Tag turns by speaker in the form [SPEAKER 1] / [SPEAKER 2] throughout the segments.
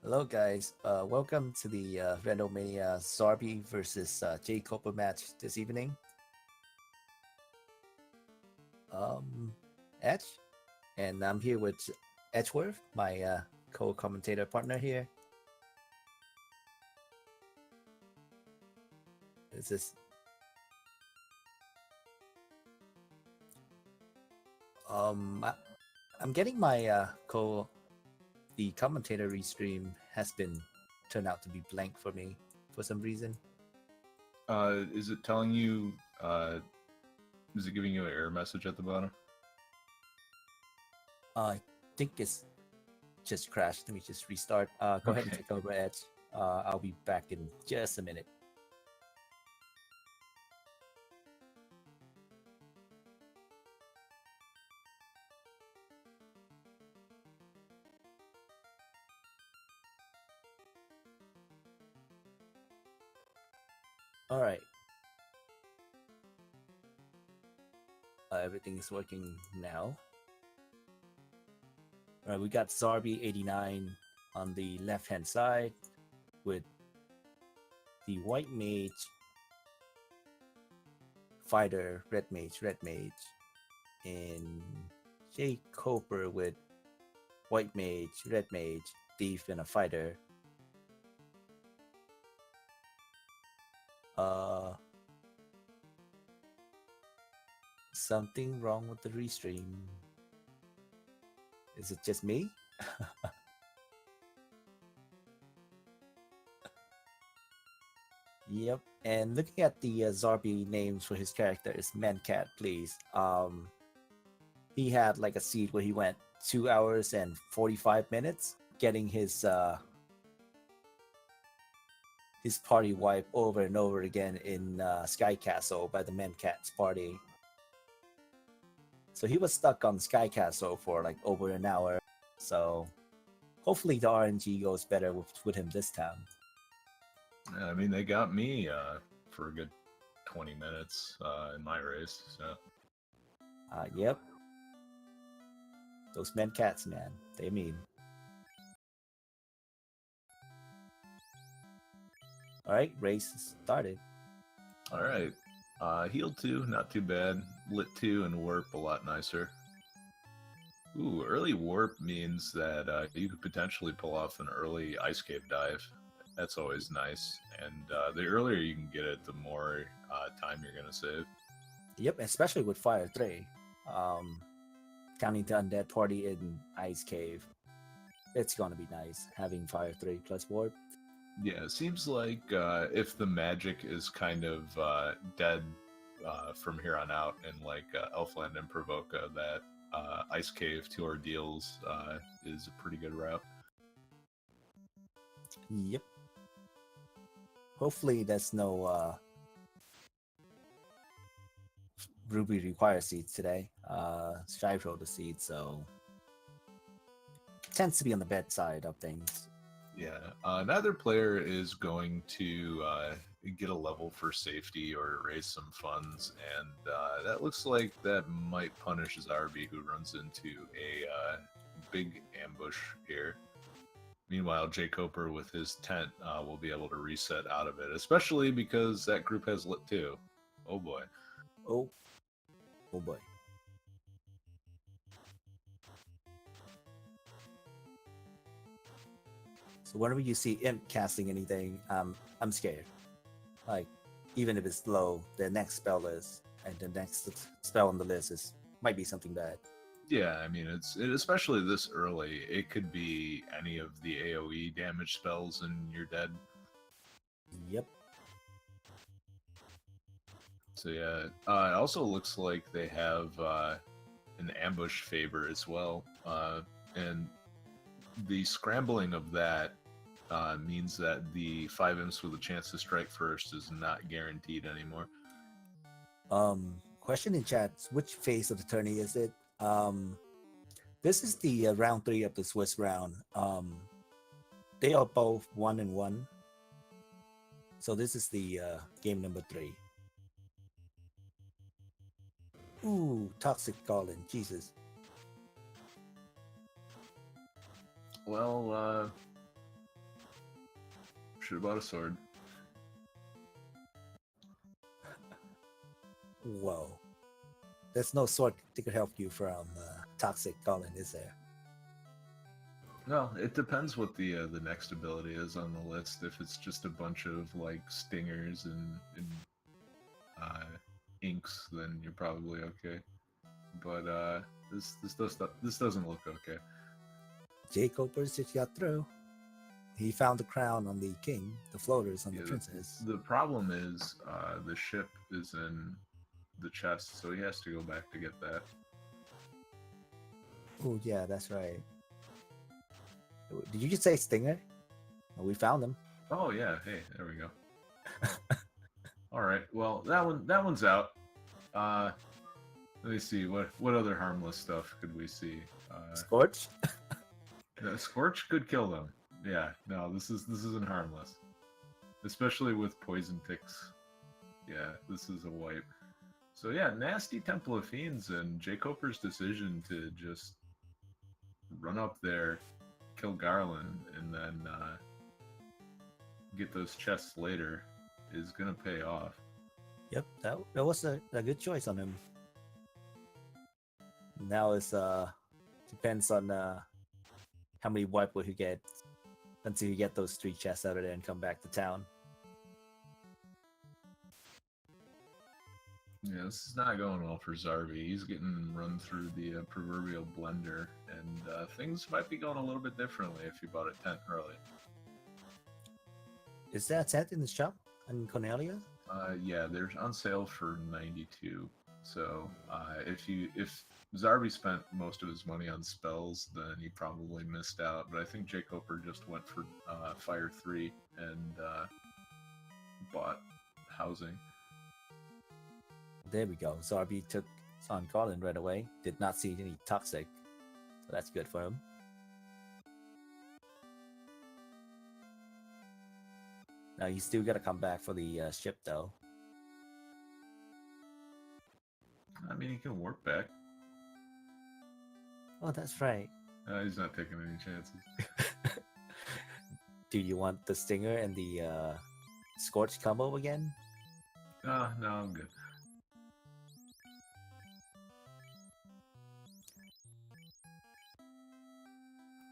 [SPEAKER 1] Hello, guys. Welcome to the Randomania Zarby versus jkoper match this evening. Edge, and I'm here with Edgeworth, my co-commentator partner here. This is I, I'm getting my the commentator restream has been turned out to be blank for me for some reason.
[SPEAKER 2] Is it telling you? Is it giving you an error message at the bottom?
[SPEAKER 1] I think it's just crashed. Let me just restart. Go ahead and
[SPEAKER 2] Okay.
[SPEAKER 1] take over, Edge. I'll be back in just a minute. All right. Everything is working now. All right, we got Zarby89 on the left-hand side with the white mage, fighter, red mage, and jkoper with white mage, red mage, thief, and a fighter. Something wrong with the restream. Is it just me? Yep. And looking at the Zarby names for his character is Mancat, please. He had like a seed where he went 2 hours and 45 minutes getting his party wiped over and over again in Sky Castle by the Mancat's party. So he was stuck on Sky Castle for like over an hour. So hopefully the RNG goes better with him this time.
[SPEAKER 2] Yeah, I mean, they got me for a good 20 minutes in my race. So
[SPEAKER 1] Yep. Those Mancats, man. They mean. Alright, race started.
[SPEAKER 2] all right. Heal 2, not too bad. Lit 2 and warp a lot nicer. Ooh, early warp means that you could potentially pull off an early ice cave dive. That's always nice. And the earlier you can get it, the more time you're going to save.
[SPEAKER 1] Yep, especially with Fire 3. Counting the Undead Party in Ice Cave. It's gonna be nice having Fire 3 plus Warp.
[SPEAKER 2] Yeah, it seems like if the magic is kind of dead from here on out in like Elfland and Provoca, that Ice Cave to Ordeals is a pretty good route.
[SPEAKER 1] Yep. Hopefully there's no Ruby require seeds today. Strive roll the seeds, so tends to be on the bad side of things.
[SPEAKER 2] Yeah, neither player is going to get a level for safety or raise some funds, and that looks like that might punish Zarby, who runs into a big ambush here. Meanwhile, jkoper with his tent will be able to reset out of it, especially because that group has lit too. Oh boy.
[SPEAKER 1] Oh boy. So whenever you see Imp casting anything, I'm scared. Like, even if it's low, the next spell is, and the next spell on the list is might be something bad.
[SPEAKER 2] Yeah, I mean, especially this early. It could be any of the AoE damage spells, and you're dead.
[SPEAKER 1] Yep.
[SPEAKER 2] So yeah, it also looks like they have an ambush favor as well, and the scrambling of that means that the 5 imps with a chance to strike first is not guaranteed anymore.
[SPEAKER 1] Question in chat: which phase of the tourney is it? This is the round 3 of the Swiss round. They are both 1-1. So this is the game number 3. Ooh, Toxic Golem, Jesus.
[SPEAKER 2] Well, Should have bought a sword.
[SPEAKER 1] Whoa. There's no sword that could help you from Toxic Colin, is there?
[SPEAKER 2] Well, it depends what the next ability is on the list. If it's just a bunch of like stingers and inks, then you're probably okay. But this doesn't look okay.
[SPEAKER 1] jkoper just got through. He found the crown on the king, the floaters on the
[SPEAKER 2] Yeah,
[SPEAKER 1] princess.
[SPEAKER 2] The problem is the ship is in the chest, so he has to go back to get that.
[SPEAKER 1] Oh yeah, that's right. Did you just say stinger? Well, we found him.
[SPEAKER 2] Oh yeah, hey, there we go. All right, well that one's out. Let me see what other harmless stuff could we see.
[SPEAKER 1] Scorch.
[SPEAKER 2] Scorch could kill them. Yeah, no, this isn't harmless, especially with poison ticks. Yeah, this is a wipe. So yeah, nasty Temple of Fiends and jkoper's decision to just run up there, kill Garland, and then get those chests later is gonna pay off.
[SPEAKER 1] Yep, that was a good choice on him. Now it's depends on how many wipe will he get until you get those 3 chests out of there and come back to town.
[SPEAKER 2] Yeah, this is not going well for Zarby. He's getting run through the proverbial blender, and things might be going a little bit differently if you bought a tent early.
[SPEAKER 1] Is there a tent in the shop in Cornelia?
[SPEAKER 2] Yeah, they're on sale for 92. So if Zarby spent most of his money on spells, then he probably missed out. But I think jkoper just went for Fire 3 and bought housing.
[SPEAKER 1] There we go. Zarby took on Colin right away. Did not see any toxic, so that's good for him. Now you still got to come back for the ship, though.
[SPEAKER 2] I mean, he can warp back.
[SPEAKER 1] Oh, that's right.
[SPEAKER 2] He's not taking any chances.
[SPEAKER 1] Do you want the stinger and the scorch combo again?
[SPEAKER 2] No, I'm good.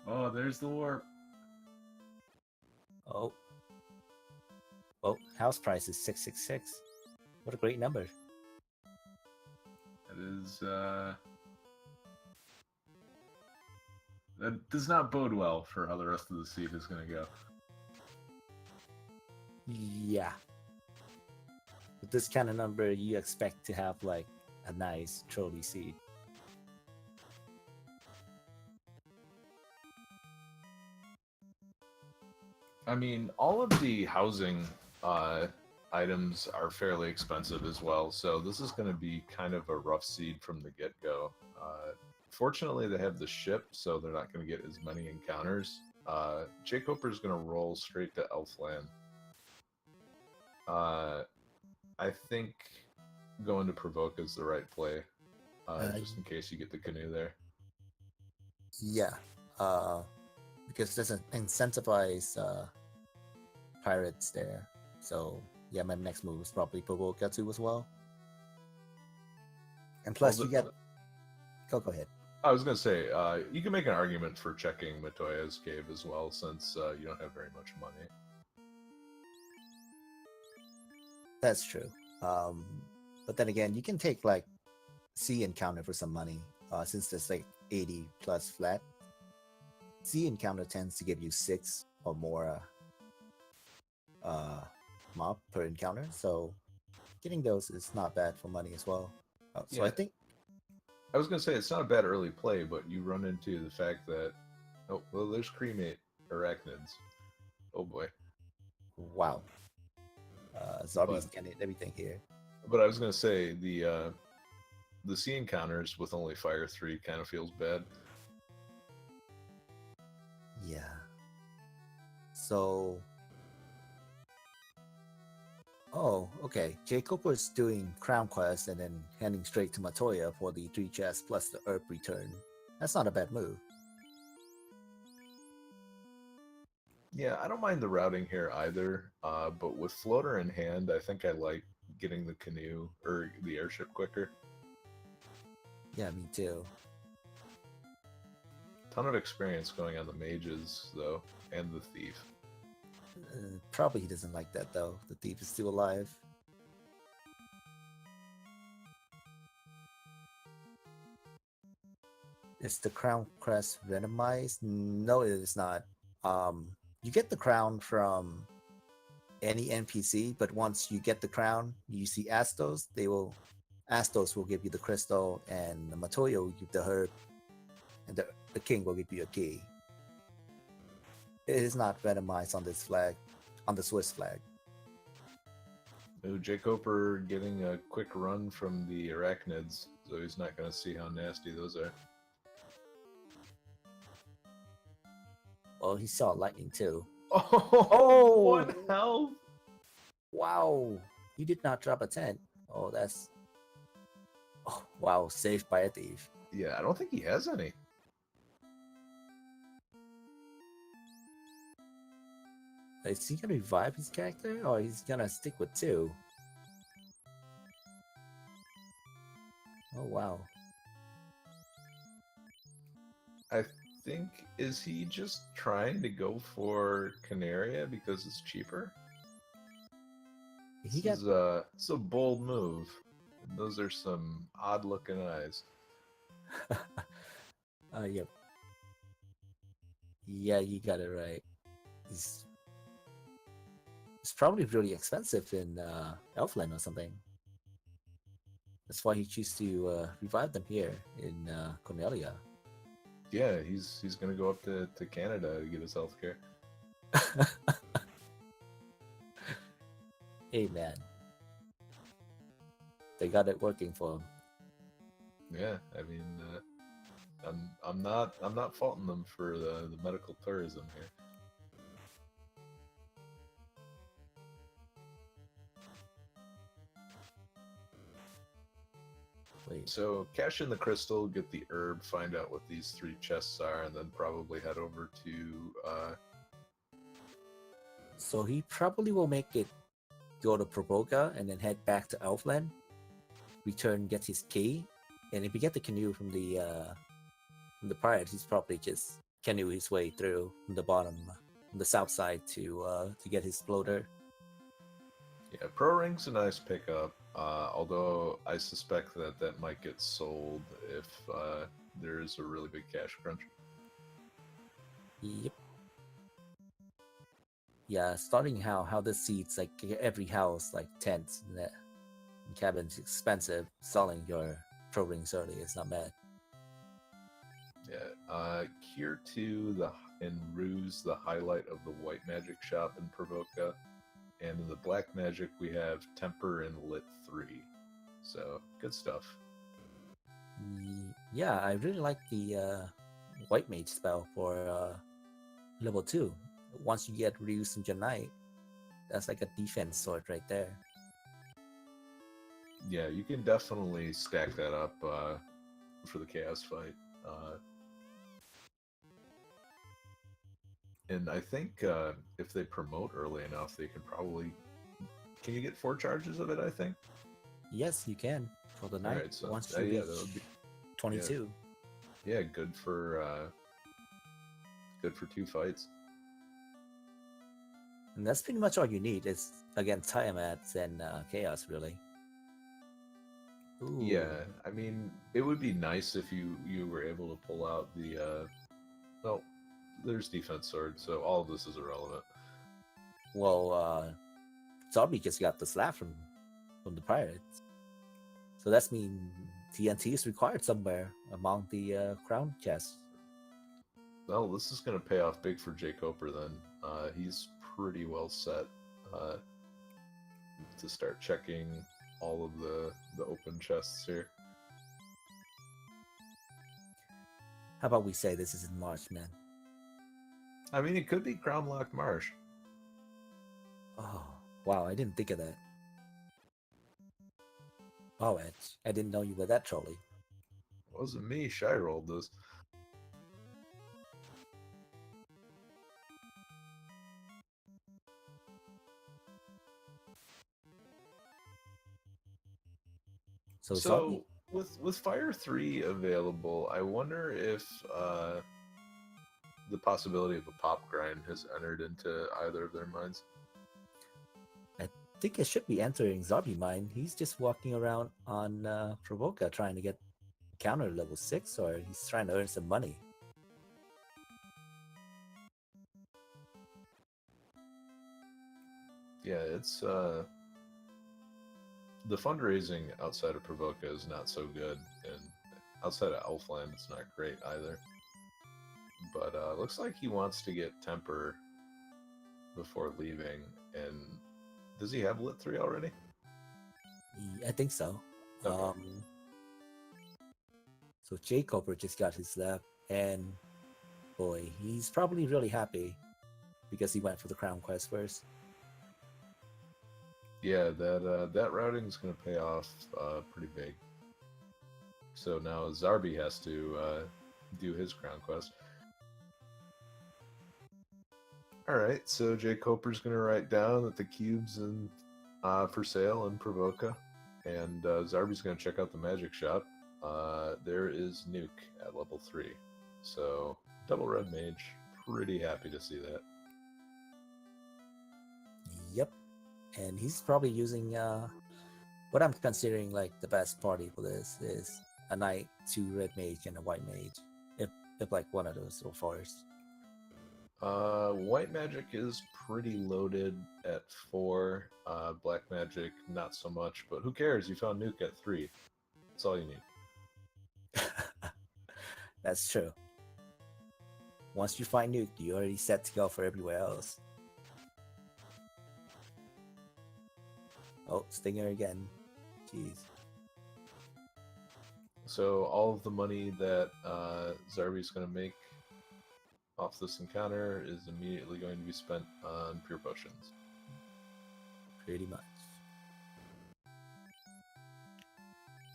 [SPEAKER 2] Oh, there's the warp.
[SPEAKER 1] Oh. Well, house price is 666. What a great number.
[SPEAKER 2] That is, that does not bode well for how the rest of the seed is going to go.
[SPEAKER 1] Yeah. With this kind of number, you expect to have, like, a nice trolley seed.
[SPEAKER 2] I mean, all of the housing items are fairly expensive as well, so this is going to be kind of a rough seed from the get-go. Fortunately, they have the ship, so they're not going to get as many encounters. jkoper is going to roll straight to Elfland. I think going to Provoke is the right play, just in case you get the canoe there.
[SPEAKER 1] Yeah. Because it doesn't incentivize pirates there. So yeah, my next move is probably Provoke Gatsu as well. And plus you get go ahead.
[SPEAKER 2] I was gonna say, you can make an argument for checking Matoya's cave as well, since you don't have very much money.
[SPEAKER 1] That's true. But then again, you can take like sea encounter for some money, since there's like 80 plus flat. Sea encounter tends to give you 6 or more mob per encounter, so getting those is not bad for money as well. So yeah.
[SPEAKER 2] I was gonna say it's not a bad early play, but you run into the fact that there's cremate arachnids. Oh boy.
[SPEAKER 1] Wow. Zarby's getting everything here.
[SPEAKER 2] But I was gonna say the sea encounters with only Fire 3 kind of feels bad.
[SPEAKER 1] Yeah. So. Oh, okay. jkoper is doing Crown Quest and then heading straight to Matoya for the 3 chests plus the herb return. That's not a bad move.
[SPEAKER 2] Yeah, I don't mind the routing here either. But with floater in hand, I think I like getting the canoe or the airship quicker.
[SPEAKER 1] Yeah, me too.
[SPEAKER 2] Ton of experience going on the mages though, and the thief.
[SPEAKER 1] Probably he doesn't like that though. The thief is still alive. Is the crown crest randomized? No, it is not. You get the crown from any NPC, but once you get the crown, you see Astos will give you the crystal, and Matoya will give the herb, and the king will give you a key. It is not randomized on this flag, on the Swiss flag.
[SPEAKER 2] Ooh, jkoper getting a quick run from the arachnids, so he's not going to see how nasty those are.
[SPEAKER 1] Oh, he saw lightning too.
[SPEAKER 2] Oh, one health!
[SPEAKER 1] Wow, you did not drop a tent. Oh, that's... Oh, wow, saved by a thief.
[SPEAKER 2] Yeah, I don't think he has any.
[SPEAKER 1] Is he gonna revive his character, or he's gonna stick with 2? Oh, wow.
[SPEAKER 2] I think, is he just trying to go for Canaria because it's cheaper?
[SPEAKER 1] He got...
[SPEAKER 2] It's a bold move. And those are some odd looking eyes.
[SPEAKER 1] Yep. Yeah, you got it right. It's probably really expensive in Elfland or something. That's why he chose to revive them here in Cornelia.
[SPEAKER 2] Yeah, he's gonna go up to Canada to get his healthcare.
[SPEAKER 1] Hey man, they got it working for him.
[SPEAKER 2] Yeah, I mean, I'm not faulting them for the medical tourism here.
[SPEAKER 1] Wait.
[SPEAKER 2] So cash in the crystal, get the herb, find out what these 3 chests are, and then probably head over to.
[SPEAKER 1] So he probably will make it go to Provoca and then head back to Elfland, return, get his key, and if he get the canoe from the pirates, he's probably just canoe his way through from the bottom, from the south side to get his floater.
[SPEAKER 2] Yeah, Pro Ring's a nice pickup, although I suspect that might get sold if there is a really big cash crunch.
[SPEAKER 1] Yep. Yeah, starting how this seats like every house like tents and cabins expensive. Selling your Pro Rings early is not bad.
[SPEAKER 2] Yeah, Cure 2 and Ruse, the highlight of the white magic shop in Provoca. And in the black magic, we have Temper and Lit 3. So, good stuff.
[SPEAKER 1] Yeah, I really like the white mage spell for level 2. Once you get Ruse and Janite, that's like a defense sword right there.
[SPEAKER 2] Yeah, you can definitely stack that up for the Chaos fight. And I think if they promote early enough, they can probably... Can you get 4 charges of it, I think?
[SPEAKER 1] Yes, you can. For the night,
[SPEAKER 2] Right, so,
[SPEAKER 1] once you
[SPEAKER 2] yeah,
[SPEAKER 1] reach
[SPEAKER 2] that would be,
[SPEAKER 1] 22.
[SPEAKER 2] Yeah, good for 2 fights.
[SPEAKER 1] And that's pretty much all you need. It's, again, Tiamats and Chaos, really. Ooh.
[SPEAKER 2] Yeah, I mean, it would be nice if you were able to pull out the... well, there's defense sword, so all of this is irrelevant.
[SPEAKER 1] Well, Zarby just got the slap from the pirates. So that's mean TNT is required somewhere among the crown chests.
[SPEAKER 2] Well, this is going to pay off big for jkoper then. He's pretty well set to start checking all of the open chests here.
[SPEAKER 1] How about we say this is in March, man?
[SPEAKER 2] I mean, it could be Crown Lock Marsh.
[SPEAKER 1] Oh, wow, I didn't think of that. Oh, Edge, I didn't know you were that trolly.
[SPEAKER 2] It wasn't me, Shy rolled this.
[SPEAKER 1] So Zarby,
[SPEAKER 2] So with Fire 3 available, I wonder if the possibility of a pop grind has entered into either of their minds.
[SPEAKER 1] I think it should be entering Zarby9. He's just walking around on Provoca trying to get counter level 6, or he's trying to earn some money.
[SPEAKER 2] Yeah, it's the fundraising outside of Provoca is not so good, and outside of Elfland, it's not great either. But looks like he wants to get Temper before leaving. And does he have Lit 3 already?
[SPEAKER 1] I think so.
[SPEAKER 2] Okay.
[SPEAKER 1] So jkoper just got his lap, and boy, he's probably really happy because he went for the crown quest first.
[SPEAKER 2] Yeah, that routing is going to pay off pretty big. So now Zarby has to do his crown quest. All right, so jkoper's going to write down that the cube's in for sale in Provoca, and Zarby's going to check out the magic shop. There is Nuke at level 3, so double red mage. Pretty happy to see that.
[SPEAKER 1] Yep, and he's probably using what I'm considering like the best party for this is a knight, 2 red mage, and a white mage. If like one of those so first.
[SPEAKER 2] White magic is pretty loaded at 4. Black magic not so much, but who cares? You found Nuke at 3. That's all you need.
[SPEAKER 1] That's true. Once you find Nuke, you're already set to go for everywhere else. Oh, Stinger again. Jeez.
[SPEAKER 2] So all of the money that Zarby's going to make off this encounter is immediately going to be spent on pure potions.
[SPEAKER 1] Pretty much.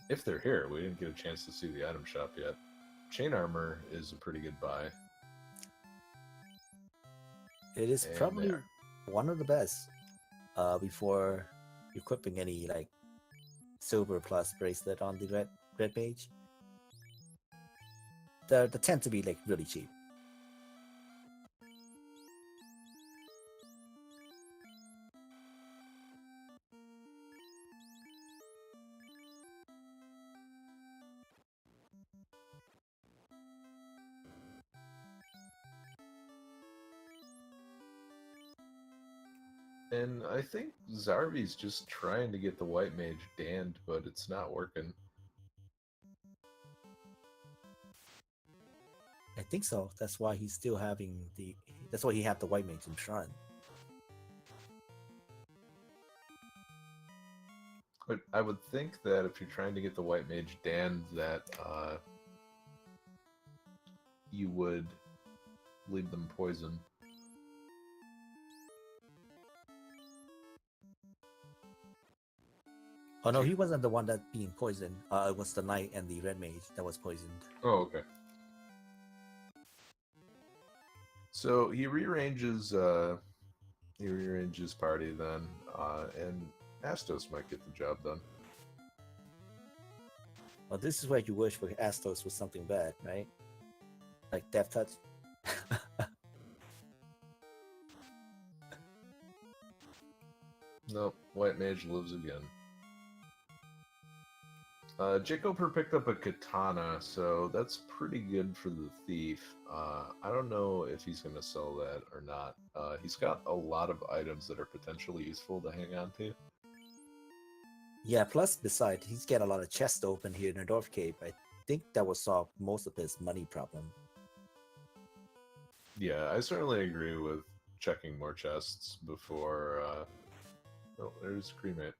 [SPEAKER 2] If they're here, we didn't get a chance to see the item shop yet. Chain armor is a pretty good buy.
[SPEAKER 1] It is
[SPEAKER 2] And
[SPEAKER 1] probably one of the best before equipping any like silver plus bracelet on the red mage. They tend to be like really cheap.
[SPEAKER 2] And I think Zarby's just trying to get the white mage danned, but it's not working.
[SPEAKER 1] I think so. That's why he's still having the. That's why he had the white mage in Shrine.
[SPEAKER 2] But I would think that if you're trying to get the white mage danned, that you would leave them poison.
[SPEAKER 1] Oh no, he wasn't the one that being poisoned. It was the knight and the red mage that was poisoned.
[SPEAKER 2] Oh, okay. So he rearranges party then, and Astos might get the job done.
[SPEAKER 1] Well, this is where you wish for Astos was something bad, right? Like Death Touch.
[SPEAKER 2] Nope, white mage lives again. jkoper picked up a katana, so that's pretty good for the thief. I don't know if he's going to sell that or not. He's got a lot of items that are potentially useful to hang on to.
[SPEAKER 1] Yeah, plus besides, he's got a lot of chests open here in the North Cape. I think that will solve most of his money problem.
[SPEAKER 2] Yeah, I certainly agree with checking more chests before... Oh, there's cremate.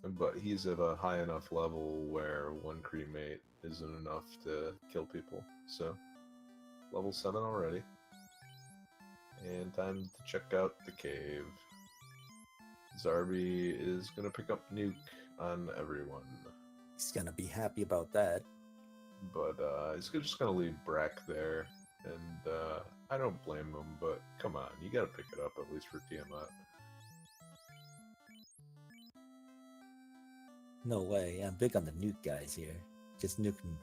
[SPEAKER 2] But he's at a high enough level where one cremate isn't enough to kill people. So, level 7 already. And time to check out the cave. Zarby is going to pick up Nuke on everyone.
[SPEAKER 1] He's gonna be happy about that.
[SPEAKER 2] But he's just going to leave Brack there. And I don't blame him, but come on, you got to pick it up at least for Tiamat.
[SPEAKER 1] No way. I'm big on the nuke guys here. Just nuke them.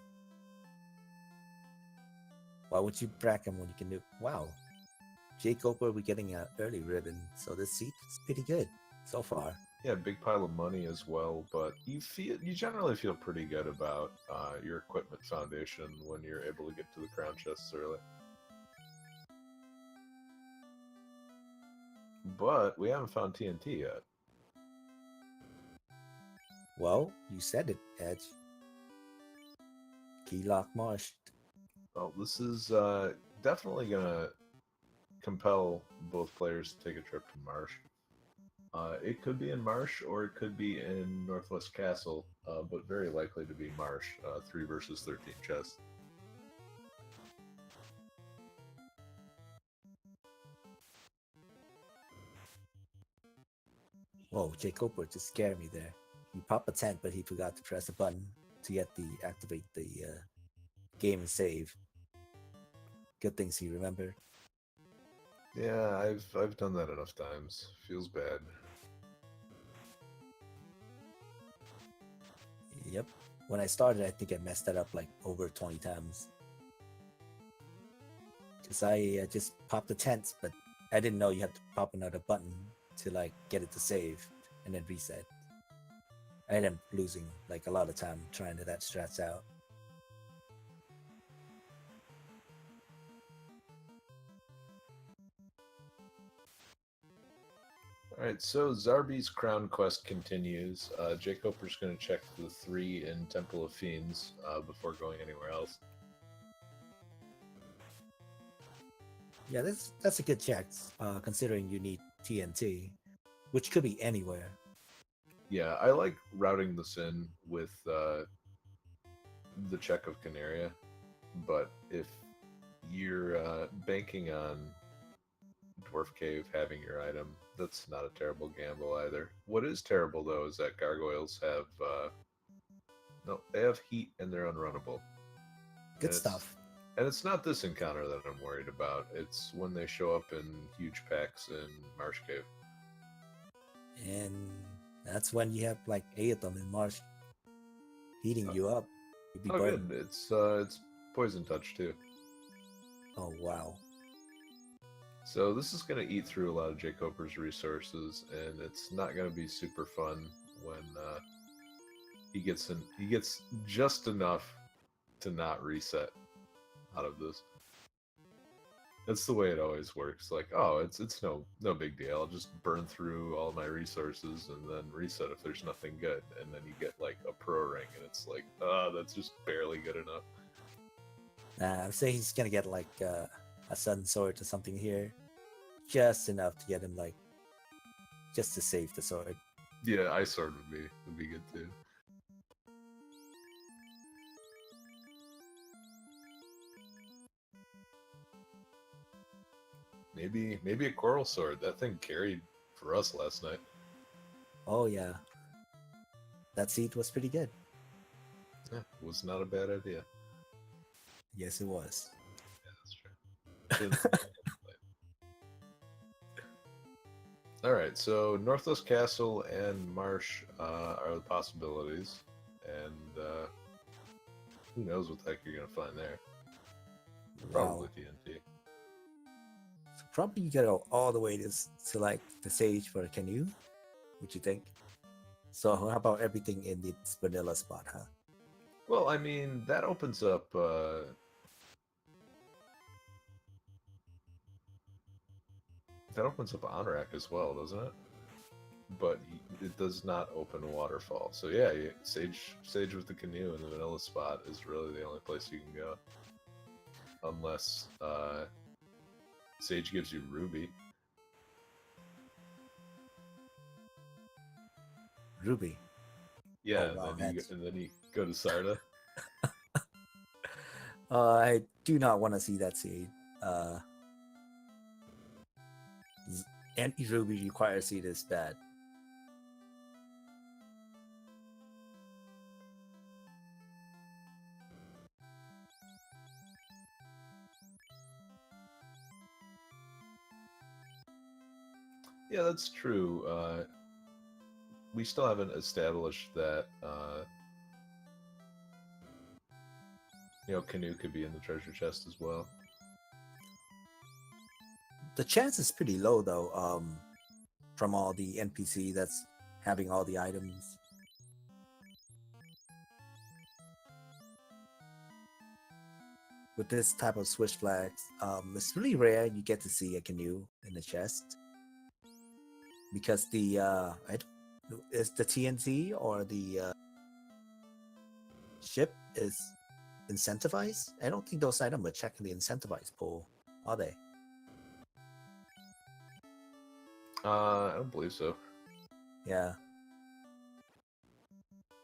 [SPEAKER 1] Why would you brack him when you can nuke? Wow. jkoper, we're getting an early ribbon, so this seat is pretty good so far.
[SPEAKER 2] Yeah, big pile of money as well, but you generally feel pretty good about your equipment foundation when you're able to get to the crown chests early. But we haven't found TNT yet.
[SPEAKER 1] Well, you said it, Edge. Keylock Marsh.
[SPEAKER 2] Well, this is definitely gonna compel both players to take a trip to Marsh. It could be in Marsh or it could be in Northwest Castle, but very likely to be Marsh. 3 versus 13 chess.
[SPEAKER 1] Whoa, jkoper just scared me there. He popped a tent, but he forgot to press a button to get the activate the game and save. Good things he remembered.
[SPEAKER 2] Yeah, I've done that enough times. Feels bad.
[SPEAKER 1] Yep. When I started, I think I messed that up like over 20 times. Because I just popped the tent, but I didn't know you had to pop another button to like get it to save and then reset. I ended up losing like a lot of time trying to that strats out.
[SPEAKER 2] Alright, so Zarby's Crown Quest continues. jkoper's going to check the 3 in Temple of Fiends before going anywhere else.
[SPEAKER 1] Yeah, that's a good check, considering you need TNT, which could be anywhere.
[SPEAKER 2] Yeah, I like routing this in with the check of Canaria, but if you're banking on Dwarf Cave having your item, that's not a terrible gamble either. What is terrible though is that gargoyles have no, they have heat and they're unrunnable.
[SPEAKER 1] Good
[SPEAKER 2] And
[SPEAKER 1] stuff.
[SPEAKER 2] And it's not this encounter that I'm worried about. It's when they show up in huge packs in Marsh Cave.
[SPEAKER 1] And that's when you have like 8 of them in Marsh heating you up. You'd be
[SPEAKER 2] good.
[SPEAKER 1] burning.
[SPEAKER 2] It's poison touch too.
[SPEAKER 1] Oh wow.
[SPEAKER 2] So this is going to eat through a lot of jkoper's resources, and it's not going to be super fun when he gets just enough to not reset out of this. That's the way it always works. Like, oh, it's no big deal. I'll just burn through all my resources and then reset if there's nothing good. And then you get like a pro ring, and it's like, that's just barely good enough.
[SPEAKER 1] I'm saying he's gonna get like a sudden sword or something here, just enough to get him like just to save the sword.
[SPEAKER 2] Yeah, ice sword would be good too. Maybe a coral sword. That thing carried for us last night.
[SPEAKER 1] Oh yeah, that seat was pretty good.
[SPEAKER 2] Yeah, was not a bad idea.
[SPEAKER 1] Yes, it was.
[SPEAKER 2] Yeah, that's true. Alright, so Northwest Castle and Marsh are the possibilities. And who knows what the heck you're going to find there. Probably TNT.
[SPEAKER 1] So probably you gotta go all the way to like the sage for a canoe. What you think? So how about everything in its vanilla spot, huh?
[SPEAKER 2] Well, I mean, that opens up Honorak as well, doesn't it? But it does not open Waterfall. So yeah, Sage with the canoe in the vanilla spot is really the only place you can go. Unless Sage gives you Ruby.
[SPEAKER 1] Ruby.
[SPEAKER 2] Yeah,
[SPEAKER 1] Oh, wow,
[SPEAKER 2] and then you go to Sarda.
[SPEAKER 1] I do not want to see that seed. Anti-Ruby requires seed is bad.
[SPEAKER 2] Yeah, that's true. we still haven't established that canoe could be in the treasure chest as well.
[SPEAKER 1] The chance is pretty low though. From all the NPC that's having all the items. With this type of Switch flags, it's really rare you get to see a canoe in the chest. Because is the TNT or the ship is incentivized? I don't think those items are checking the incentivized pool, are they?
[SPEAKER 2] I don't believe so.
[SPEAKER 1] Yeah.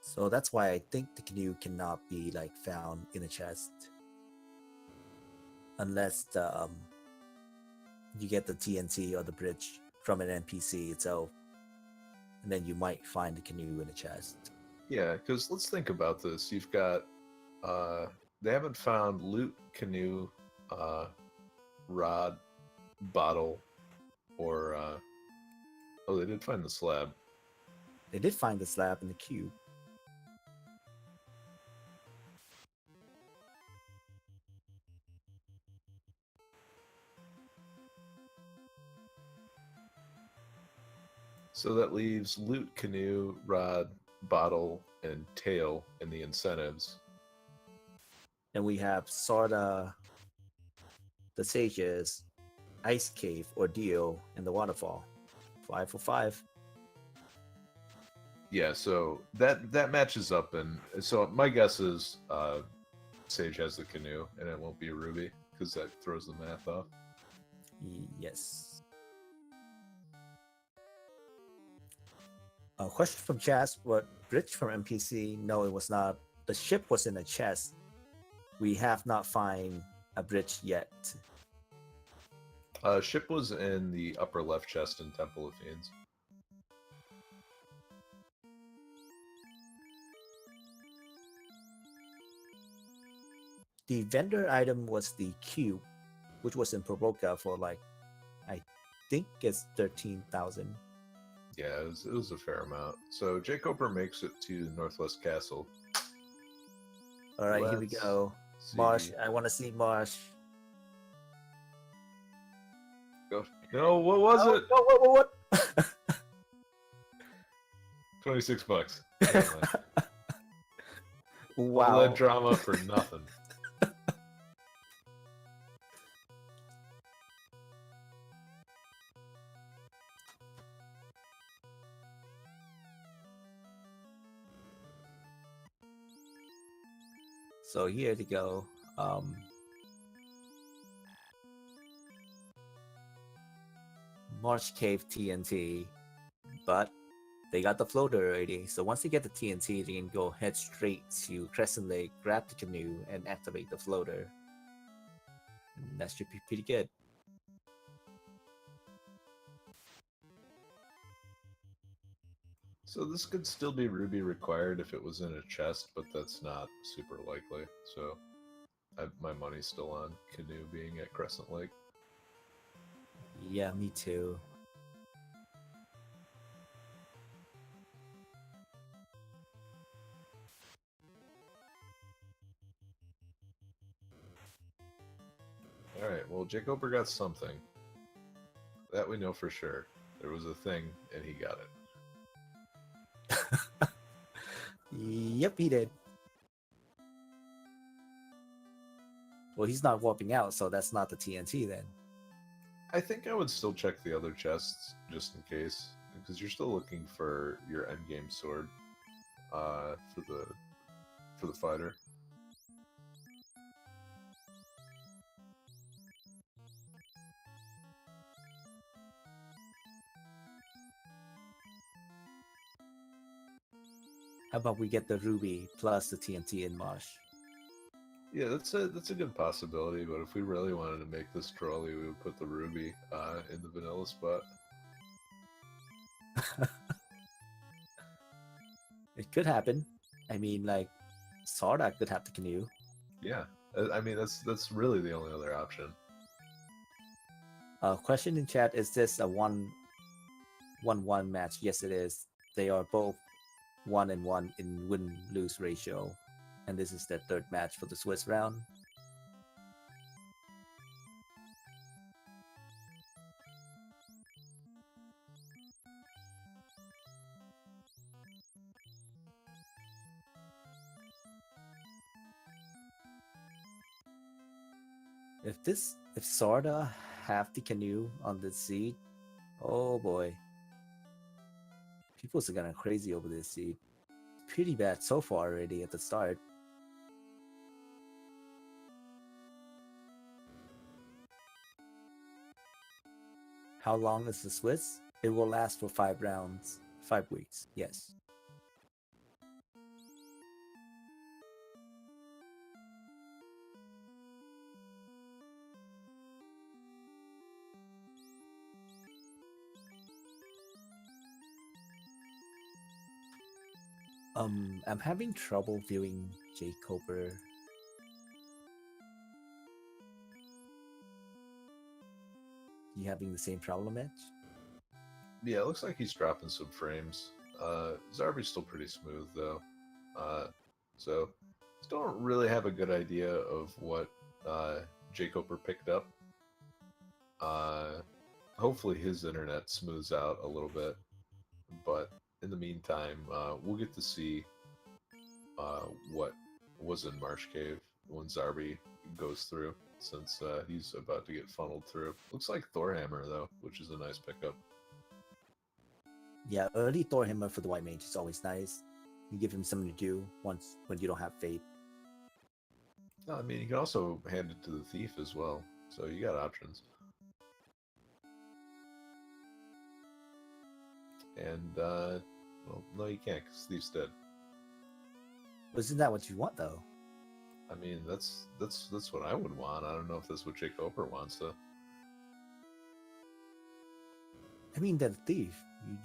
[SPEAKER 1] So that's why I think the canoe cannot be like found in a chest. Unless you get the TNT or the bridge from an NPC itself. And then you might find the canoe in a chest.
[SPEAKER 2] Yeah, because let's think about this. You've got they haven't found loot, canoe, rod, bottle, or oh, they did find the slab.
[SPEAKER 1] They did find the slab in the cube.
[SPEAKER 2] So that leaves loot, canoe, rod, bottle, and tail in the incentives.
[SPEAKER 1] And we have Sarda, the Sages, Ice Cave, Ordeal, and the Waterfall. 5 for 5.
[SPEAKER 2] Yeah, so that matches up, and so my guess is Sage has the canoe, and it won't be a ruby because that throws the math off.
[SPEAKER 1] Yes. A question from Chaz: what bridge from NPC? No, it was not. The ship was in a chest. We have not find a bridge yet.
[SPEAKER 2] Ship was in the upper left chest in Temple of Fiends.
[SPEAKER 1] The vendor item was the cube, which was in Provoca for like, I think it's 13,000.
[SPEAKER 2] Yeah, it was a fair amount. So jkoper makes it to Northwest Castle.
[SPEAKER 1] All right, here we go.
[SPEAKER 2] See.
[SPEAKER 1] Marsh, I want to see Marsh.
[SPEAKER 2] Go. No, what was it?
[SPEAKER 1] What?
[SPEAKER 2] 26 bucks.
[SPEAKER 1] Wow.
[SPEAKER 2] All that drama for nothing.
[SPEAKER 1] So here to go. Marsh Cave TNT, but they got the floater already. So once they get the TNT, they can go head straight to Crescent Lake, grab the canoe, and activate the floater. And that should be pretty good.
[SPEAKER 2] So this could still be ruby required if it was in a chest, but that's not super likely. So my money's still on canoe being at Crescent Lake.
[SPEAKER 1] Yeah, me too.
[SPEAKER 2] Alright, well, jkoper got something. That we know for sure. There was a thing, and he got it.
[SPEAKER 1] Yep, he did. Well, he's not warping out, so that's not the TNT then.
[SPEAKER 2] I think I would still check the other chests, just in case. Because you're still looking for your endgame sword for the fighter.
[SPEAKER 1] How about we get the ruby plus the TNT in Marsh?
[SPEAKER 2] Yeah, that's a good possibility, but if we really wanted to make this trolley, we would put the ruby in the vanilla spot.
[SPEAKER 1] It could happen. I mean, like, Sardak could have the canoe.
[SPEAKER 2] Yeah, I mean that's really the only other option.
[SPEAKER 1] Question in chat: is this a 1-1 match? Yes, it is. They are both 1-1 in win-lose ratio, and this is their third match for the Swiss round. If Sarda have the canoe on the seed, oh boy, people are gonna crazy over this seed. Pretty bad so far already at the start. How long is the Swiss? It will last for 5 rounds, 5 weeks. Yes. I'm having trouble viewing jkoper. You having the same problem, Edge?
[SPEAKER 2] Yeah, it looks like he's dropping some frames. Zarby's still pretty smooth though. So still don't really have a good idea of what jkoper picked up. Hopefully his internet smooths out a little bit, but in the meantime, we'll get to see what was in Marsh Cave when Zarby goes through, since he's about to get funneled through. Looks like Thorhammer though, which is a nice pickup.
[SPEAKER 1] Yeah, early Thorhammer for the white mage is always nice. You give him something to do once when you don't have faith.
[SPEAKER 2] No, I mean, you can also hand it to the thief as well, so you got options. And well, no, you can't, because thief's dead.
[SPEAKER 1] But isn't that what you want though?
[SPEAKER 2] I mean, that's what I would want. I don't know if that's what jkoper wants though.
[SPEAKER 1] I mean, they're the thief.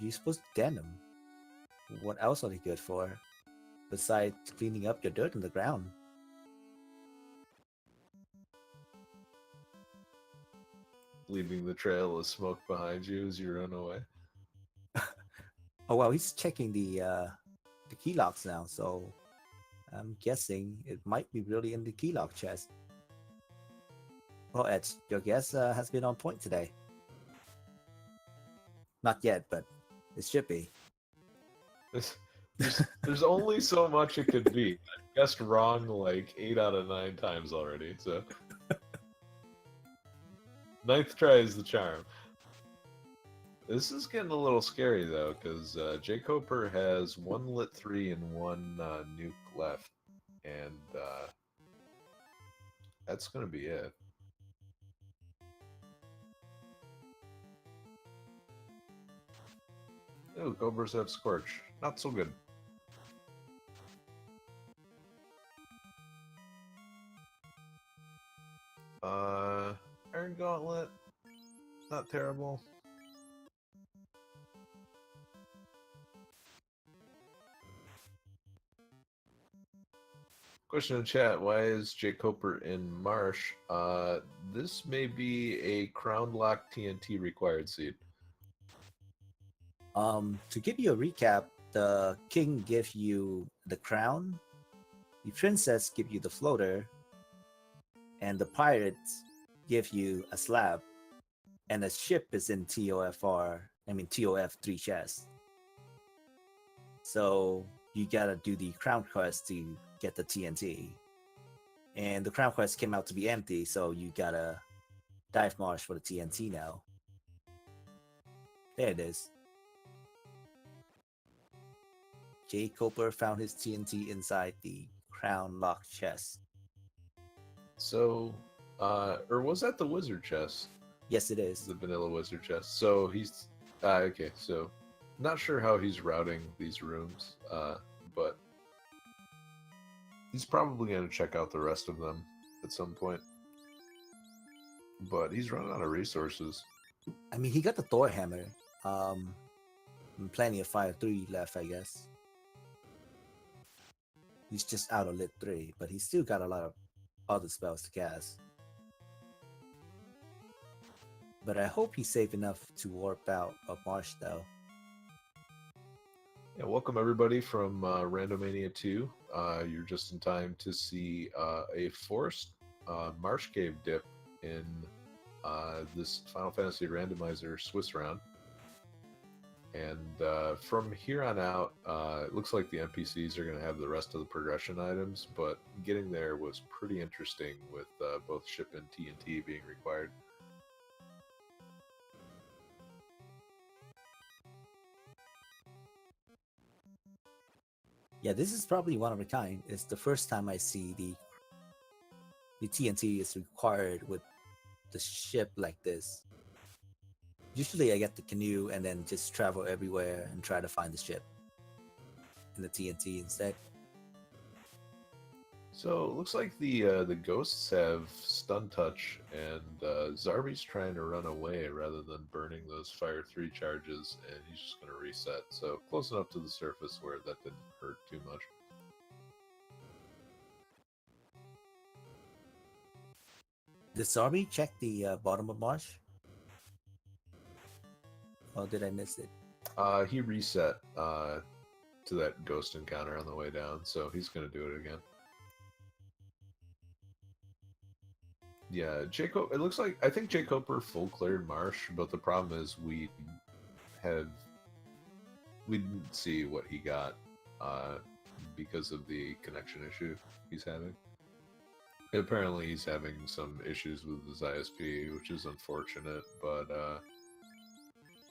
[SPEAKER 1] You're supposed to den them. What else are they good for? Besides cleaning up your dirt on the ground.
[SPEAKER 2] Leaving the trail of smoke behind you as you run away.
[SPEAKER 1] Oh wow, he's checking the key locks now, so I'm guessing it might be really in the key lock chest. Well, Edge, your guess has been on point today. Not yet, but it should be.
[SPEAKER 2] There's only so much it could be. I've guessed wrong like 8 out of 9 times already, so. 9th try is the charm. This is getting a little scary though, because jkoper has 1 lit 3 and 1 nuke left, and that's gonna be it. Oh, Cobras have Scorch. Not so good. Iron Gauntlet. Not terrible. Question in chat, why is jkoper in Marsh? This may be a crown lock TNT required seed.
[SPEAKER 1] To give you a recap, the king gives you the crown, the princess give you the floater, and the pirates give you a slab, and the ship is in TOF 3 chests. So you gotta do the crown quest to get the TNT. And the crown quest came out to be empty, so you gotta dive marsh for the TNT now. There it is. jkoper found his TNT inside the crown lock chest.
[SPEAKER 2] So, or was that the wizard chest?
[SPEAKER 1] Yes, it is.
[SPEAKER 2] The vanilla wizard chest. So he's, okay, so not sure how he's routing these rooms, but he's probably going to check out the rest of them at some point. But he's running out of resources.
[SPEAKER 1] I mean, he got the Thor hammer. And plenty of fire 3 left, I guess. He's just out of lit 3, but he's still got a lot of other spells to cast. But I hope he's safe enough to warp out of Marsh though.
[SPEAKER 2] Yeah, welcome everybody from Randomania 2. You're just in time to see a forced marsh cave dip in this Final Fantasy Randomizer Swiss round. And from here on out, it looks like the NPCs are going to have the rest of the progression items, but getting there was pretty interesting with both ship and TNT being required.
[SPEAKER 1] Yeah, this is probably one of a kind. It's the first time I see the TNT is required with the ship like this. Usually I get the canoe and then just travel everywhere and try to find the ship in the TNT instead.
[SPEAKER 2] So it looks like the ghosts have stun touch, and Zarby's trying to run away rather than burning those fire 3 charges, and he's just going to reset. So close enough to the surface where that didn't hurt too much.
[SPEAKER 1] Did Zarby check the bottom of marsh? Or did I miss it?
[SPEAKER 2] He reset to that ghost encounter on the way down, so he's going to do it again. Yeah, jkoper. It looks like I think jkoper full cleared marsh, but the problem is we didn't see what he got because of the connection issue he's having. Apparently, he's having some issues with his ISP, which is unfortunate, but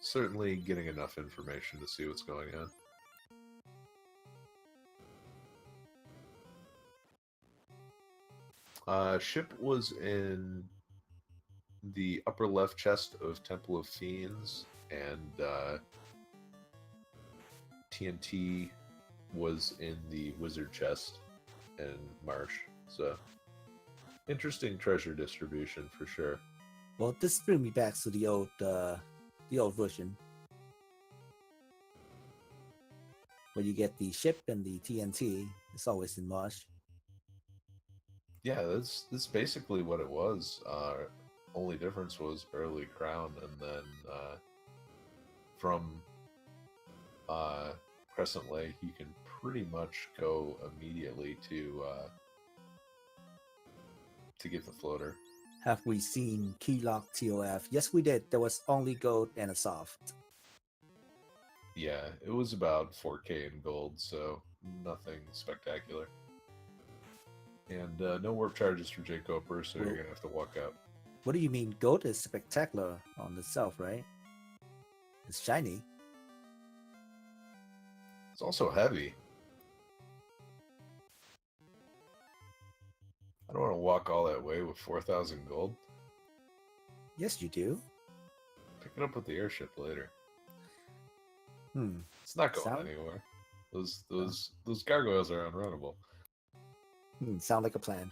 [SPEAKER 2] certainly getting enough information to see what's going on. Ship was in the upper left chest of Temple of Fiends, and TNT was in the wizard chest and marsh. So interesting treasure distribution for sure.
[SPEAKER 1] Well, this brings me back to the old version, where you get the ship and the TNT. It's always in marsh.
[SPEAKER 2] Yeah, that's basically what it was. Only difference was early crown, and then from Crescent Lake, you can pretty much go immediately to get the floater.
[SPEAKER 1] Have we seen Keylock TOF? Yes, we did. There was only gold and a soft.
[SPEAKER 2] Yeah, it was about 4K in gold, so nothing spectacular. And no warp charges for jkoper, so you're going to have to walk out.
[SPEAKER 1] What do you mean? Gold is spectacular on itself, right? It's shiny.
[SPEAKER 2] It's also heavy. I don't want to walk all that way with 4,000 gold.
[SPEAKER 1] Yes, you do.
[SPEAKER 2] Pick it up with the airship later. It's not going anywhere. Those gargoyles are unrunnable.
[SPEAKER 1] Sound like a plan.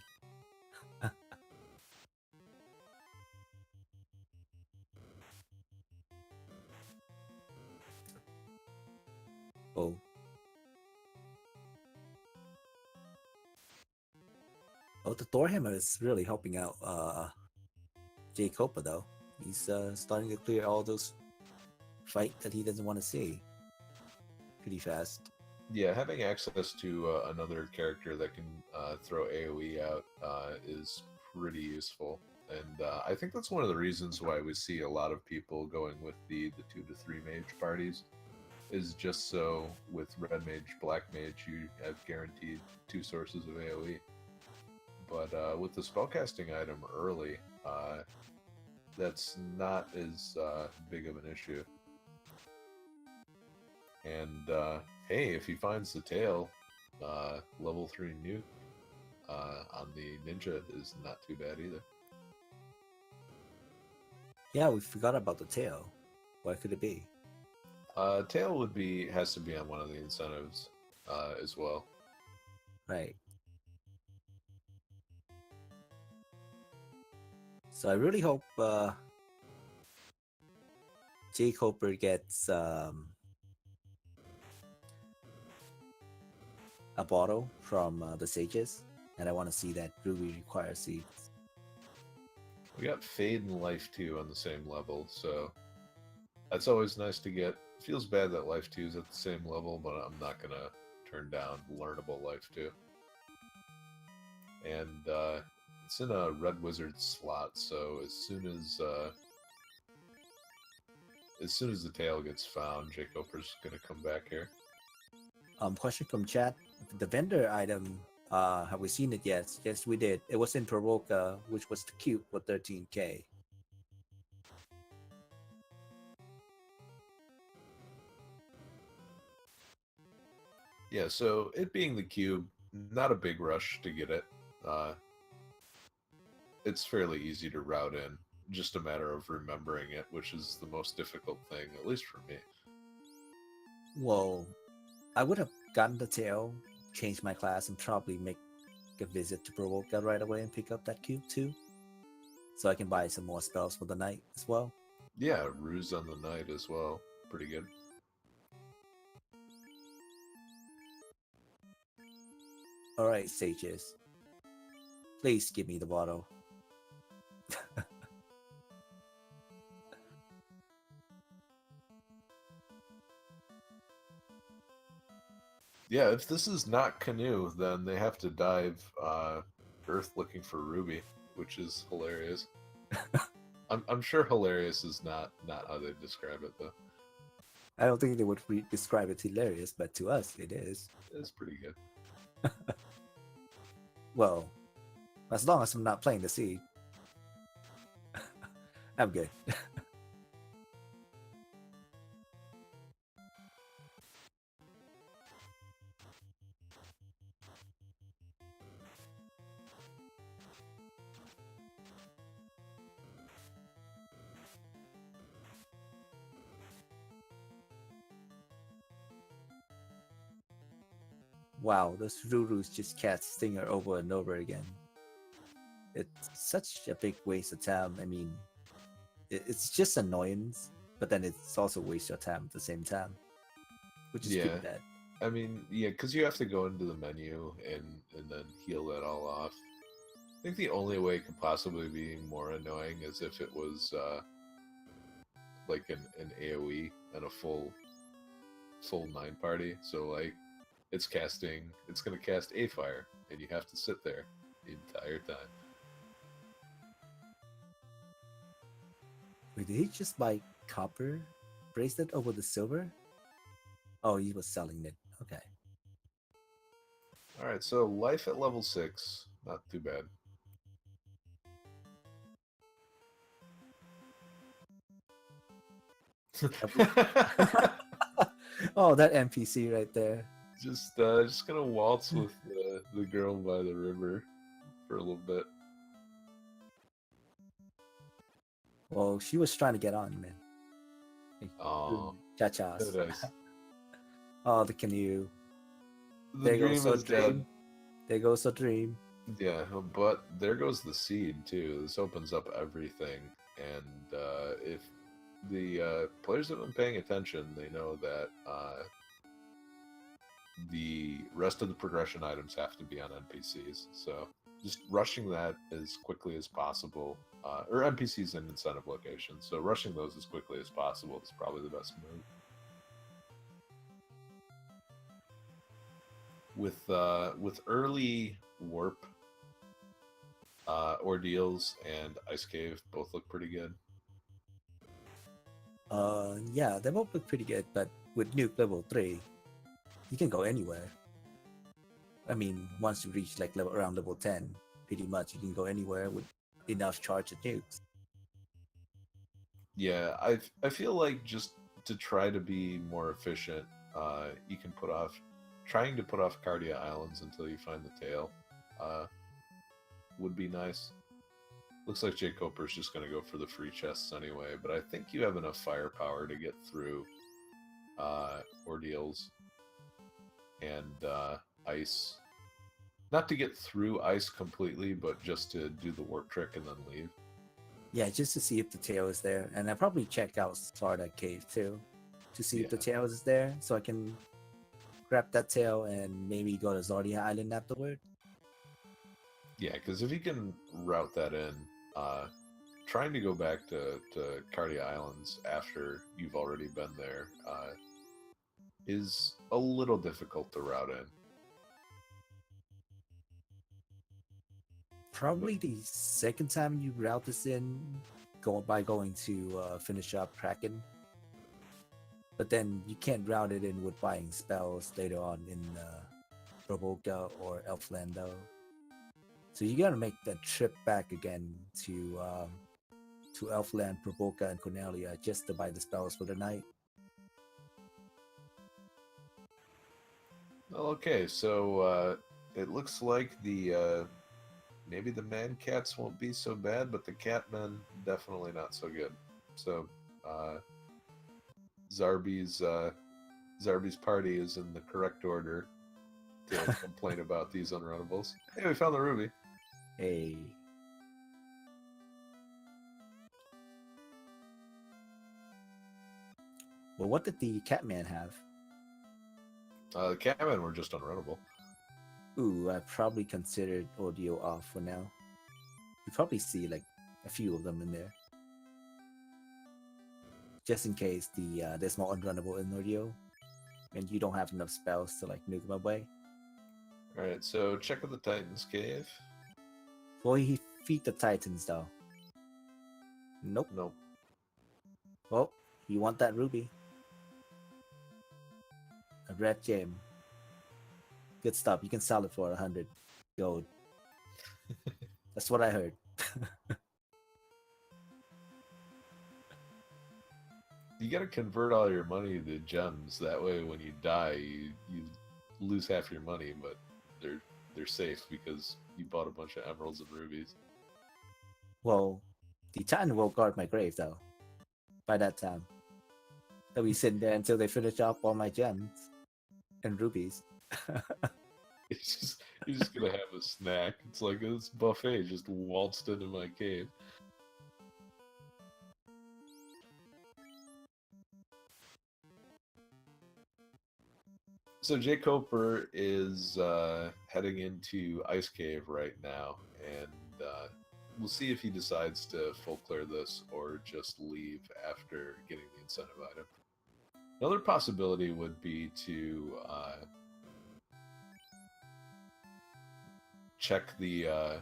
[SPEAKER 1] Oh. Oh, the Thor hammer is really helping out jkoper though. He's starting to clear all those fight that he doesn't want to see pretty fast.
[SPEAKER 2] Yeah, having access to another character that can throw AoE out is pretty useful. And I think that's one of the reasons why we see a lot of people going with the 2 to 3 mage parties, is just so with red mage, black mage, you have guaranteed 2 sources of AoE. But with the spellcasting item early, that's not as big of an issue. And hey, if he finds the tail, level 3 nuke on the ninja is not too bad either.
[SPEAKER 1] Yeah, we forgot about the tail. What could it be?
[SPEAKER 2] Tail has to be on one of the incentives as well.
[SPEAKER 1] Right. So I really hope jkoper gets a bottle from the sages, and I want to see that Ruby requires seeds.
[SPEAKER 2] We got Fade and Life 2 on the same level, so that's always nice to get feels bad that Life 2 is at the same level, but I'm not gonna turn down learnable Life 2. And it's in a Red Wizard slot, so as soon as the tail gets found, jkoper's gonna come back here.
[SPEAKER 1] Question from chat: the vendor item, have we seen it yet? Yes, we did. It was in Provoca, which was the cube for 13k.
[SPEAKER 2] Yeah, so it being the cube, not a big rush to get it. It's fairly easy to route in, just a matter of remembering it, which is the most difficult thing, at least for me.
[SPEAKER 1] Well, I would have gotten the tail, changed my class, and probably make a visit to Provoca right away and pick up that cube too. So I can buy some more spells for the night as well.
[SPEAKER 2] Yeah, Ruse on the Night as well. Pretty good.
[SPEAKER 1] Alright, sages. Please give me the bottle.
[SPEAKER 2] Yeah, if this is not Canoe, then they have to dive Earth looking for Ruby, which is hilarious. I'm sure hilarious is not how they describe it, though.
[SPEAKER 1] I don't think they would describe it hilarious, but to us it is.
[SPEAKER 2] It's pretty good.
[SPEAKER 1] Well, as long as I'm not playing the seed, I'm good. Wow, those Rurus just cast Stinger over and over again. It's such a big waste of time. I mean, it's just annoyance, but then it's also waste your time at the same time, which is pretty bad.
[SPEAKER 2] I mean, yeah, because you have to go into the menu and then heal that all off. I think the only way it could possibly be more annoying is if it was like an AoE and a full 9 party. So like it's gonna cast a fire, and you have to sit there the entire time.
[SPEAKER 1] Wait, did he just buy copper bracelet over the silver? Oh, he was selling it. Okay.
[SPEAKER 2] All right, so life at level 6, not too bad.
[SPEAKER 1] Oh, that NPC right there.
[SPEAKER 2] Just gonna waltz with the girl by the river for a little bit.
[SPEAKER 1] Well, she was trying to get on, man.
[SPEAKER 2] Oh,
[SPEAKER 1] Cha-chas.
[SPEAKER 2] nice.
[SPEAKER 1] Oh, the canoe.
[SPEAKER 2] The
[SPEAKER 1] There
[SPEAKER 2] dream
[SPEAKER 1] goes
[SPEAKER 2] is
[SPEAKER 1] a dream.
[SPEAKER 2] dead.
[SPEAKER 1] There goes a dream.
[SPEAKER 2] Yeah, but there goes the seed too. This opens up everything, and if the players have been paying attention, they know that the rest of the progression items have to be on NPCs. So just rushing that as quickly as possible, or NPCs in incentive locations. So rushing those as quickly as possible is probably the best move. With early warp ordeals and Ice Cave both look pretty good.
[SPEAKER 1] Yeah, they both look pretty good, but with nuke level 3, you can go anywhere. I mean, once you reach like around level 10, pretty much you can go anywhere with enough charge of nukes.
[SPEAKER 2] Yeah, I feel like just to try to be more efficient, you can trying to put off Cardia Islands until you find the tail would be nice. Looks like jkoper's just going to go for the free chests anyway, but I think you have enough firepower to get through ordeals and ice. Not to get through ice completely, but just to do the warp trick and then leave.
[SPEAKER 1] Yeah, just to see if the tail is there. And I probably check out Sarda Cave too, to see if the tail is there, so I can grab that tail and maybe go to Zardy Island afterward.
[SPEAKER 2] Yeah, because if you can route that in, trying to go back to Cardia Islands after you've already been there is a little difficult to route in.
[SPEAKER 1] Probably the second time you route this in, going to finish up Kraken. But then you can't route it in with buying spells later on in Roboka or Elflando. So you gotta make that trip back again to Elfland, Roboka, and Cornelia just to buy the spells for the night.
[SPEAKER 2] Okay, so it looks like the maybe the man cats won't be so bad, but the catmen definitely not so good. So Zarby's party is in the correct order to complain about these unrunnables. Hey, we found the ruby.
[SPEAKER 1] Hey. Well, what did the Catman have?
[SPEAKER 2] The catmen were just unrunnable.
[SPEAKER 1] Ooh, I probably considered audio off for now. You probably see like a few of them in there, just in case there's more unrunnable in audio, and you don't have enough spells to like nuke them away.
[SPEAKER 2] All right, so check out the Titan's cave.
[SPEAKER 1] Will he feed the Titans though? Nope.
[SPEAKER 2] Nope.
[SPEAKER 1] Well, you want that ruby? A red gem. Good stuff. You can sell it for 100 gold. That's what I heard.
[SPEAKER 2] You gotta convert all your money to gems. That way, when you die, you lose half your money, but they're safe because you bought a bunch of emeralds and rubies.
[SPEAKER 1] Well, the Titan will guard my grave though. By that time, I'll be sitting there until they finish off all my gems and rubies.
[SPEAKER 2] You're just gonna have a snack. It's like this buffet just waltzed into my cave. So jkoper is heading into Ice Cave right now, and we'll see if he decides to full clear this or just leave after getting the incentive item. Another possibility would be to check the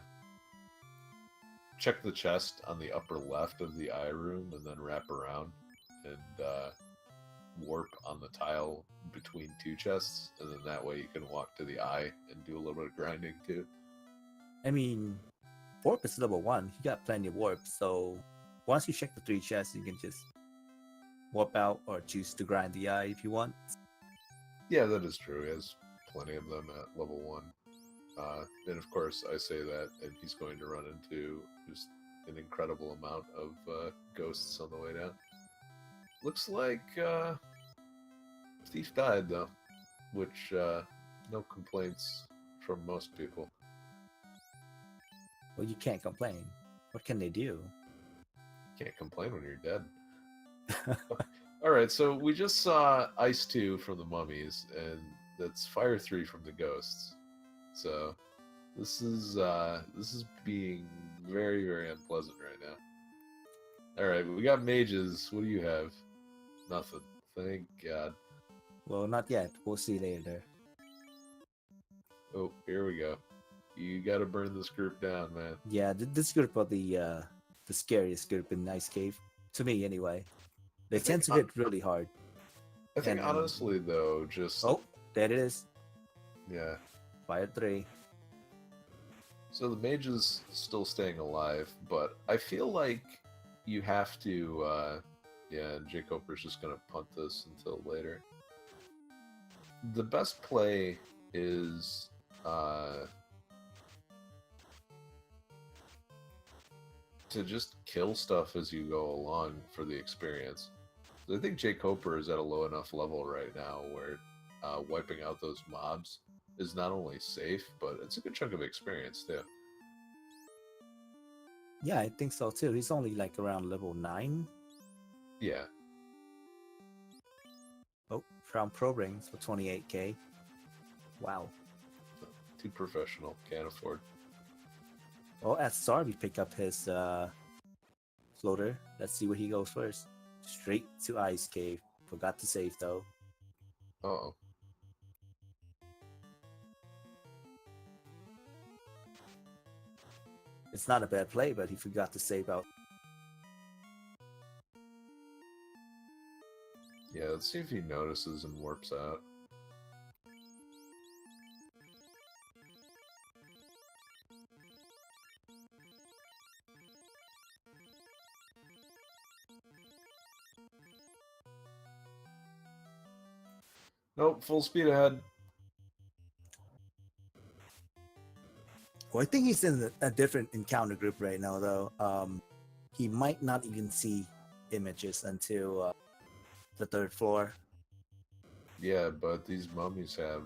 [SPEAKER 2] chest on the upper left of the eye room and then wrap around and warp on the tile between two chests, and then that way you can walk to the eye and do a little bit of grinding too.
[SPEAKER 1] I mean, warp is level 1. You got plenty of warp, so once you check the 3 chests, you can just warp out or choose to grind the eye if you want.
[SPEAKER 2] Yeah, that is true. He has plenty of them at level 1. And of course, I say that, and he's going to run into just an incredible amount of ghosts on the way down. Looks like Thief died, though, which no complaints from most people.
[SPEAKER 1] Well, you can't complain. What can they do?
[SPEAKER 2] Can't complain when you're dead. Alright, so we just saw Ice 2 from the mummies, and that's Fire 3 from the ghosts. So this is being very, very unpleasant right now. Alright, we got mages. What do you have? Nothing. Thank God.
[SPEAKER 1] Well, not yet. We'll see later.
[SPEAKER 2] Oh, here we go. You gotta burn this group down, man.
[SPEAKER 1] Yeah, this group are the scariest group in Ice Cave. To me, anyway. They tend to hit really hard.
[SPEAKER 2] I think honestly, though, just...
[SPEAKER 1] Oh, there it is.
[SPEAKER 2] Yeah.
[SPEAKER 1] Fire 3.
[SPEAKER 2] So the mage is still staying alive, but I feel like you have to... yeah, jkoper's just gonna punt this until later. The best play is... to just kill stuff as you go along for the experience. I think jkoper is at a low enough level right now where wiping out those mobs is not only safe, but it's a good chunk of experience too.
[SPEAKER 1] Yeah, I think so too. He's only like around level 9.
[SPEAKER 2] Yeah.
[SPEAKER 1] Oh, from Pro Rings for 28k. Wow.
[SPEAKER 2] Too professional. Can't afford.
[SPEAKER 1] Well, as Zarby pick up his floater. Let's see where he goes first. Straight to Ice Cave. Forgot to save though.
[SPEAKER 2] Uh-oh.
[SPEAKER 1] It's not a bad play, but he forgot to save out.
[SPEAKER 2] Yeah, let's see if he notices and warps out. Nope, full speed ahead.
[SPEAKER 1] Well, I think he's in a different encounter group right now, though. He might not even see images until the third floor.
[SPEAKER 2] Yeah, but these mummies have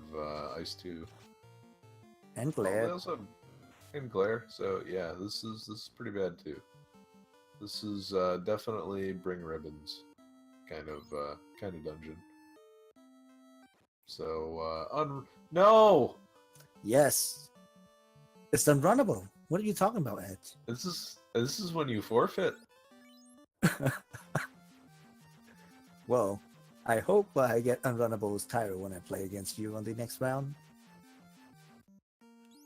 [SPEAKER 2] ice too.
[SPEAKER 1] And
[SPEAKER 2] Oh,
[SPEAKER 1] glare.
[SPEAKER 2] they also have and glare. So yeah, this is pretty bad too. This is definitely bring ribbons kind of dungeon. So no,
[SPEAKER 1] Yes. It's unrunnable. What are you talking about, Edge?
[SPEAKER 2] this is when you forfeit.
[SPEAKER 1] Well, I hope I get unrunnable's Tyro when I play against you on the next round.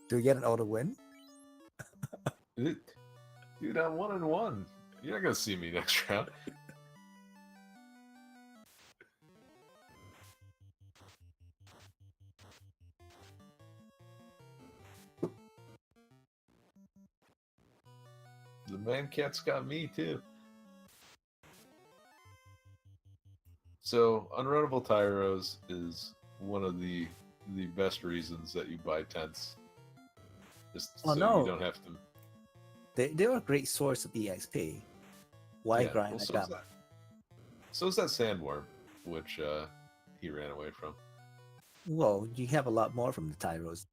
[SPEAKER 1] Do we get an auto win?
[SPEAKER 2] Dude, I'm 1-1. You're not gonna see me next round. The man cat's got me too. So unrunnable Tyros is one of the best reasons that you buy tents. Just
[SPEAKER 1] Oh,
[SPEAKER 2] so
[SPEAKER 1] no.
[SPEAKER 2] you don't have to.
[SPEAKER 1] They're a great source of EXP. Why
[SPEAKER 2] Yeah,
[SPEAKER 1] grind
[SPEAKER 2] well,
[SPEAKER 1] like
[SPEAKER 2] so
[SPEAKER 1] that?
[SPEAKER 2] is that. So is that sandworm, which he ran away from.
[SPEAKER 1] Well, you have a lot more from the Tyros.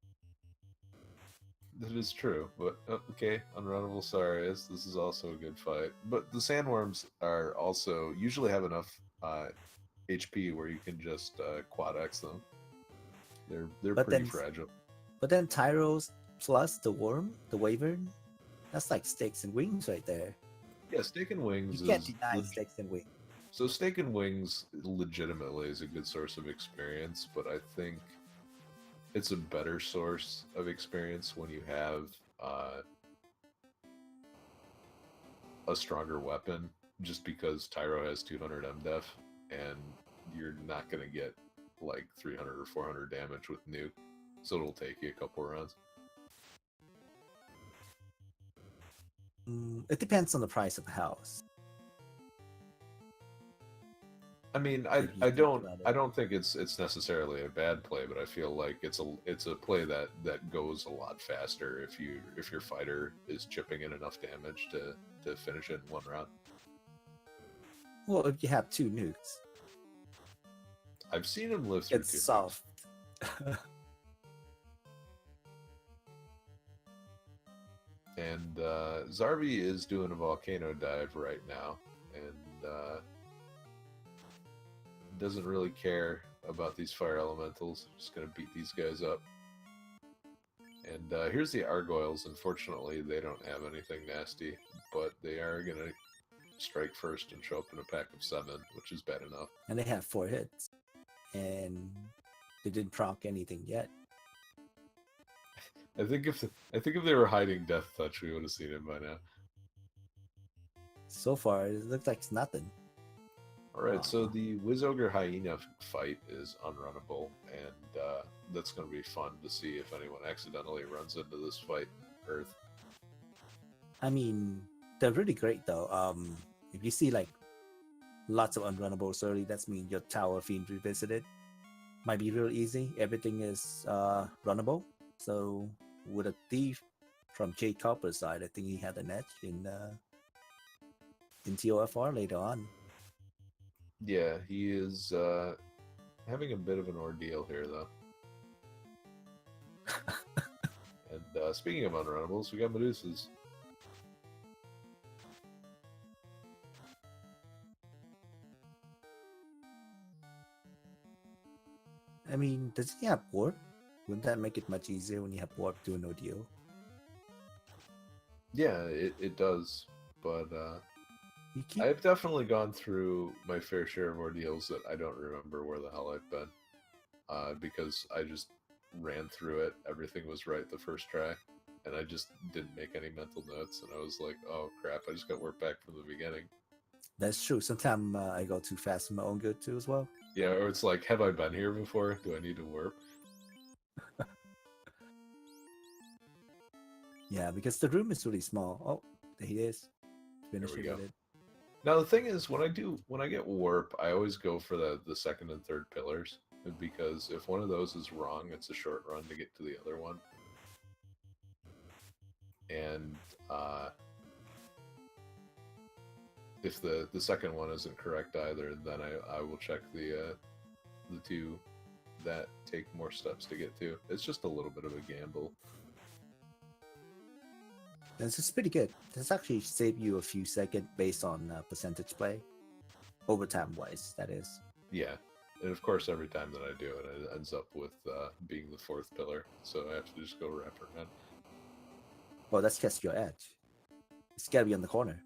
[SPEAKER 2] That is true, but okay, unrunnable Sarius. This is also a good fight. But the sandworms are also usually have enough HP where you can just quad X them. They're
[SPEAKER 1] But
[SPEAKER 2] pretty
[SPEAKER 1] then-
[SPEAKER 2] fragile.
[SPEAKER 1] But then Tyros plus the worm, the wyvern, that's like stakes and wings right there.
[SPEAKER 2] Yeah, steak and wings
[SPEAKER 1] You can't
[SPEAKER 2] is
[SPEAKER 1] deny stakes and wings.
[SPEAKER 2] so steak and wings legitimately is a good source of experience, but I think it's a better source of experience when you have a stronger weapon, just because Tyro has 200 MDef and you're not going to get like 300 or 400 damage with nuke, so it'll take you a couple rounds.
[SPEAKER 1] It depends on the price of the house.
[SPEAKER 2] I mean,
[SPEAKER 1] If you
[SPEAKER 2] I
[SPEAKER 1] think
[SPEAKER 2] don't
[SPEAKER 1] about it.
[SPEAKER 2] I don't think it's necessarily a bad play, but I feel like it's a play that goes a lot faster if your fighter is chipping in enough damage to finish it in one round.
[SPEAKER 1] Well, if you have two nukes,
[SPEAKER 2] I've seen him live through
[SPEAKER 1] it's
[SPEAKER 2] two.
[SPEAKER 1] soft.
[SPEAKER 2] And Zarby is doing a volcano dive right now, and doesn't really care about these fire elementals. Just gonna beat these guys up. And here's the Argoyles. Unfortunately, they don't have anything nasty, but they are gonna strike first and show up in a pack of 7, which is bad enough.
[SPEAKER 1] And they have 4 hits. And they didn't proc anything yet.
[SPEAKER 2] I think if they were hiding Death Touch, we would have seen him by now.
[SPEAKER 1] So far, it looks like it's nothing.
[SPEAKER 2] All right, so
[SPEAKER 1] Aw.
[SPEAKER 2] the Wizogre Hyena fight is unrunnable, and that's going to be fun to see if anyone accidentally runs into this fight. Earth.
[SPEAKER 1] I mean, they're really great though. If you see like lots of unrunnables early, that's mean your Tower Fiend Revisited might be real easy. Everything is runnable. So with a thief from jkoper's side, I think he had an edge in TOFR later on.
[SPEAKER 2] Yeah, he is having a bit of an ordeal here, though. And speaking of unrunnables, we got Medusas.
[SPEAKER 1] I mean, does he have warp? Wouldn't that make it much easier when you have warp to an ODO?
[SPEAKER 2] Yeah, it does, but
[SPEAKER 1] You keep
[SPEAKER 2] I've definitely gone through my fair share of ordeals that I don't remember where the hell I've been. Because I just ran through it. Everything was right the first try. And I just didn't make any mental notes. And I was like, oh crap, I just got work back from the beginning.
[SPEAKER 1] That's true. Sometimes I go too fast for my own good too as well.
[SPEAKER 2] Yeah, or it's like, have I been here before? Do I need to warp?
[SPEAKER 1] Yeah, because the room is really small. Oh, there he is. Finish
[SPEAKER 2] we
[SPEAKER 1] it
[SPEAKER 2] go.
[SPEAKER 1] with it.
[SPEAKER 2] Now the thing is, when I get warp, I always go for the second and third pillars, because if one of those is wrong, it's a short run to get to the other one. And if the second one isn't correct either, then I will check the two that take more steps to get to. It's just a little bit of a gamble.
[SPEAKER 1] This is pretty good. This actually save you a few seconds based on percentage play, overtime wise. That is.
[SPEAKER 2] Yeah, and of course, every time that I do it, it ends up with being the fourth pillar, so I have to just go wrap around.
[SPEAKER 1] Well, that's just your edge. It's gotta be on the corner.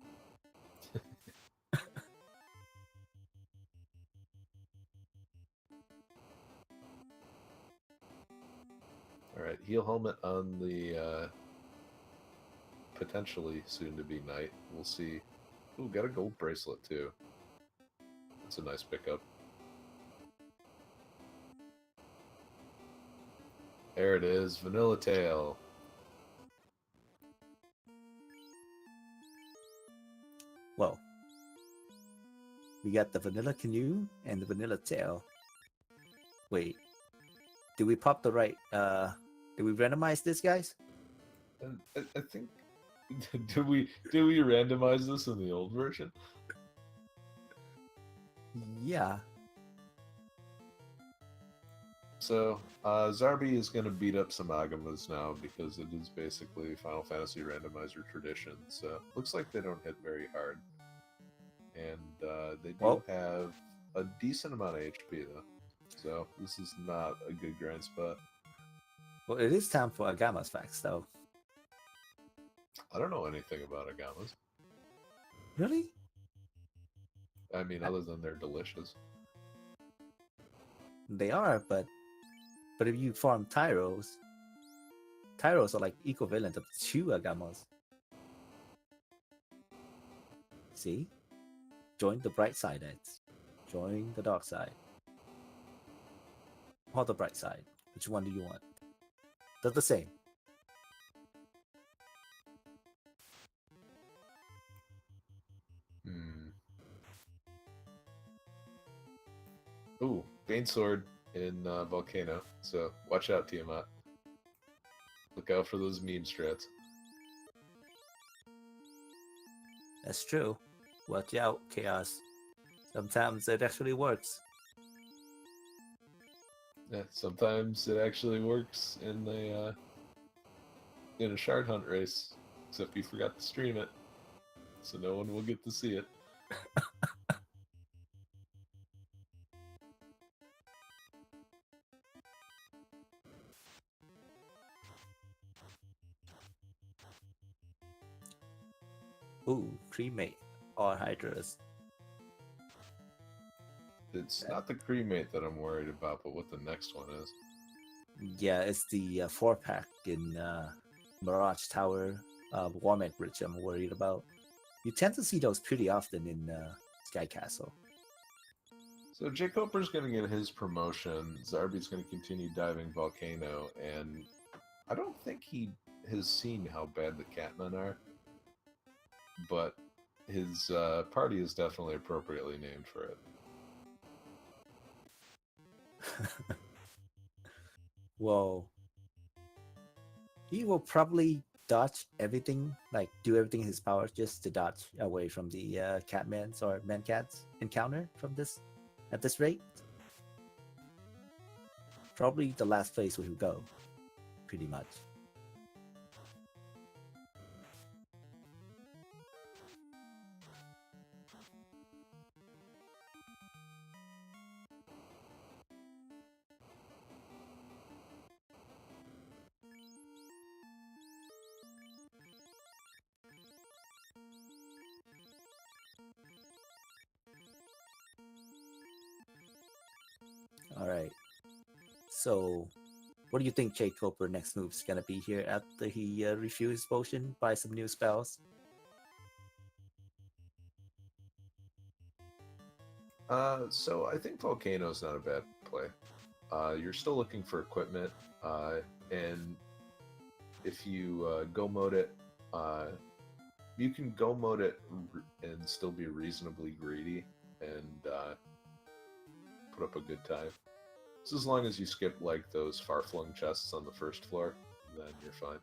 [SPEAKER 2] All right, heal helmet on the potentially soon to be knight. We'll see. Ooh, got a gold bracelet too. That's a nice pickup. There it is, Vanilla Tail.
[SPEAKER 1] Well, we got the vanilla canoe and the vanilla tail. Wait, did we pop the right? Did we randomize this, guys?
[SPEAKER 2] I think. Did we randomize this in the old version?
[SPEAKER 1] Yeah.
[SPEAKER 2] So Zarby is going to beat up some Agamas now because it is basically Final Fantasy Randomizer tradition. So looks like they don't hit very hard, and they do have a decent amount of HP though. So this is not a good grind spot.
[SPEAKER 1] Well, it is time for Agama's facts, though.
[SPEAKER 2] I don't know anything about Agamas.
[SPEAKER 1] Really?
[SPEAKER 2] I mean, other than they're delicious.
[SPEAKER 1] They are, but if you farm Tyros are like equivalent of 2 Agamas. See? Join the bright side, Eds. Join the dark side. Or the bright side. Which one do you want? They're the same.
[SPEAKER 2] Ooh, Bane Sword in Volcano. So watch out, Tiamat. Look out for those meme strats.
[SPEAKER 1] That's true. Watch out, Chaos. Sometimes it actually works.
[SPEAKER 2] Yeah, sometimes it actually works in a shard hunt race. Except you forgot to stream it, so no one will get to see it.
[SPEAKER 1] Ooh, cremate or hydras.
[SPEAKER 2] It's not the cremate that I'm worried about, but what the next one is.
[SPEAKER 1] Yeah, it's the 4-pack in Mirage Tower, Warmech Bridge I'm worried about. You tend to see those pretty often in Sky Castle.
[SPEAKER 2] So jkoper's going to get his promotion. Zarby's going to continue diving Volcano, and I don't think he has seen how bad the Catmen are, but his party is definitely appropriately named for it.
[SPEAKER 1] Well, he will probably dodge everything, like do everything in his power just to dodge away from the Catmans or Mancats encounter from this at this rate. Probably the last place we will go, pretty much. So, what do you think jkoper next move is gonna be here after he refused his potion? Buy some new spells.
[SPEAKER 2] So I think Volcano's not a bad play. You're still looking for equipment, and if you go mode it, you can go mode it and still be reasonably greedy and put up a good time. So as long as you skip like those far-flung chests on the first floor, then you're fine.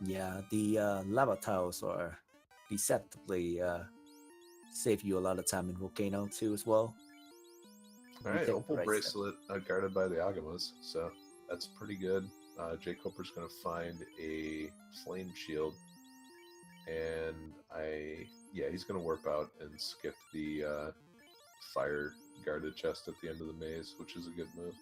[SPEAKER 1] Yeah, the lava tiles are deceptively save you a lot of time in Volcano too as well.
[SPEAKER 2] Alright,
[SPEAKER 1] take the
[SPEAKER 2] Opal
[SPEAKER 1] right
[SPEAKER 2] Bracelet guarded by the Agamas, so that's pretty good. jkoper's going to find a Flame Shield, and he's going to warp out and skip the fire guarded chest at the end of the maze, which is a good move.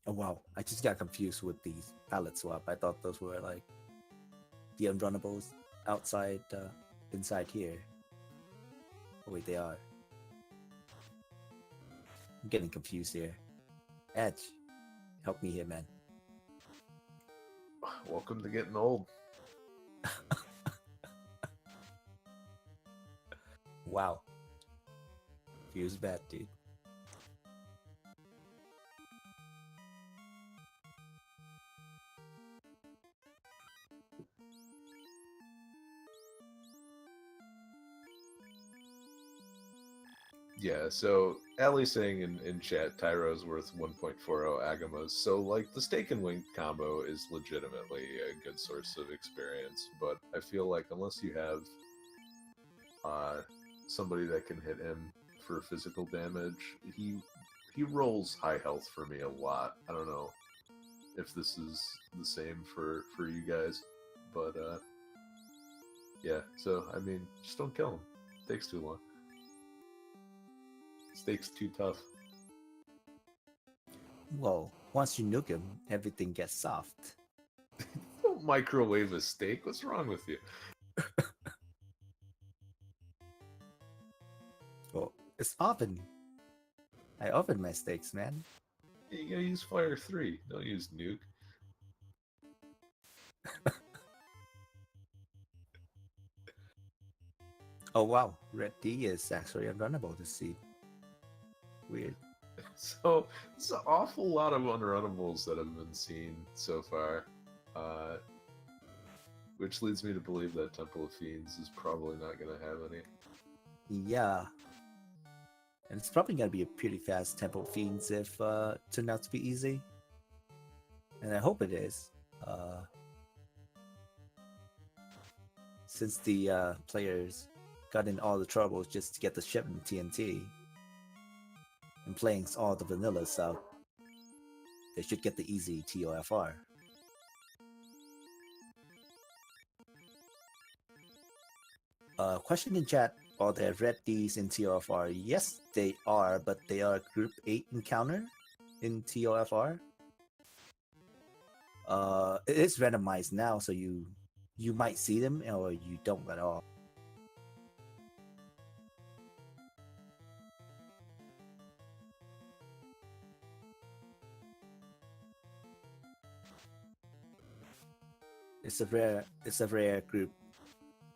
[SPEAKER 1] Oh wow, I just got confused with the palette swap. I thought those were like the unrunnables outside, inside here. Oh wait, they are. I'm getting confused here. Edge, help me here, man.
[SPEAKER 2] Welcome to getting old.
[SPEAKER 1] Wow. Feels bad, dude.
[SPEAKER 2] Yeah, so Allie's saying in chat, Tyro's worth 1.40 Agamas. So, like, the Steak and Wink combo is legitimately a good source of experience, but I feel like unless you have somebody that can hit him for physical damage, he rolls high health for me a lot. I don't know if this is the same for you guys, but yeah, so, I mean, just don't kill him. It takes too long. Steak's too tough.
[SPEAKER 1] Well, once you nuke him, everything gets soft.
[SPEAKER 2] Don't microwave a steak. What's wrong with you?
[SPEAKER 1] Well, it's oven. I oven my steaks, man.
[SPEAKER 2] You gotta use Fire 3. Don't use Nuke.
[SPEAKER 1] Oh wow, Red D is actually unrunnable this seed. Weird.
[SPEAKER 2] So, there's an awful lot of unrunnables that have been seen so far. Which leads me to believe that Temple of Fiends is probably not going to have any.
[SPEAKER 1] Yeah. And it's probably gonna be a pretty fast Temple Fiends if turned out to be easy. And I hope it is. Since the players got in all the troubles just to get the shipment TNT and playing all the vanilla stuff, they should get the easy TOFR. Question in chat, are there red Ds in TOFR? Yes, they are, but they are group 8 encounter in TOFR. It is randomized now, so you might see them or you don't at all. It's a rare group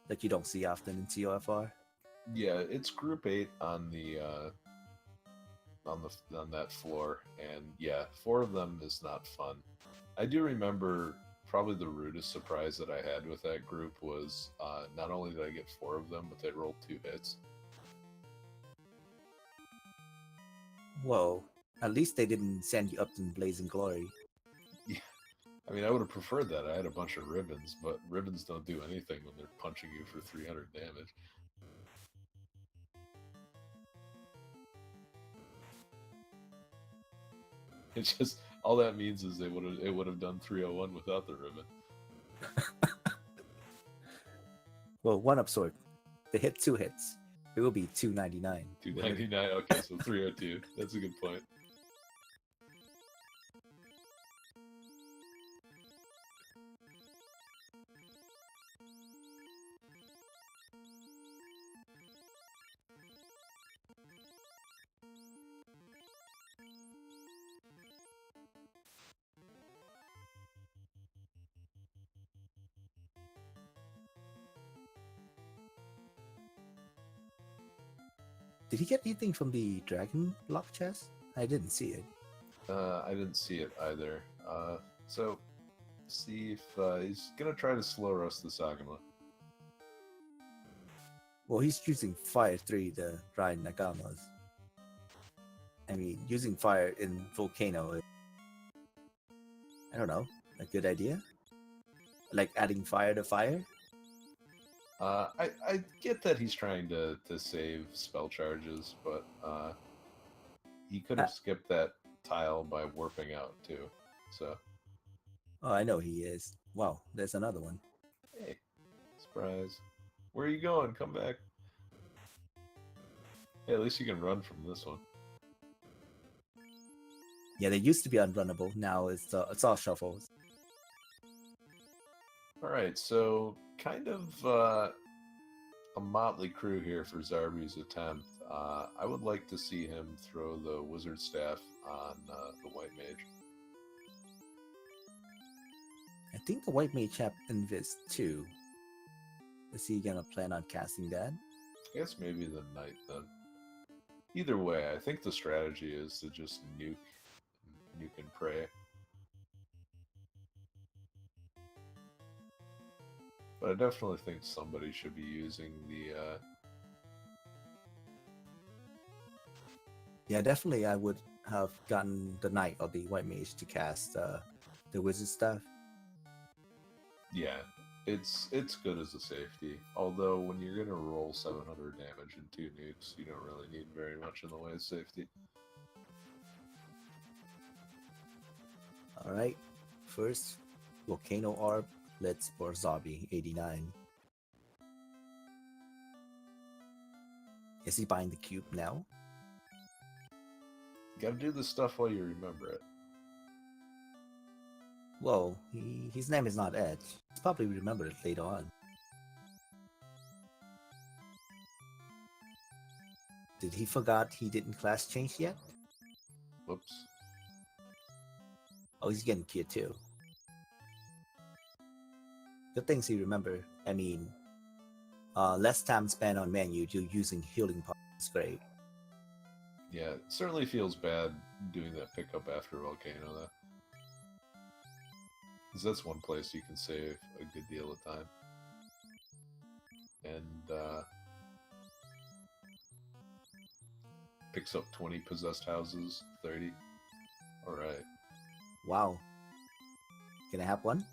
[SPEAKER 1] that you don't see often in TOFR.
[SPEAKER 2] Yeah, it's Group 8 on that floor, and yeah, 4 of them is not fun. I do remember probably the rudest surprise that I had with that group was not only did I get 4 of them, but they rolled 2 hits.
[SPEAKER 1] Whoa, at least they didn't send you up in blazing glory.
[SPEAKER 2] Yeah, I mean, I would have preferred that. I had a bunch of ribbons, but ribbons don't do anything when they're punching you for 300 damage. It's just all that means is it would have done 301 without the ribbon.
[SPEAKER 1] Well, one absorb. They hit 2 hits. It will be 299.
[SPEAKER 2] 299. Okay, so 302. That's a good point.
[SPEAKER 1] Did he get anything from the dragon lock chest? I didn't see it.
[SPEAKER 2] I didn't see it either. So see if he's gonna try to slow roast the Sagama.
[SPEAKER 1] Well, he's using Fire 3 to ride Nagamas. I mean, using fire in Volcano is, I don't know, a good idea? Like adding fire to fire?
[SPEAKER 2] I get that he's trying to save spell charges, but he could have skipped that tile by warping out too. So,
[SPEAKER 1] Oh, I know he is. Wow, there's another one.
[SPEAKER 2] hey, surprise! Where are you going? Come back. Hey, at least you can run from this one.
[SPEAKER 1] Yeah, they used to be unrunnable. Now it's all shuffles.
[SPEAKER 2] All right, so kind of a motley crew here for Zarby's attempt. I would like to see him throw the wizard staff on the white mage.
[SPEAKER 1] I think the white mage have Invis too. Is he gonna plan on casting that?
[SPEAKER 2] I guess maybe the knight then. Either way, I think the strategy is to just nuke and pray. But I definitely think somebody should be using the
[SPEAKER 1] Yeah, definitely I would have gotten the knight or the white mage to cast the wizard stuff.
[SPEAKER 2] yeah, it's good as a safety. Although when you're gonna roll 700 damage and 2 nukes, you don't really need very much in the way of safety.
[SPEAKER 1] Alright, first, Volcano Orb, let's for Zarby89. Is he buying the cube now?
[SPEAKER 2] You gotta do this stuff while you remember it.
[SPEAKER 1] Whoa, his name is not Edge. He'll probably remember it later on. Did he forgot he didn't class change yet?
[SPEAKER 2] Whoops.
[SPEAKER 1] Oh, he's getting cute too. Good things he remember. I mean, less time spent on menu using healing pots is great.
[SPEAKER 2] Yeah, it certainly feels bad doing that pickup after Volcano, though. Because that's one place you can save a good deal of time. And, picks up 20 possessed houses, 30. Alright.
[SPEAKER 1] Wow. Can I have one?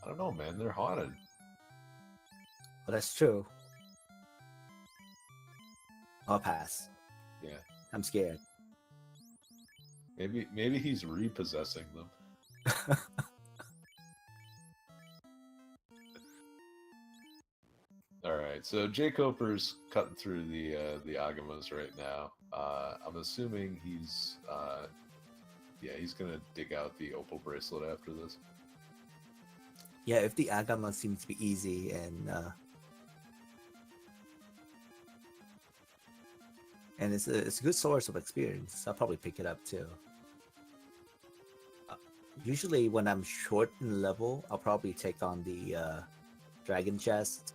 [SPEAKER 2] I don't know, man. They're haunted.
[SPEAKER 1] Well, that's true. I'll pass.
[SPEAKER 2] Yeah.
[SPEAKER 1] I'm scared.
[SPEAKER 2] Maybe he's repossessing them. Alright, so jkoper's cutting through the Agamas right now. I'm assuming he's he's gonna dig out the opal bracelet after this.
[SPEAKER 1] Yeah, if the Agama seems to be easy and it's a good source of experience, I'll probably pick it up too. Usually when I'm short in level, I'll probably take on the dragon chest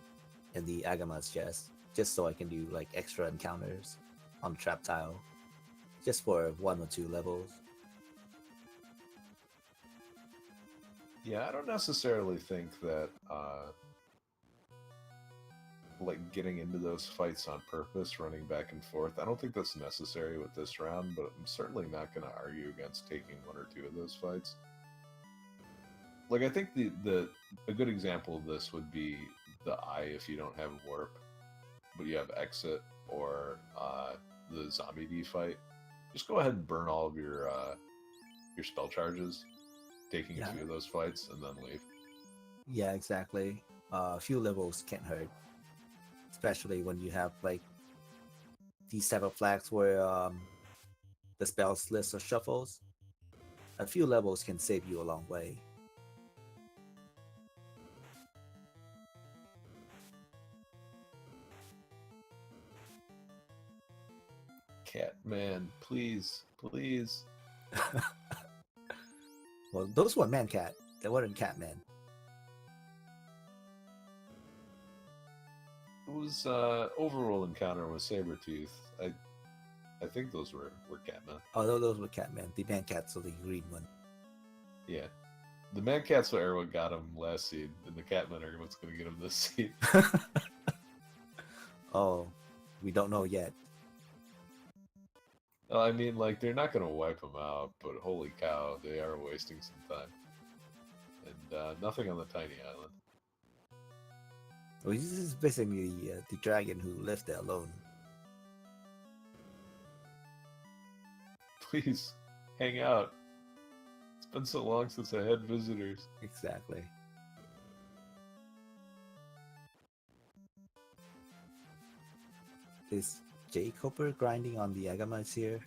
[SPEAKER 1] and the Agama's chest, just so I can do like extra encounters on the trap tile, just for 1 or 2 levels.
[SPEAKER 2] Yeah, I don't necessarily think that like getting into those fights on purpose, running back and forth, I don't think that's necessary with this round, but I'm certainly not going to argue against taking 1 or 2 of those fights. Like, I think a good example of this would be the Eye if you don't have Warp, but you have Exit, or the Zombie fight. Just go ahead and burn all of your spell charges, taking a few of those fights, and then leave.
[SPEAKER 1] Yeah, exactly. A few levels can't hurt, especially when you have like these type of flags where the spells list or shuffles. A few levels can save you a long way.
[SPEAKER 2] Catman, please, please.
[SPEAKER 1] Well, those were Man Cat. They weren't Catman.
[SPEAKER 2] was overworld encounter with Sabretooth. I think those were Catman.
[SPEAKER 1] Oh, those were Catman. The man cats are the green one.
[SPEAKER 2] Yeah. The Man Cats are what got him last seed, and the Catmen are what's going to get him this seed.
[SPEAKER 1] Oh, we don't know yet.
[SPEAKER 2] Well, I mean, like, they're not going to wipe him out, but holy cow, they are wasting some time. And nothing on the tiny island.
[SPEAKER 1] Well, this is basically the dragon who left there alone.
[SPEAKER 2] Please, hang out. It's been so long since I had visitors.
[SPEAKER 1] Exactly. Is jkoper grinding on the Agamites here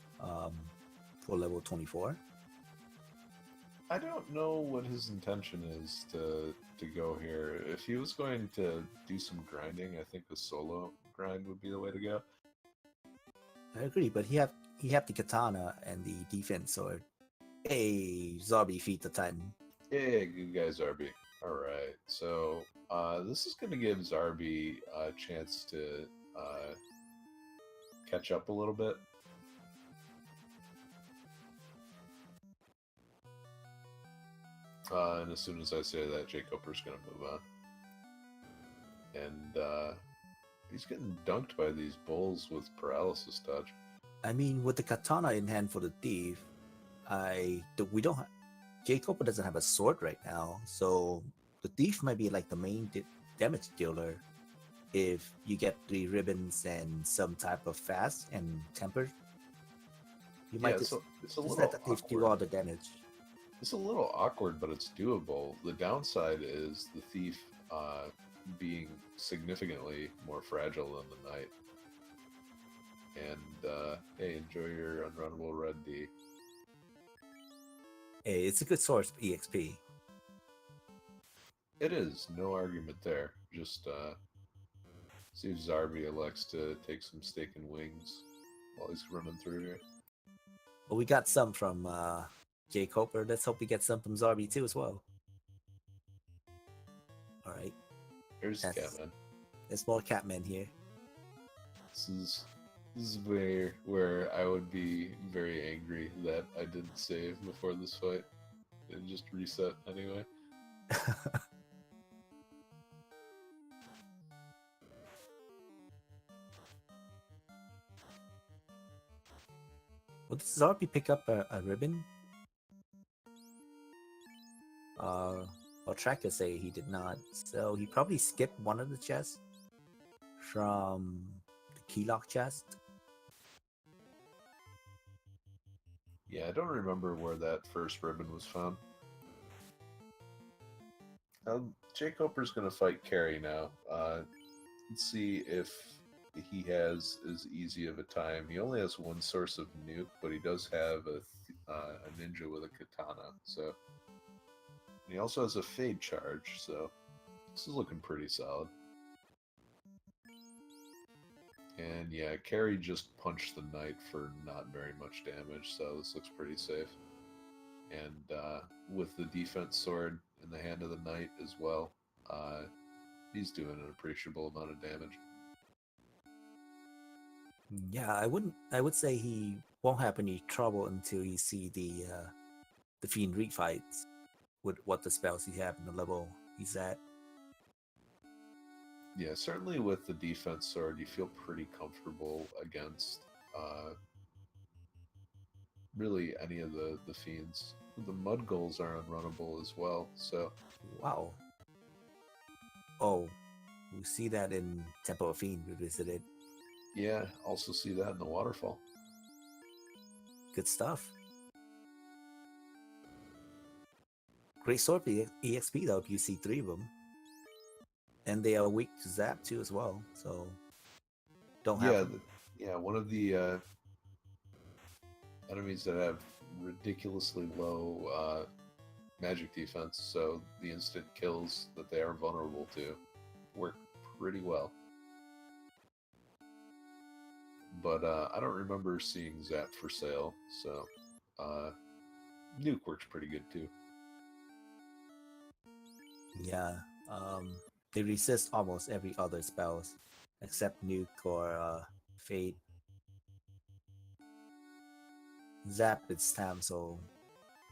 [SPEAKER 1] for level 24?
[SPEAKER 2] I don't know what his intention is to go here. If he was going to do some grinding, I think the solo grind would be the way to go.
[SPEAKER 1] I agree, but he have the katana and the defense sword. Hey, Zarby feat the Titan.
[SPEAKER 2] Yeah, good guy, Zarby. Alright, so this is going to give Zarby a chance to catch up a little bit. And as soon as I say that, jkoper's going to move on. And he's getting dunked by these bulls with paralysis touch.
[SPEAKER 1] I mean, with the katana in hand for the thief, we don't have jkoper doesn't have a sword right now, so the thief might be like the main damage dealer. If you get 3 ribbons and some type of fast and temper, you might just let the thief do all the damage.
[SPEAKER 2] It's a little awkward, but it's doable. The downside is the thief being significantly more fragile than the knight. And hey, enjoy your unrunnable red D.
[SPEAKER 1] Hey, it's a good source of EXP.
[SPEAKER 2] It is, no argument there. Just see if Zarby elects to take some steak and wings while he's running through here.
[SPEAKER 1] Well, we got some from jkoper. Let's hope we get some from Zarby too as well. All right.
[SPEAKER 2] Here's Catman.
[SPEAKER 1] There's more Catman here.
[SPEAKER 2] This is where I would be very angry that I didn't save before this fight and just reset anyway.
[SPEAKER 1] Well, does Zarby pick up a ribbon? Well, Tracker say he did not, so he probably skipped one of the chests from the keylock chest.
[SPEAKER 2] Yeah, I don't remember where that first ribbon was found. jkoper's going to fight Carrie now. Let's see if he has as easy of a time. He only has one source of nuke, but he does have a ninja with a katana. So he also has a fade charge. So this is looking pretty solid. And yeah, Carrie just punched the knight for not very much damage, so this looks pretty safe. And with the defense sword in the hand of the knight as well, he's doing an appreciable amount of damage.
[SPEAKER 1] Yeah, I would say he won't have any trouble until you see the Fiend refights with what the spells he have and the level he's at.
[SPEAKER 2] Yeah, certainly with the defense sword, you feel pretty comfortable against really any of the fiends. The mud goals are unrunnable as well, so...
[SPEAKER 1] Wow. Oh, we see that in Temple of Fiend Revisited.
[SPEAKER 2] Yeah, also see that in the waterfall.
[SPEAKER 1] Good stuff. Great sword for EXP though if you see 3 of them. And they are weak to zap too as well, so don't have
[SPEAKER 2] one of the enemies that have ridiculously low magic defense, so the instant kills that they are vulnerable to work pretty well. But I don't remember seeing Zap for sale, so Nuke works pretty good too.
[SPEAKER 1] Yeah, they resist almost every other spells except Nuke or Fate. Zap its Tam, so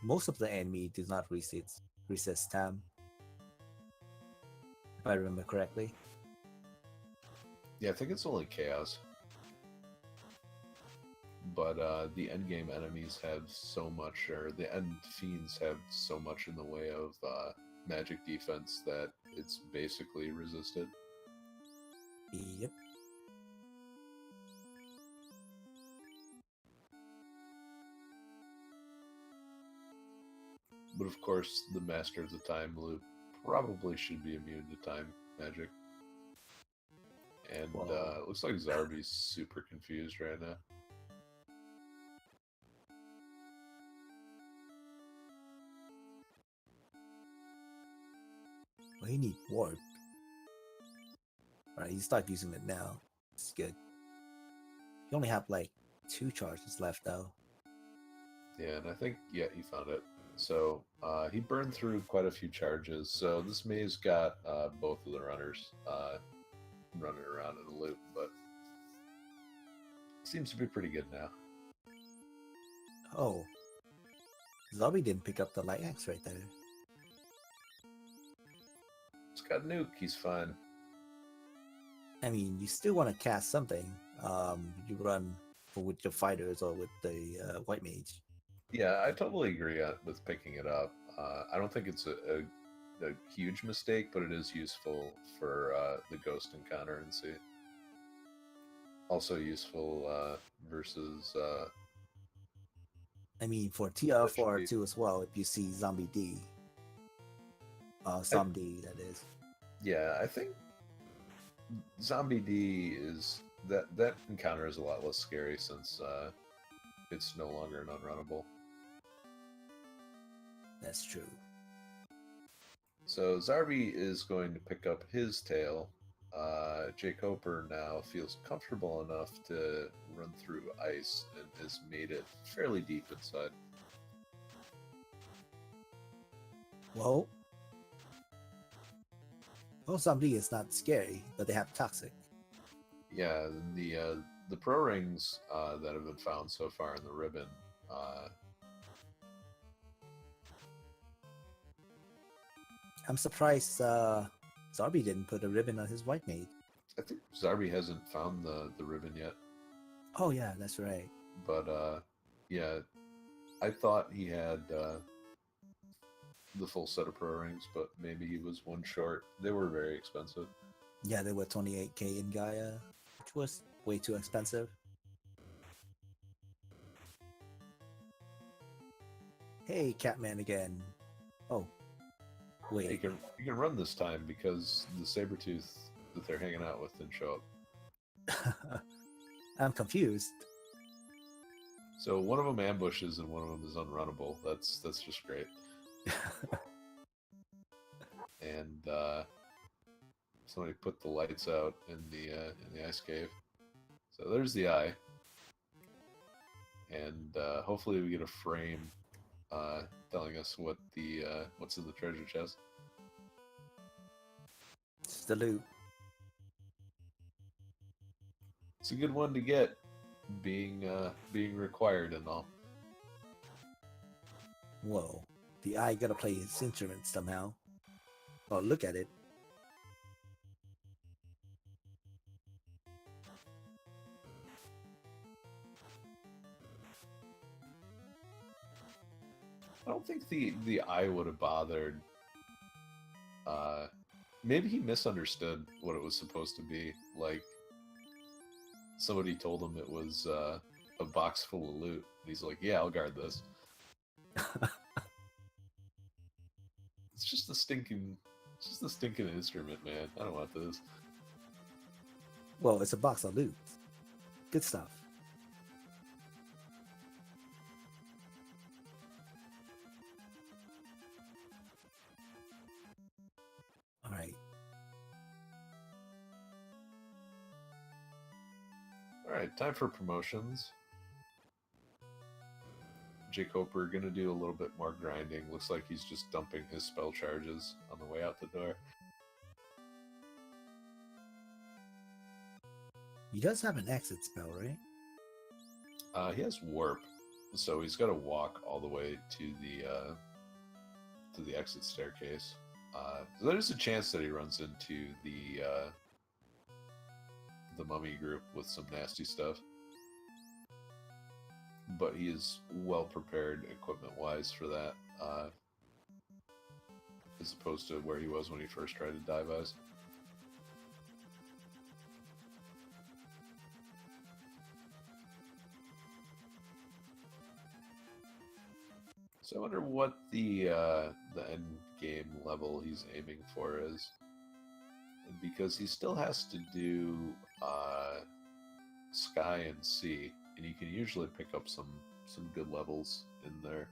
[SPEAKER 1] most of the enemy do not resist Tam, if I remember correctly.
[SPEAKER 2] Yeah, I think it's only Chaos. But the endgame enemies have so much, or the end fiends have so much in the way of magic defense that it's basically resisted.
[SPEAKER 1] Yep.
[SPEAKER 2] But of course, the master of the time loop probably should be immune to time magic. And it looks like Zarby's super confused right now.
[SPEAKER 1] Well, he need warp. Alright, you start using it now. It's good. You only have like 2 charges left though.
[SPEAKER 2] Yeah, and I think, yeah, he found it. So he burned through quite a few charges. So this maze got both of the runners running around in a loop, but seems to be pretty good now.
[SPEAKER 1] Oh. Zarby didn't pick up the light axe right there.
[SPEAKER 2] It's got Nuke, he's fine.
[SPEAKER 1] I mean, you still want to cast something. You run with your fighters or with the white mage.
[SPEAKER 2] Yeah, I totally agree with picking it up. I don't think it's a huge mistake, but it is useful for the ghost encounter and see. Also useful versus.
[SPEAKER 1] I mean, for TR4 too as well. If you see Zombie D, Zombie that is.
[SPEAKER 2] Yeah, I think Zombie D is that encounter is a lot less scary since it's no longer an unrunnable.
[SPEAKER 1] That's true.
[SPEAKER 2] So Zarby is going to pick up his tail. jkoper now feels comfortable enough to run through ice and has made it fairly deep inside.
[SPEAKER 1] Well, Zombie is not scary, but they have toxic.
[SPEAKER 2] Yeah, the pro rings that have been found so far in the ribbon.
[SPEAKER 1] I'm surprised Zarby didn't put a ribbon on his white mage.
[SPEAKER 2] I think Zarby hasn't found the ribbon yet.
[SPEAKER 1] Oh yeah, that's right.
[SPEAKER 2] But yeah, I thought he had the full set of pro rings, but maybe he was one short. They were very expensive.
[SPEAKER 1] Yeah, they were 28k in Gaia, which was way too expensive. Hey, Catman again. Oh, wait.
[SPEAKER 2] You can run this time because the Sabretooth that they're hanging out with didn't show up.
[SPEAKER 1] I'm confused.
[SPEAKER 2] So one of them ambushes and one of them is unrunnable. That's just great. And somebody put the lights out in the ice cave. So there's the eye, and hopefully we get a frame telling us what what's in the treasure chest.
[SPEAKER 1] It's the loot.
[SPEAKER 2] It's a good one to get, being required and all.
[SPEAKER 1] Whoa, the eye gotta play his instrument somehow. Oh, look at it.
[SPEAKER 2] I don't think the eye would have bothered. Maybe he misunderstood what it was supposed to be. Like somebody told him it was a box full of loot. And he's like, "Yeah, I'll guard this." It's just a stinking instrument, man. I don't want this.
[SPEAKER 1] Well, it's a box of loot. Good stuff. Alright.
[SPEAKER 2] Alright, time for promotions. jkoper gonna do a little bit more grinding. Looks like he's just dumping his spell charges on the way out the door.
[SPEAKER 1] He does have an exit spell, right?
[SPEAKER 2] He has warp, so he's got to walk all the way to the exit staircase. So there's a chance that he runs into the mummy group with some nasty stuff. But he is well prepared equipment-wise for that, as opposed to where he was when he first tried to dive eyes. So I wonder what the end game level he's aiming for is, because he still has to do Sky and Sea, and you can usually pick up some good levels in there.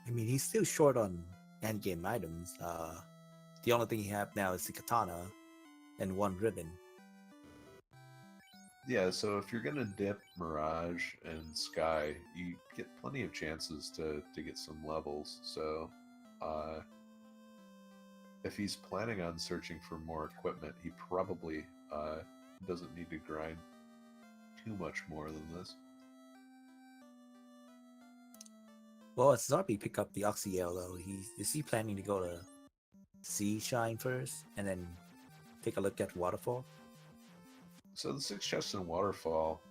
[SPEAKER 1] I mean, he's still short on endgame items. The only thing he have now is the katana and one ribbon.
[SPEAKER 2] Yeah, so if you're gonna dip Mirage and Sky, you get plenty of chances to get some levels. So, if he's planning on searching for more equipment, he probably doesn't need to grind too much more than this.
[SPEAKER 1] Well, as Zarby pick up the Oxyale, though, is he planning to go to Sea Shine first and then take a look at Waterfall?
[SPEAKER 2] So the 6 chests in Waterfall,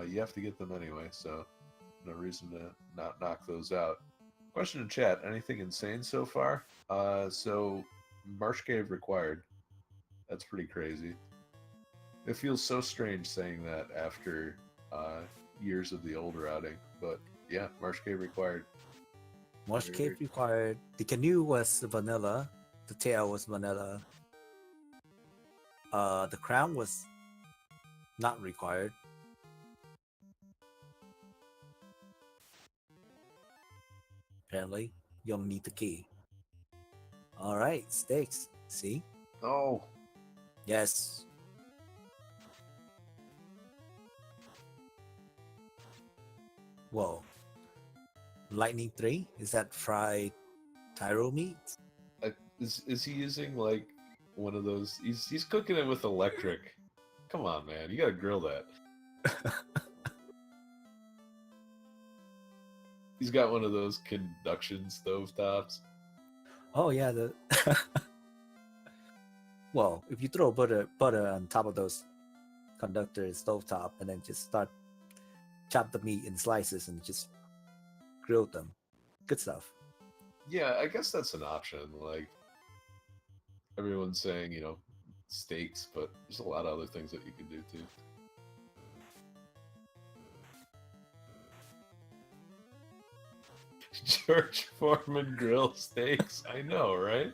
[SPEAKER 2] you have to get them anyway, so no reason to not knock those out. Question in chat, anything insane so far? So Marsh Cave required. That's pretty crazy. It feels so strange saying that after years of the old routing, but yeah, Marsh Cave required.
[SPEAKER 1] Marsh Cave required. The canoe was vanilla. The tail was vanilla. The crown was not required. Apparently, you'll need the key. Alright, stakes. See?
[SPEAKER 2] Oh,
[SPEAKER 1] Yes. Whoa. Lightning 3? Is that fried tyro meat?
[SPEAKER 2] is he using like one of those? He's cooking it with electric. Come on, man, you gotta grill that. He's got one of those conduction stovetops.
[SPEAKER 1] Oh yeah, the well, if you throw butter on top of those conductor stovetop and then just start chop the meat in slices and just grill them. Good stuff.
[SPEAKER 2] Yeah, I guess that's an option. Like, everyone's saying, steaks, but there's a lot of other things that you can do too. George Foreman grill steaks. I know, right?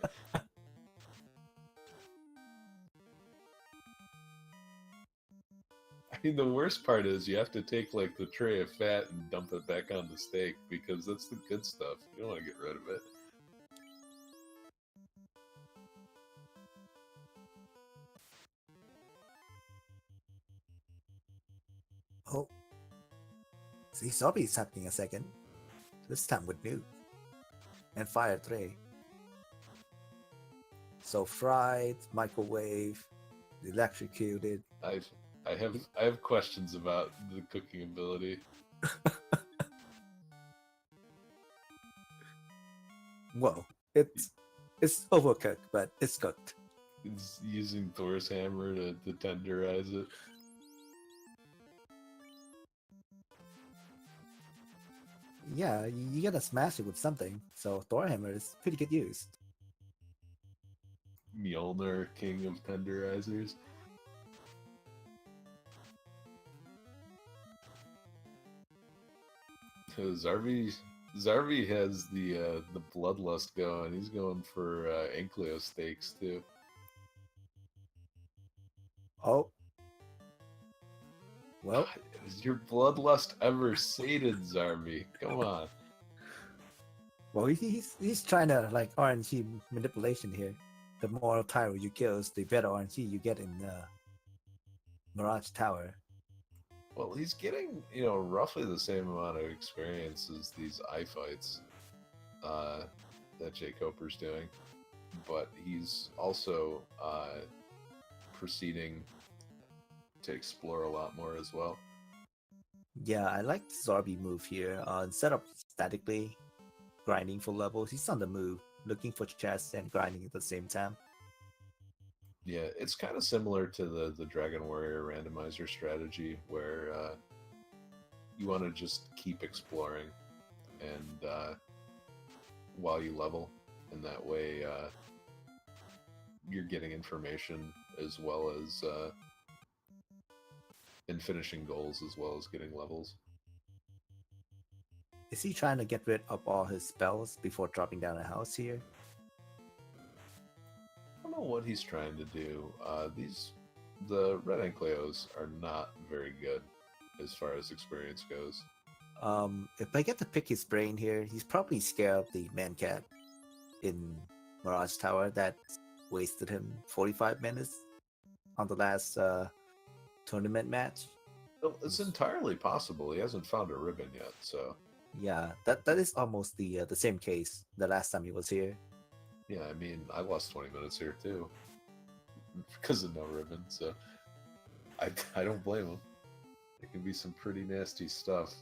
[SPEAKER 2] I mean, the worst part is you have to take like the tray of fat and dump it back on the steak because that's the good stuff. You don't want to get rid of it.
[SPEAKER 1] Oh. See, Sobby's happening a second. This time with nuke. And fire tray. So fried, microwave, electrocuted.
[SPEAKER 2] I have questions about the cooking ability.
[SPEAKER 1] Well, it's overcooked, but it's cooked.
[SPEAKER 2] It's using Thor's hammer to tenderize it.
[SPEAKER 1] Yeah, you gotta smash it with something. So Thor hammer is pretty good used.
[SPEAKER 2] Mjolnir, king of tenderizers. Zarby has the bloodlust going. He's going for Ankleo steaks too.
[SPEAKER 1] Oh. Well,
[SPEAKER 2] is your bloodlust ever sated, Zarby? Come on.
[SPEAKER 1] well, he's trying to like RNG manipulation here. The more Tyro you kill, the better RNG you get in Mirage Tower.
[SPEAKER 2] Well, he's getting, roughly the same amount of experience as these eye fights that jkoper's doing, but he's also proceeding to explore a lot more as well.
[SPEAKER 1] Yeah, I like Zarby move here. Instead of statically grinding for levels, he's on the move, looking for chests and grinding at the same time.
[SPEAKER 2] Yeah, it's kind of similar to the Dragon Warrior randomizer strategy, where you want to just keep exploring, and while you level, and that way you're getting information as well as and finishing goals as well as getting levels.
[SPEAKER 1] Is he trying to get rid of all his spells before dropping down a house here?
[SPEAKER 2] I don't know what he's trying to do. The red Encleos are not very good as far as experience goes.
[SPEAKER 1] If I get to pick his brain here, he's probably scared of the man cat in Mirage Tower that wasted him 45 minutes on the last tournament match.
[SPEAKER 2] Well, it's entirely possible. He hasn't found a ribbon yet, so
[SPEAKER 1] Yeah, that is almost the same case the last time he was here.
[SPEAKER 2] yeah. I mean, I lost 20 minutes here too because of no ribbon, so I don't blame him. It can be some pretty nasty stuff.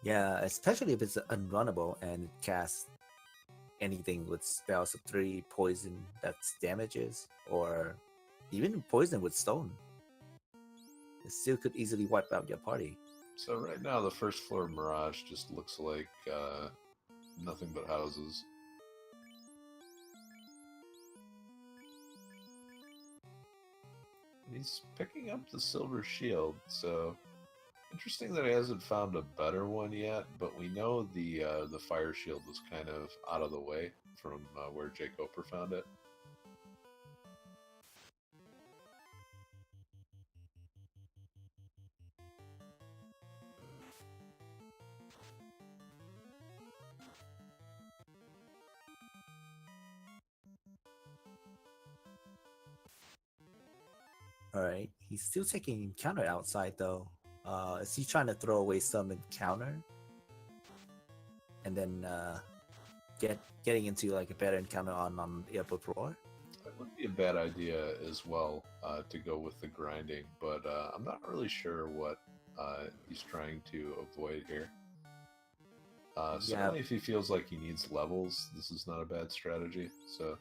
[SPEAKER 1] Yeah, especially if it's unrunnable and it casts anything with spells of 3, poison that's damages, or even poison with stone. It still could easily wipe out your party.
[SPEAKER 2] So right now, the first floor Mirage just looks like nothing but houses. He's picking up the silver shield, so interesting that he hasn't found a better one yet. But we know the fire shield was kind of out of the way from where jkoper found it.
[SPEAKER 1] Alright, he's still taking encounter outside though. Is he trying to throw away some encounter? And then getting into like a better encounter on the upper floor?
[SPEAKER 2] That would be a bad idea as well to go with the grinding, but I'm not really sure what he's trying to avoid here. Certainly if he feels like he needs levels, this is not a bad strategy. So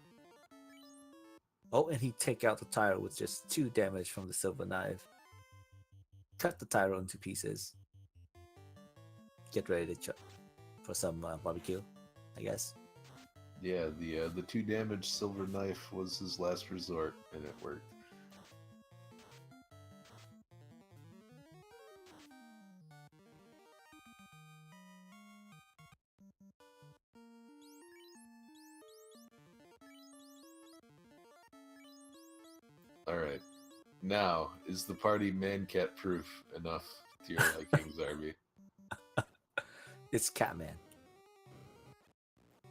[SPEAKER 1] Oh, and he take out the Tyro with just 2 damage from the silver knife. Cut the Tyro into pieces. Get ready to for some barbecue, I guess.
[SPEAKER 2] yeah, the 2 damage silver knife was his last resort, and it worked. Alright. Now, is the party man-cat proof enough to your liking, Zarby?
[SPEAKER 1] It's Catman.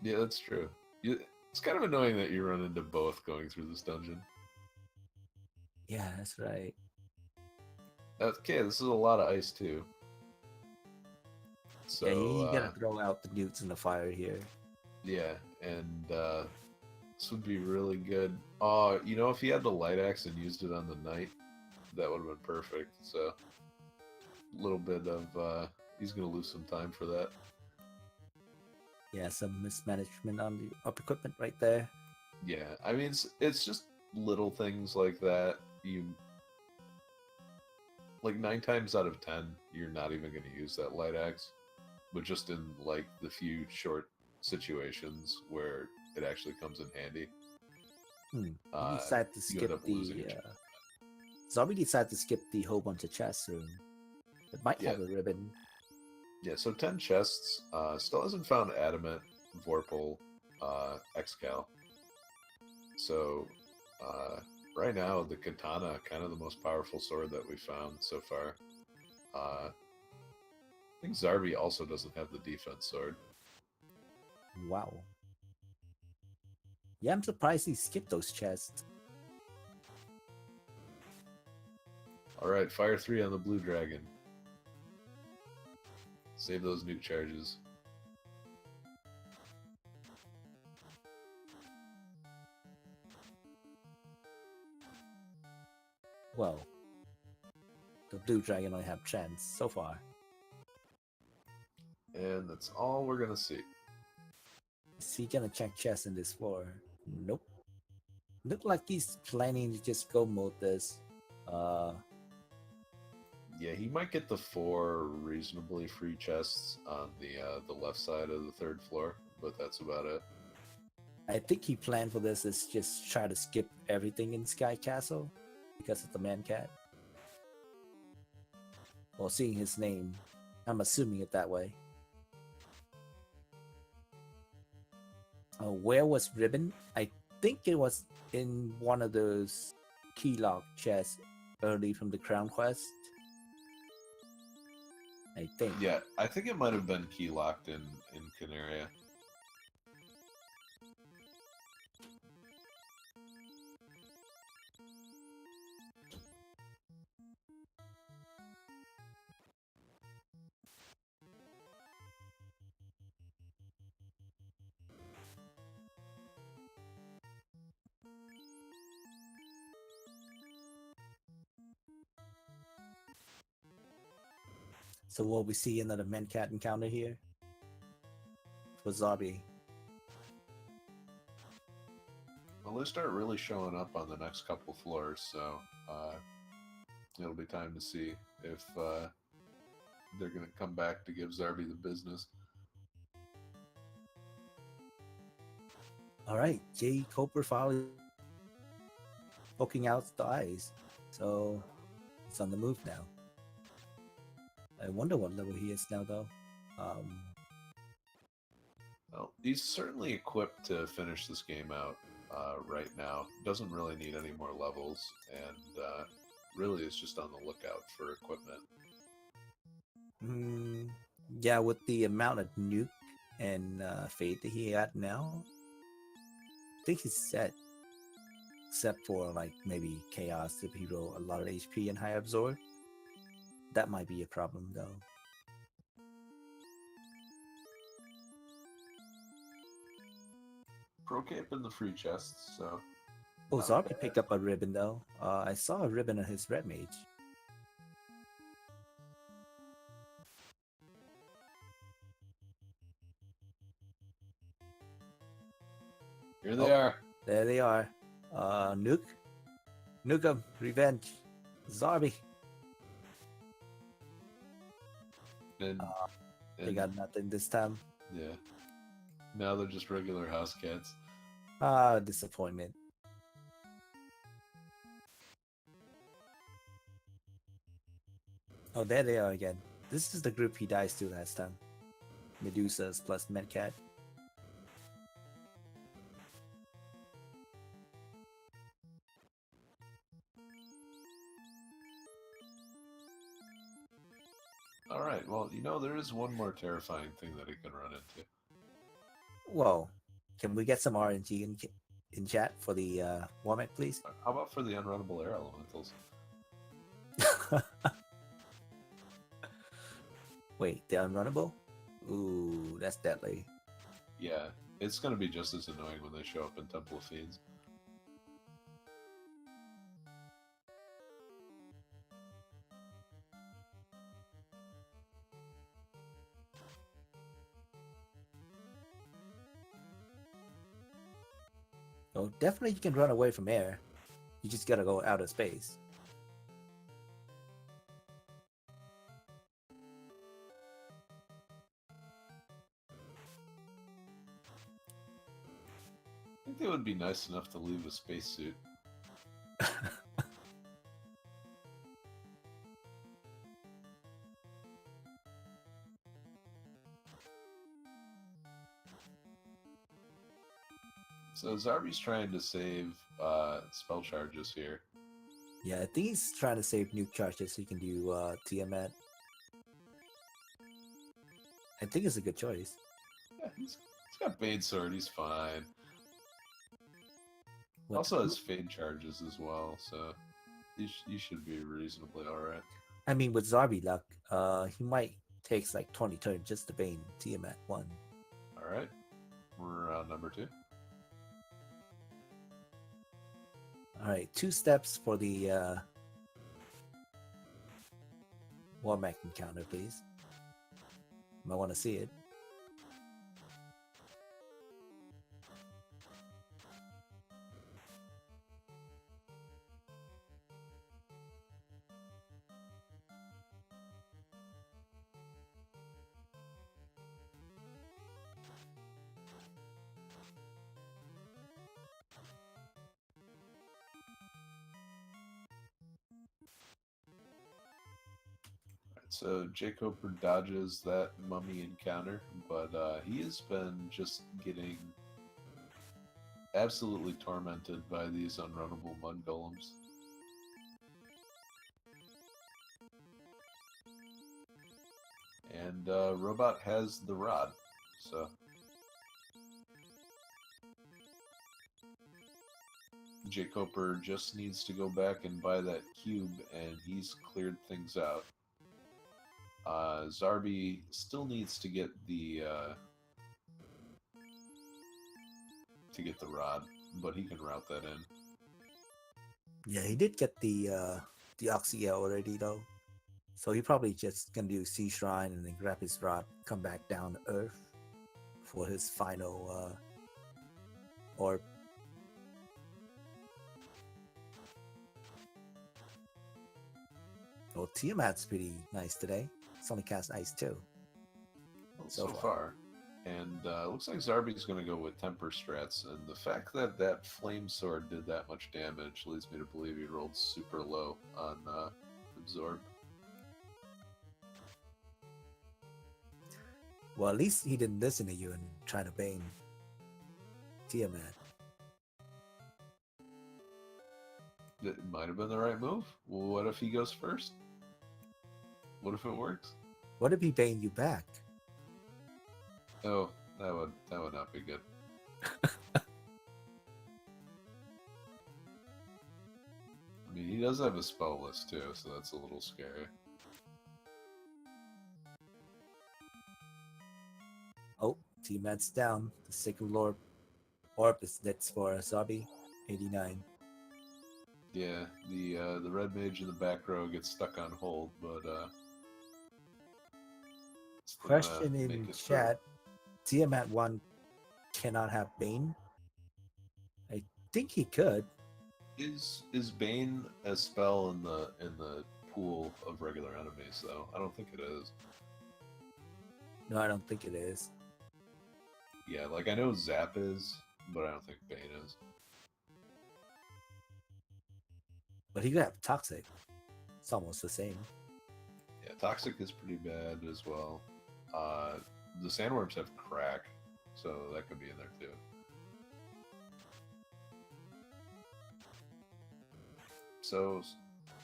[SPEAKER 2] Yeah, that's true. It's kind of annoying that you run into both going through this dungeon.
[SPEAKER 1] Yeah, that's right.
[SPEAKER 2] Okay, this is a lot of ice too. So
[SPEAKER 1] Yeah, you gotta throw out the newts in the fire here.
[SPEAKER 2] yeah, and this would be really good. You know, if he had the light axe and used it on the knight, that would have been perfect. So a little bit of he's gonna lose some time for that.
[SPEAKER 1] Yeah, some mismanagement on the up equipment right there.
[SPEAKER 2] Yeah, I mean it's just little things like that. You like 9 times out of 10, you're not even gonna use that light axe, but just in like the few short situations where it actually comes in handy.
[SPEAKER 1] You decided to skip the Zombie decided to skip the whole bunch of chests room. It might have a ribbon.
[SPEAKER 2] Yeah, so 10 chests. Still hasn't found Adamant, Vorpal, Excal. So right now, the Katana, kind of the most powerful sword that we found so far. I think Zarby also doesn't have the defense sword.
[SPEAKER 1] Wow. Yeah, I'm surprised he skipped those chests.
[SPEAKER 2] Alright, Fire 3 on the Blue Dragon. Save those nuke charges.
[SPEAKER 1] Well, the blue dragon only have chance so far.
[SPEAKER 2] And that's all we're gonna see.
[SPEAKER 1] Is he gonna check chest in this floor? Nope. Look like he's planning to just go mode this.
[SPEAKER 2] Yeah, he might get the 4 reasonably free chests on the left side of the 3rd floor, but that's about it.
[SPEAKER 1] I think he planned for this is just try to skip everything in Sky Castle because of the man cat. Well, seeing his name, I'm assuming it that way. Where was Ribbon? I think it was in one of those key lock chests early from the Crown Quest. I think.
[SPEAKER 2] Yeah, I think it might have been key locked in Canaria.
[SPEAKER 1] So will we see another man cat encounter here for Zarby?
[SPEAKER 2] Well, they start really showing up on the next couple floors, so it'll be time to see if they're going to come back to give Zarby the business.
[SPEAKER 1] All right, jkoper finally poking out the eyes, so it's on the move now. I wonder what level he is now, though.
[SPEAKER 2] Well, he's certainly equipped to finish this game out right now. Doesn't really need any more levels, and really is just on the lookout for equipment.
[SPEAKER 1] Yeah, with the amount of nuke and fate that he got now, I think he's set. Except for like maybe chaos if he roll a lot of HP and high absorb. That might be a problem though.
[SPEAKER 2] Pro cape in the free chests, so.
[SPEAKER 1] Oh, Zarby picked up a ribbon though. I saw a ribbon on his red mage.
[SPEAKER 2] Here they are.
[SPEAKER 1] There they are. Nuke. Nukem. Revenge. Zarby.
[SPEAKER 2] And
[SPEAKER 1] They got nothing this time.
[SPEAKER 2] yeah. Now they're just regular house cats.
[SPEAKER 1] Disappointment. Oh, there they are again. This is the group he dies to last time. Medusas plus Medcat.
[SPEAKER 2] Alright, well, you know, there is one more terrifying thing that he can run into.
[SPEAKER 1] Whoa. Can we get some RNG in chat for the Womack, please?
[SPEAKER 2] How about for the unrunnable air elementals?
[SPEAKER 1] Wait, they're unrunnable? Ooh, that's deadly.
[SPEAKER 2] Yeah, it's going to be just as annoying when they show up in Temple of Fiends.
[SPEAKER 1] Oh, definitely you can run away from air. You just gotta go out of space.
[SPEAKER 2] I think they would be nice enough to leave a spacesuit. So Zarby's trying to save spell charges here.
[SPEAKER 1] Yeah, I think he's trying to save nuke charges so he can do Tiamat. I think it's a good choice.
[SPEAKER 2] Yeah, he's got Bane Sword, he's fine.
[SPEAKER 1] What-
[SPEAKER 2] Also has Fade charges as well, so you should be reasonably alright.
[SPEAKER 1] I mean, with Zarby luck, he might takes like 20 turns just to Bane Tiamat 1.
[SPEAKER 2] Alright, we're on number 2.
[SPEAKER 1] Alright, 2 steps for the War mech encounter, please. Might want to see it.
[SPEAKER 2] So jkoper dodges that mummy encounter, but he has been just getting absolutely tormented by these unrunnable mud golems. And Robot has the rod, so jkoper just needs to go back and buy that cube, and he's cleared things out. Zarby still needs to get the rod, but he can route that in.
[SPEAKER 1] Yeah, he did get the Oxia already though. So he probably just gonna do Sea Shrine and then grab his rod, come back down to Earth for his final orb. Well, Tiamat's pretty nice today. It's only cast Ice too.
[SPEAKER 2] So far. And looks like Zarby's going to go with Temper Strats, and the fact that that Flame Sword did that much damage leads me to believe he rolled super low on Absorb.
[SPEAKER 1] Well, at least he didn't listen to you and try to bane Tiamat.
[SPEAKER 2] It might have been the right move. What if he goes first? What if it works?
[SPEAKER 1] What if he bane you back?
[SPEAKER 2] Oh, that would not be good. I mean, he does have a spell list too, so that's a little scary.
[SPEAKER 1] Oh, Tiamat's down. The second Lord orb is next for Zarby89.
[SPEAKER 2] Yeah, the red mage in the back row gets stuck on hold, but
[SPEAKER 1] question in chat: Tiamat 1 cannot have Bane? I think he could.
[SPEAKER 2] Is Bane a spell in the pool of regular enemies though? I don't think it is.
[SPEAKER 1] No, I don't think it is.
[SPEAKER 2] Yeah, like I know Zap is, but I don't think Bane is.
[SPEAKER 1] But he could have Toxic. It's almost the same.
[SPEAKER 2] Yeah, Toxic is pretty bad as well. The Sandworms have Crack, so that could be in there too. So,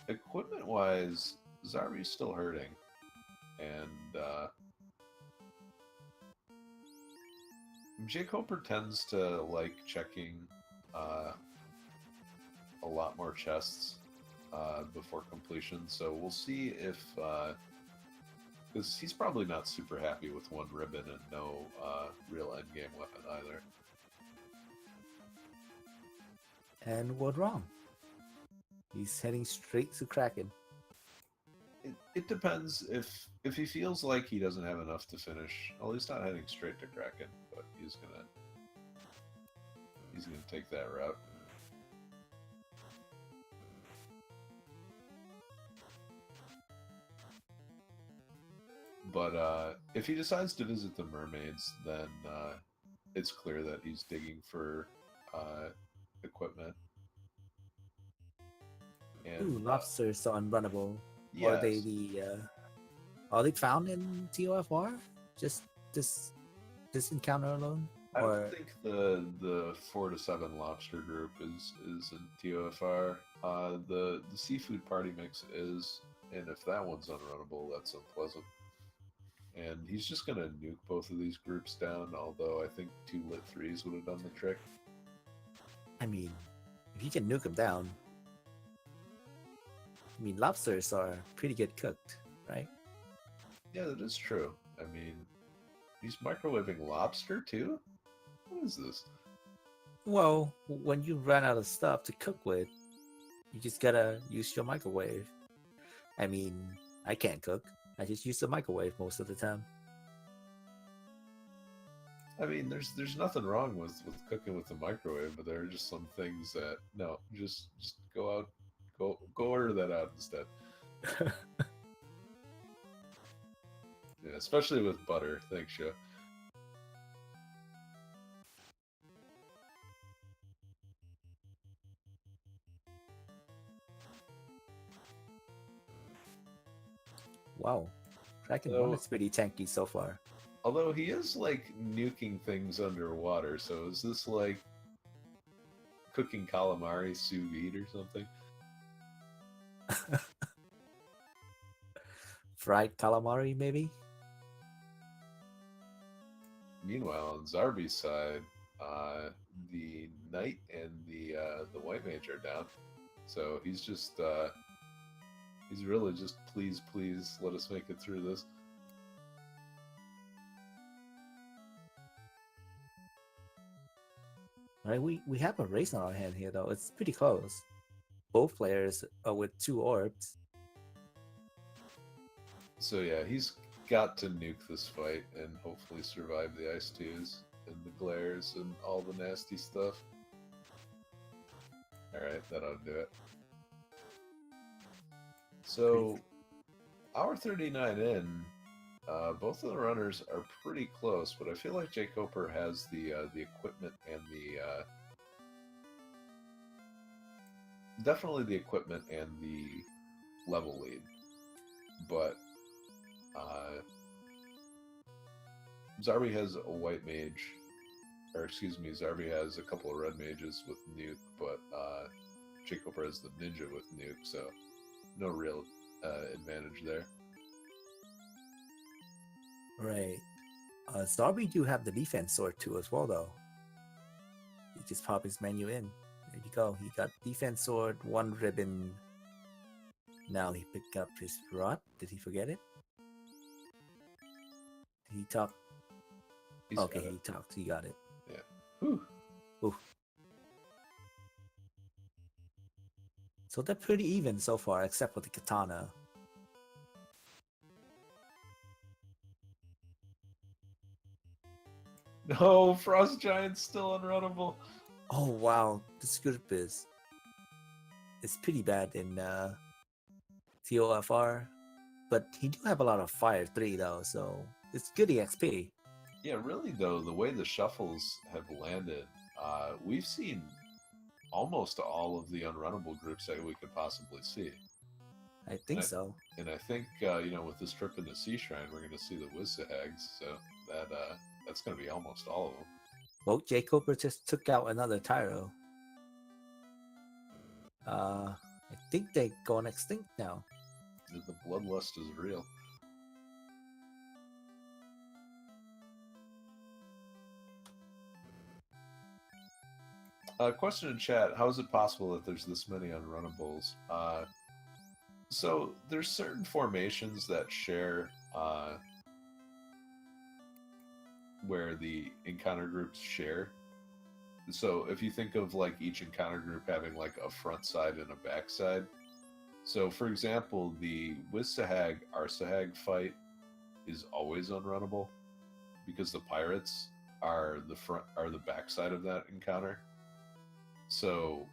[SPEAKER 2] equipment-wise, Zarby's still hurting, and jkoper tends to like checking a lot more chests before completion, so we'll see if because he's probably not super happy with one ribbon and no real endgame weapon either.
[SPEAKER 1] And what wrong? He's heading straight to Kraken.
[SPEAKER 2] It depends if he feels like he doesn't have enough to finish. Well, he's not heading straight to Kraken, but he's gonna take that route. But if he decides to visit the mermaids, then it's clear that he's digging for equipment. And,
[SPEAKER 1] Ooh, lobsters are unrunnable.
[SPEAKER 2] Yes.
[SPEAKER 1] Are they found in TOFR? Just this encounter alone?
[SPEAKER 2] I don't think the 4 to 7 lobster group is in TOFR. The seafood party mix is, and if that one's unrunnable, that's unpleasant. And he's just gonna nuke both of these groups down, although I think 2 lit 3s would have done the trick.
[SPEAKER 1] I mean, if you can nuke them down. I mean, lobsters are pretty good cooked, right?
[SPEAKER 2] Yeah, that is true. I mean, he's microwaving lobster too? What is this?
[SPEAKER 1] Well, when you run out of stuff to cook with, you just gotta use your microwave. I mean, I can't cook. I just use the microwave most of the time.
[SPEAKER 2] I mean, there's nothing wrong with cooking with the microwave, but there are just some things that no, just go out, go order that out instead. Yeah, especially with butter. Thanks, Joe.
[SPEAKER 1] Wow, Kraken
[SPEAKER 2] So,
[SPEAKER 1] 1 is pretty tanky so far.
[SPEAKER 2] although he is like nuking things underwater, so is this like cooking calamari sous vide or something?
[SPEAKER 1] Fried calamari, maybe?
[SPEAKER 2] Meanwhile, on Zarby's side, the knight and the white mage are down, so he's just he's really just please let us make it through this.
[SPEAKER 1] Right, we have a race on our hand here though. It's pretty close. Both players are with 2 orbs.
[SPEAKER 2] So yeah, he's got to nuke this fight and hopefully survive the ice twos and the glares and all the nasty stuff. Alright, that ought to do it. So, hour 39 in, both of the runners are pretty close, but I feel like jkoper has the equipment and the definitely the equipment and the level lead, but Zarby has a white mage, or excuse me, Zarby has a couple of red mages with nuke, but jkoper has the ninja with nuke, so no real advantage there.
[SPEAKER 1] Right. Zarby do have the defense sword too as well though. He just pop his menu in. There you go. He got defense sword, 1 ribbon. Now he picked up his rod. Did he forget it? Did he talk?
[SPEAKER 2] He's
[SPEAKER 1] Okay,
[SPEAKER 2] got it.
[SPEAKER 1] he talked. He got it.
[SPEAKER 2] Yeah. Whew.
[SPEAKER 1] Oof. So they're pretty even so far, except for the katana.
[SPEAKER 2] No, Frost Giant's still unrunnable.
[SPEAKER 1] Oh wow, this group is pretty bad in TOFR, but he do have a lot of fire 3 though, so it's good EXP.
[SPEAKER 2] Yeah, really though, the way the shuffles have landed, we've seen almost all of the unrunnable groups that we could possibly see.
[SPEAKER 1] I think so.
[SPEAKER 2] And I think you know, with this trip into Sea Shrine, we're going to see the Wizzahags, so that's going to be almost all of them.
[SPEAKER 1] Well, jkoper just took out another Tyro. I think they're going extinct now.
[SPEAKER 2] The bloodlust is real. Question in chat: how is it possible that there's this many unrunnables? So there's certain formations that share where the encounter groups share. So if you think of like each encounter group having like a front side and a back side. So for example, the Wizsahag Arsahag fight is always unrunnable because the pirates are the back side of that encounter. So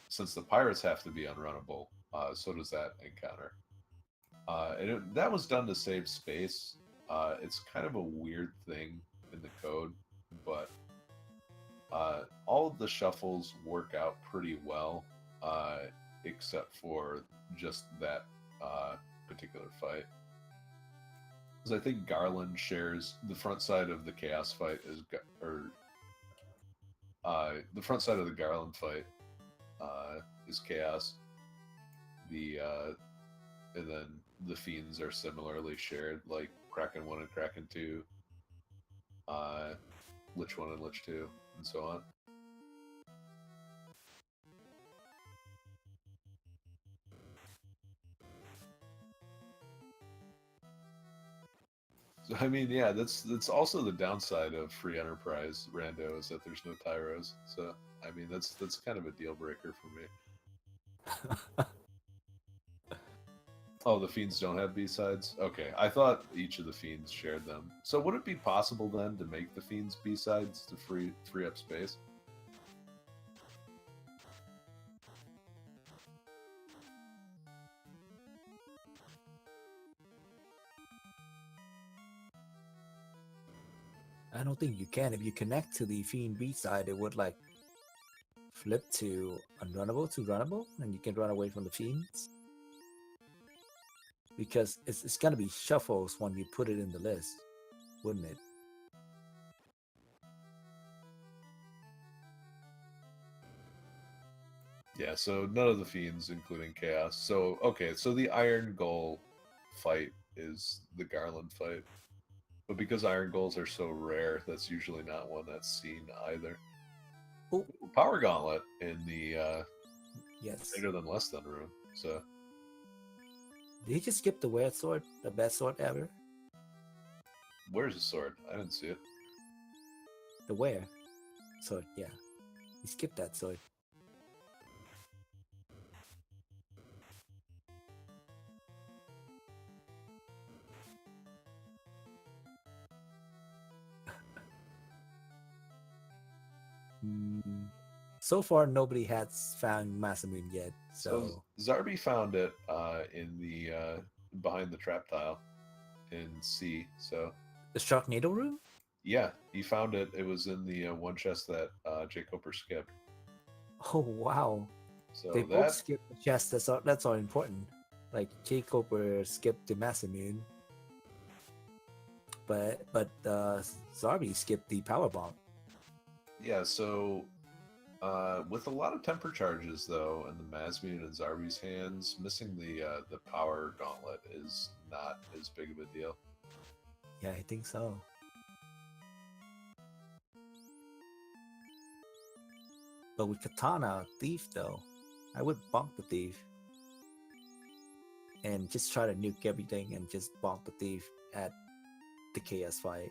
[SPEAKER 2] since the pirates have to be unrunnable, so does that encounter. That was done to save space. It's kind of a weird thing in the code, but all of the shuffles work out pretty well, except for just that particular fight. Because I think Garland shares the front side of the Chaos fight the front side of the Garland fight is Chaos. And then the Fiends are similarly shared, like Kraken 1 and Kraken 2, Lich 1 and Lich 2, and so on. So, I mean, yeah, that's also the downside of free enterprise rando is that there's no tyros. So I mean, that's kind of a deal breaker for me. Oh, the fiends don't have B-sides? Okay, I thought each of the fiends shared them. So would it be possible then to make the fiends B-sides to free up space?
[SPEAKER 1] I don't think you can. If you connect to the Fiend B side, it would like flip to unrunnable to runnable, and you can run away from the Fiends. Because it's gonna be shuffles when you put it in the list, wouldn't it?
[SPEAKER 2] Yeah, so none of the fiends, including Chaos. So, okay, so the Iron Goal fight is the Garland fight. But because Iron Goals are so rare, that's usually not one that's seen either.
[SPEAKER 1] Oh,
[SPEAKER 2] Power Gauntlet in the
[SPEAKER 1] yes.
[SPEAKER 2] greater than less than room. So,
[SPEAKER 1] Did he just skip the weird sword, the best sword ever?
[SPEAKER 2] where's the sword? I didn't see it.
[SPEAKER 1] The where sword, yeah. He skipped that sword. So far, nobody has found Masamune yet. So
[SPEAKER 2] Zarby found it in the behind the trap tile in C. So
[SPEAKER 1] the Sharknado room?
[SPEAKER 2] yeah, he found it. It was in the one chest that jkoper skipped.
[SPEAKER 1] Oh wow!
[SPEAKER 2] So
[SPEAKER 1] They both skipped the chest. That's all important. Like jkoper skipped the Masamune, but Zarby skipped the power bomb.
[SPEAKER 2] yeah, so with a lot of temper charges though, and the Masmune and Zarby's hands, missing the power gauntlet is not as big of a deal.
[SPEAKER 1] Yeah, I think so. But with Katana Thief though, I would bonk the Thief and just try to nuke everything and just bonk the Thief at the KS fight.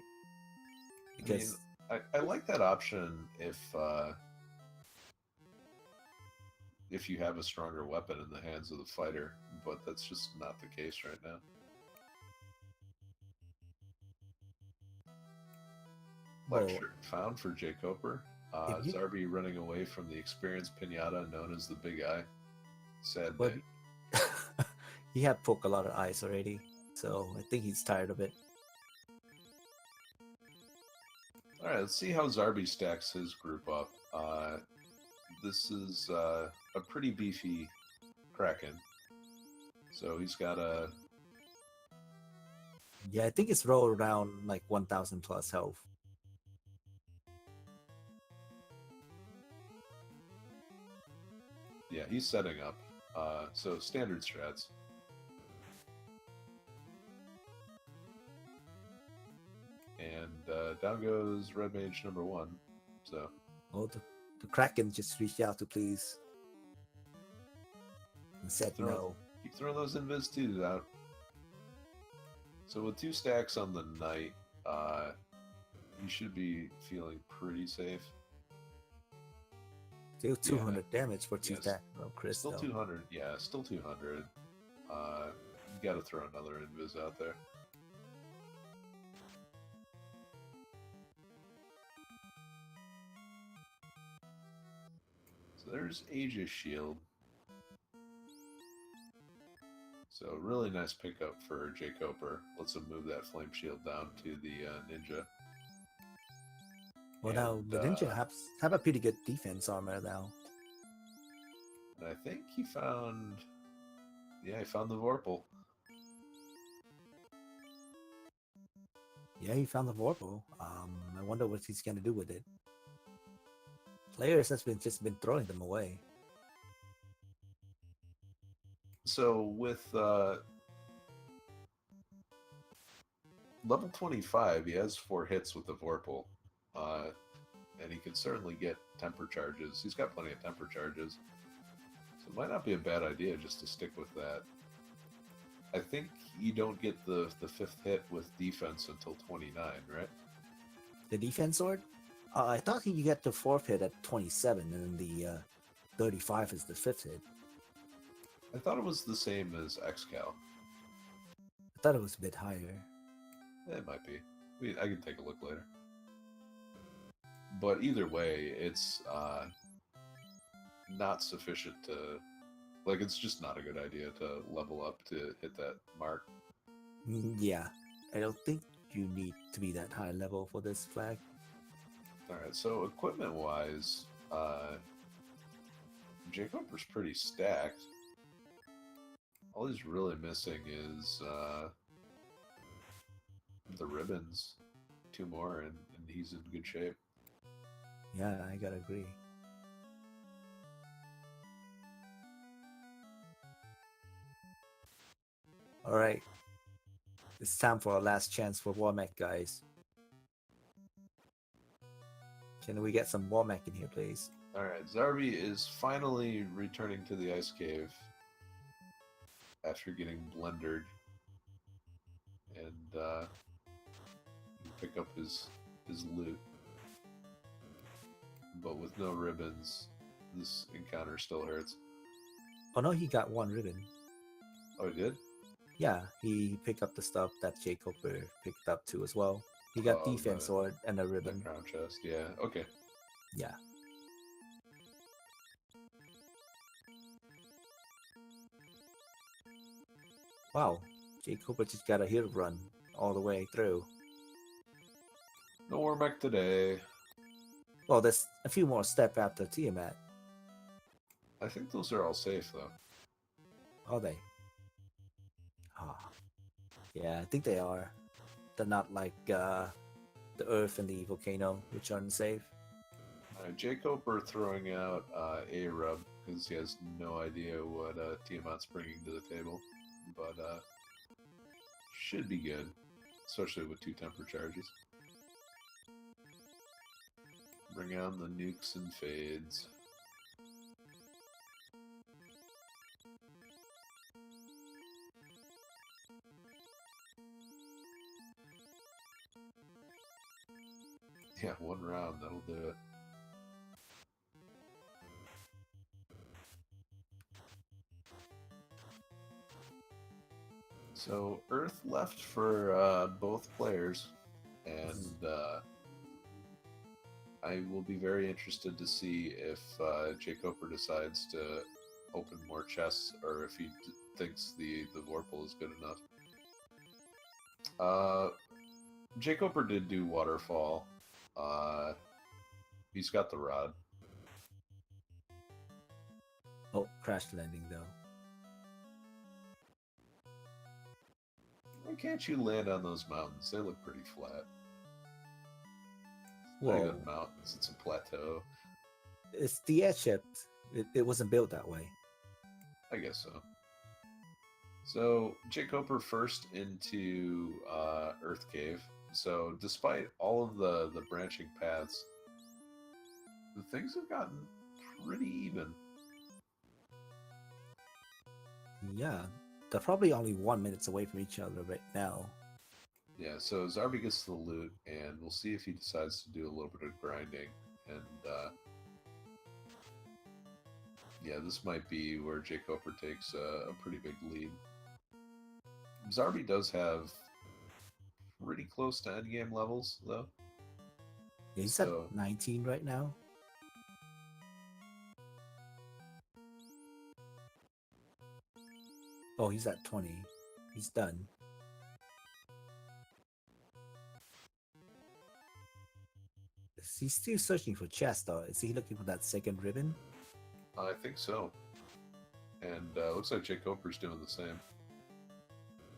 [SPEAKER 1] Because
[SPEAKER 2] I like that option if you have a stronger weapon in the hands of the fighter, but that's just not the case right now. Black shirt found for jkoper. Zarby running away from the experienced pinata known as the Big Eye. Sad day.
[SPEAKER 1] He had poked a lot of eyes already, so I think he's tired of it.
[SPEAKER 2] Alright, let's see how Zarby stacks his group up. This is a pretty beefy Kraken. So he's got a...
[SPEAKER 1] Yeah, I think it's rolled around like 1,000 plus health.
[SPEAKER 2] Yeah, he's setting up. So standard strats. And down goes Red Mage number 1. So.
[SPEAKER 1] Oh, the Kraken just reached out to please and said no.
[SPEAKER 2] Keep throwing those invis 2s out. So with 2 stacks on the knight, you should be feeling pretty safe.
[SPEAKER 1] Still 200 damage for 2 stacks. Oh, Chris,
[SPEAKER 2] still 200. Yeah, still 200. You got to throw another invis out there. So there's Aegis Shield. So really nice pickup for jkoper. Lets him move that flame shield down to the ninja.
[SPEAKER 1] Well, now the ninja have a pretty good defense armor now.
[SPEAKER 2] And I think he found... Yeah, he found the Vorpal.
[SPEAKER 1] Yeah, he found the Vorpal. I wonder what he's gonna do with it. Players has just been throwing them away.
[SPEAKER 2] So with level 25, he has 4 hits with the Vorpal. And he can certainly get temper charges. He's got plenty of temper charges. So it might not be a bad idea just to stick with that. I think you don't get the 5th hit with defense until 29, right?
[SPEAKER 1] The defense sword? I thought you get the 4th hit at 27, and then the 35 is the 5th hit.
[SPEAKER 2] I thought it was the same as Excal.
[SPEAKER 1] I thought it was a bit higher.
[SPEAKER 2] It might be. I can take a look later. But either way, it's not sufficient to... Like, it's just not a good idea to level up to hit that mark.
[SPEAKER 1] Yeah, I don't think you need to be that high level for this flag.
[SPEAKER 2] Alright, so equipment-wise, jkoper's pretty stacked. All he's really missing is the ribbons. 2 more, and he's in good shape.
[SPEAKER 1] Yeah, I gotta agree. Alright. It's time for our last chance for Warmech, guys. Can we get some Warmech in here, please?
[SPEAKER 2] Alright, Zarby is finally returning to the ice cave after getting blendered. And you pick up his loot. But with no ribbons, this encounter still hurts.
[SPEAKER 1] Oh no, he got 1 ribbon.
[SPEAKER 2] Oh, he did?
[SPEAKER 1] Yeah, he picked up the stuff that jkoper picked up too as well. He got
[SPEAKER 2] Oh,
[SPEAKER 1] defense
[SPEAKER 2] the-
[SPEAKER 1] sword and a
[SPEAKER 2] The
[SPEAKER 1] ribbon.
[SPEAKER 2] crown chest, yeah, okay.
[SPEAKER 1] Yeah. Wow, jkoper just got a hero run all the way through.
[SPEAKER 2] No Warmech today.
[SPEAKER 1] Well, there's a few more steps after Tiamat.
[SPEAKER 2] I think those are all safe, though.
[SPEAKER 1] Are they? Ah, yeah, I think they are. They're not like the Earth and the volcano, which are unsafe.
[SPEAKER 2] jkoper throwing out A-Rub, because he has no idea what Tiamat's bringing to the table. But should be good, especially with 2 temper charges. Bring on the nukes and fades. Yeah, 1 round, that'll do it. So, Earth left for both players, and I will be very interested to see if jkoper decides to open more chests, or if he thinks the Vorpal is good enough. jkoper did do Waterfall. He's got the rod.
[SPEAKER 1] Oh, crash landing though.
[SPEAKER 2] Why can't you land on those mountains? They look pretty flat. Not
[SPEAKER 1] Whoa,
[SPEAKER 2] even mountains, it's a plateau.
[SPEAKER 1] it's the airship. It wasn't built that way.
[SPEAKER 2] I guess so. So, jkoper first into Earth Cave. So, despite all of the branching paths, the things have gotten pretty even.
[SPEAKER 1] Yeah, they're probably only 1 minute away from each other right now.
[SPEAKER 2] Yeah, so Zarby gets the loot, and we'll see if he decides to do a little bit of grinding. And, yeah, this might be where jkoper takes a pretty big lead. Zarby does have pretty close to endgame levels, though.
[SPEAKER 1] Yeah, he's
[SPEAKER 2] So-
[SPEAKER 1] at 19 right now. Oh, he's at 20. He's done. He's still searching for chests, though. Is he looking for that second ribbon?
[SPEAKER 2] I think so. And looks like jkoper's doing the same.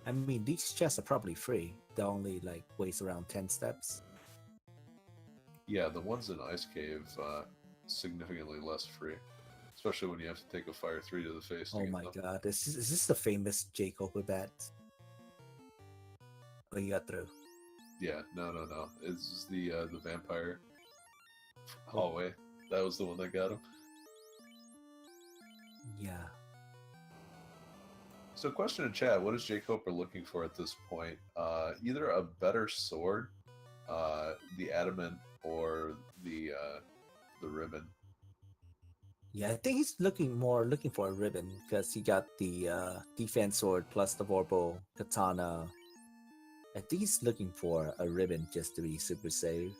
[SPEAKER 1] I mean, these chests are probably free. They only like waste around 10 steps.
[SPEAKER 2] Yeah, the ones in Ice Cave, significantly less free. Especially when you have to take a Fire 3 to the face. To
[SPEAKER 1] Oh
[SPEAKER 2] get
[SPEAKER 1] my
[SPEAKER 2] them.
[SPEAKER 1] god, is this the famous jkoper bat? Oh, you got through.
[SPEAKER 2] Yeah, no. It's the vampire hallway. That was the one that got him.
[SPEAKER 1] Yeah.
[SPEAKER 2] So, question in chat: what is jkoper looking for at this point? Either a better sword, the adamant, or the ribbon.
[SPEAKER 1] Yeah, I think he's looking for a ribbon because he got the defense sword plus the vorpal katana. I think he's looking for a ribbon just to be super safe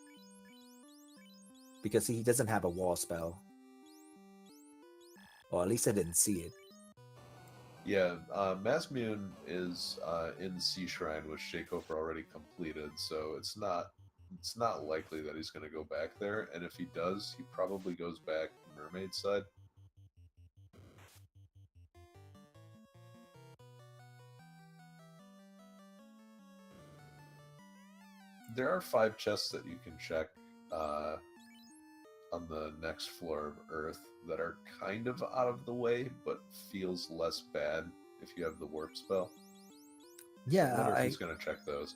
[SPEAKER 1] because he doesn't have a wall spell, or at least I didn't see it.
[SPEAKER 2] Yeah, Masmune is in Sea Shrine, which jkoper already completed, so it's not likely that he's going to go back there. And if he does, he probably goes back Mermaid side. There are 5 chests that you can check uh, on the next floor of Earth that are kind of out of the way, but feels less bad if you have the warp spell. So I
[SPEAKER 1] Yeah,
[SPEAKER 2] wonder if he's going to check those.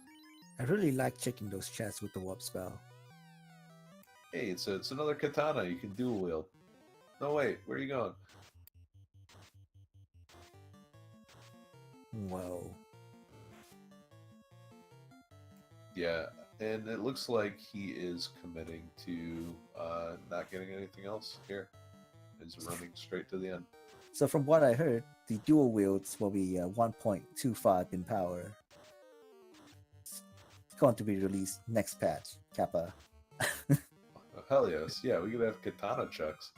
[SPEAKER 1] I really like checking those chests with the warp spell.
[SPEAKER 2] Hey, it's another katana you can dual wield. No, wait, where are you going?
[SPEAKER 1] Whoa.
[SPEAKER 2] Yeah, and it looks like he is committing to not getting anything else here. He's running straight to the end.
[SPEAKER 1] So from what I heard, the dual wields will be 1.25 in power. It's going to be released next patch, Kappa.
[SPEAKER 2] Oh, hell yes. Yeah, we could have katana chucks.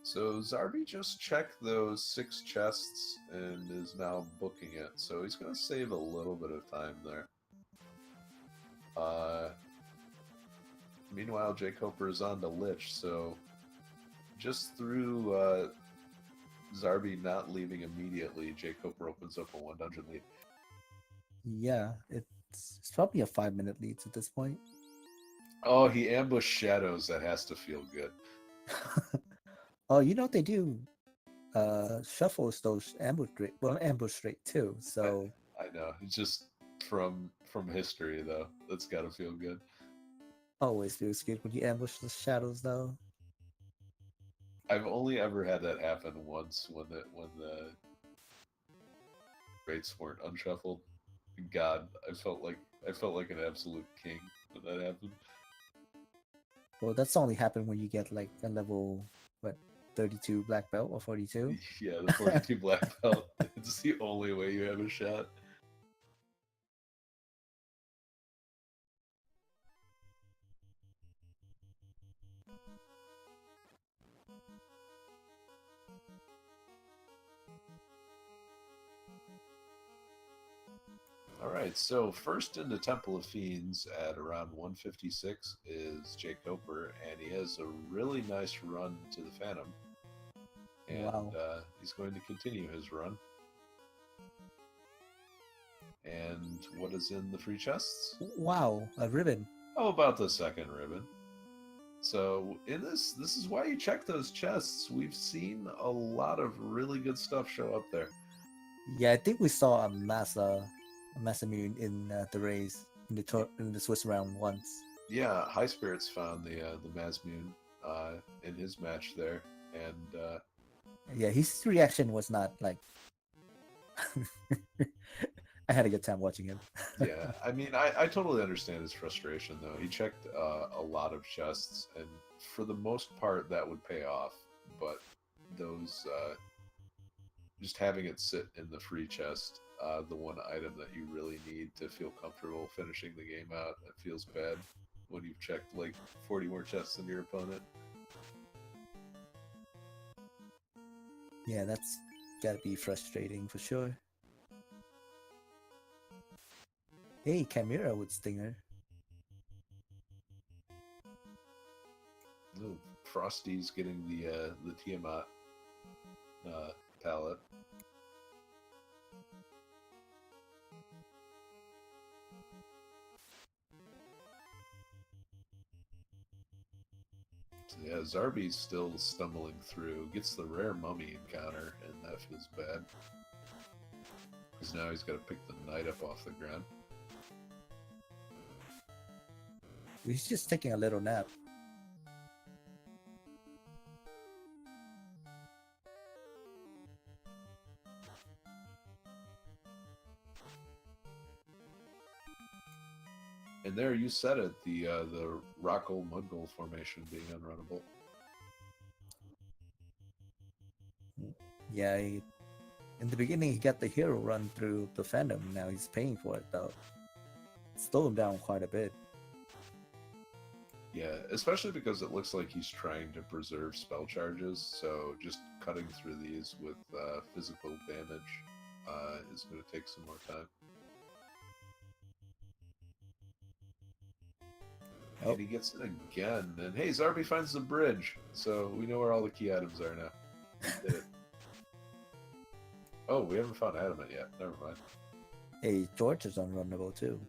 [SPEAKER 2] So Zarby just checked those 6 chests and is now booking it. So he's going to save a little bit of time there. Meanwhile, jkoper is on to Lich, so just through Zarby not leaving immediately, jkoper opens up a 1 dungeon lead.
[SPEAKER 1] Yeah, it's probably a 5-minute lead at this point.
[SPEAKER 2] Oh, he ambushed shadows. That has to feel good.
[SPEAKER 1] Oh, you know what they do? Shuffles those ambush rate too. So
[SPEAKER 2] I know. It's just from history, though. That's got to feel good.
[SPEAKER 1] always feels good when you ambush the shadows, though.
[SPEAKER 2] I've only ever had that happen once when the rates weren't unshuffled. God, I felt like an absolute king when that happened.
[SPEAKER 1] Well, that's only happened when you get like a level what 32 black belt or 42.
[SPEAKER 2] Yeah, the 42 black belt. It's the only way you have a shot. All right, so first into Temple of Fiends at around 156 is jkoper, and he has a really nice run to the Phantom, and
[SPEAKER 1] Wow.
[SPEAKER 2] he's going to continue his run. And what is in the free chests?
[SPEAKER 1] Wow, a ribbon.
[SPEAKER 2] How about the second ribbon? So in this is why you check those chests. We've seen a lot of really good stuff show up there.
[SPEAKER 1] Yeah, I think we saw a Massamune in the race in the Swiss round once.
[SPEAKER 2] Yeah, High Spirits found the Masmune in his match there, and
[SPEAKER 1] Yeah, his reaction was not like. I had a good time watching him.
[SPEAKER 2] yeah, I mean, I totally understand his frustration though. He checked a lot of chests, and for the most part, that would pay off. But those just having it sit in the free chest, the one item that you really need to feel comfortable finishing the game out, it feels bad when you've checked like 40 more chests than your opponent.
[SPEAKER 1] Yeah, that's gotta be frustrating for sure. Hey, Chimera with Stinger.
[SPEAKER 2] Ooh, Frosty's getting the Tiamat palette. So yeah, Zarby's still stumbling through. Gets the rare mummy encounter, and that feels bad. Because now he's got to pick the knight up off the ground.
[SPEAKER 1] He's just taking a little nap.
[SPEAKER 2] And there, you said it, the Rockle Mudgole formation being unrunnable.
[SPEAKER 1] Yeah, in the beginning he got the hero run through the Phantom. Now he's paying for it though. Slowed him down quite a bit.
[SPEAKER 2] Yeah, especially because it looks like he's trying to preserve spell charges, so just cutting through these with physical damage is going to take some more time.
[SPEAKER 1] Oh.
[SPEAKER 2] And he gets it again, and hey, Zarby finds the bridge, so we know where all the key items are now. He did it. Oh, we haven't found Adamant yet. Never mind.
[SPEAKER 1] Hey, George is unrunnable too.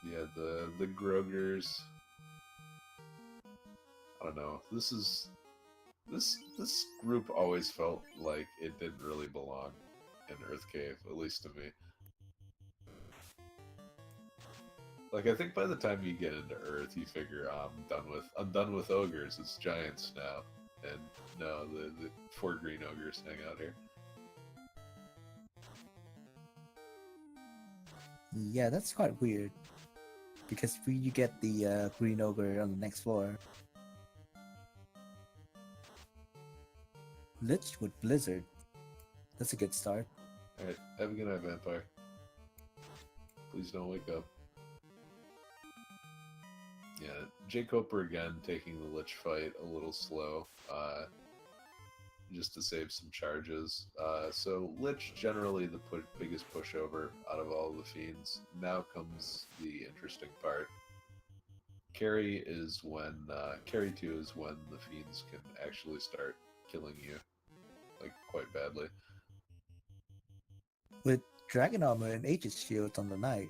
[SPEAKER 2] Yeah, the Grogers. I don't know. This group always felt like it didn't really belong in Earth Cave, at least to me. Like, I think by the time you get into Earth, you figure, I'm done with ogres. It's giants now, and no, the 4 green ogres hang out here.
[SPEAKER 1] Yeah, that's quite weird. Because you get the green ogre on the next floor. Lich with Blizzard. That's a good start.
[SPEAKER 2] Alright, have a good night, Vampire. Please don't wake up. Yeah, jkoper again taking the Lich fight a little slow, just to save some charges. So Lich generally the biggest pushover out of all the fiends. Now comes the interesting part. Carry 2 is when the fiends can actually start killing you, like, quite badly.
[SPEAKER 1] With Dragon Armor and Aegis Shield on the Knight,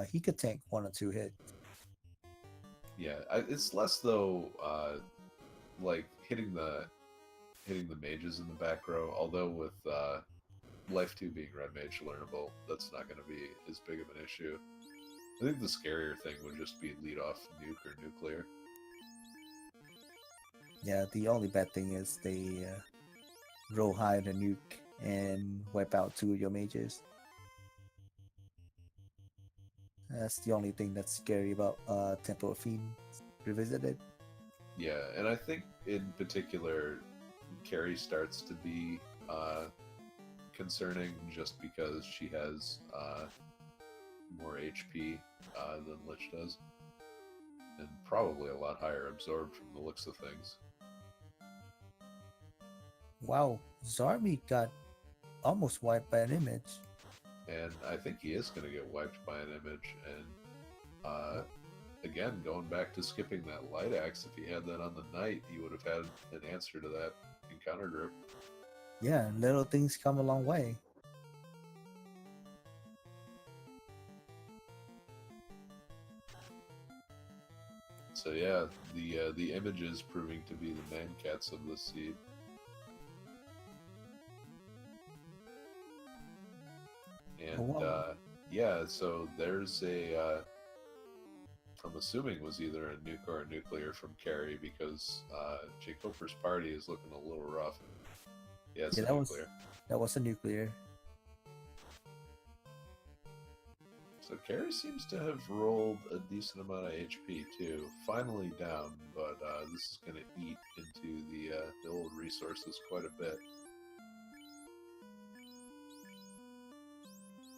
[SPEAKER 1] he could tank 1 or 2 hits.
[SPEAKER 2] Yeah, it's less though, like hitting the mages in the back row. Although with Life 2 being Red Mage learnable, that's not going to be as big of an issue. I think the scarier thing would just be lead off nuke or nuclear.
[SPEAKER 1] Yeah, the only bad thing is they roll high on the nuke and wipe out 2 of your mages. That's the only thing that's scary about Temple of Fiends Revisited.
[SPEAKER 2] Yeah, and I think in particular, Carrie starts to be concerning just because she has more HP than Lich does, and probably a lot higher absorb from the looks of things.
[SPEAKER 1] Wow, Zarby got almost wiped by an image.
[SPEAKER 2] And I think he is going to get wiped by an image, and again, going back to skipping that light axe, if he had that on the Knight, he would have had an answer to that encounter group.
[SPEAKER 1] Yeah, little things come a long way.
[SPEAKER 2] So yeah, the images proving to be the man cats of the seed. And
[SPEAKER 1] Oh, wow.
[SPEAKER 2] yeah, so there's a I'm assuming was either a nuke or a nuclear from Carrie, because jkoper's party is looking a little rough. Yeah, it's a nuclear.
[SPEAKER 1] That was a nuclear.
[SPEAKER 2] So Carrie seems to have rolled a decent amount of HP too. Finally down, but this is going to eat into the old resources quite a bit.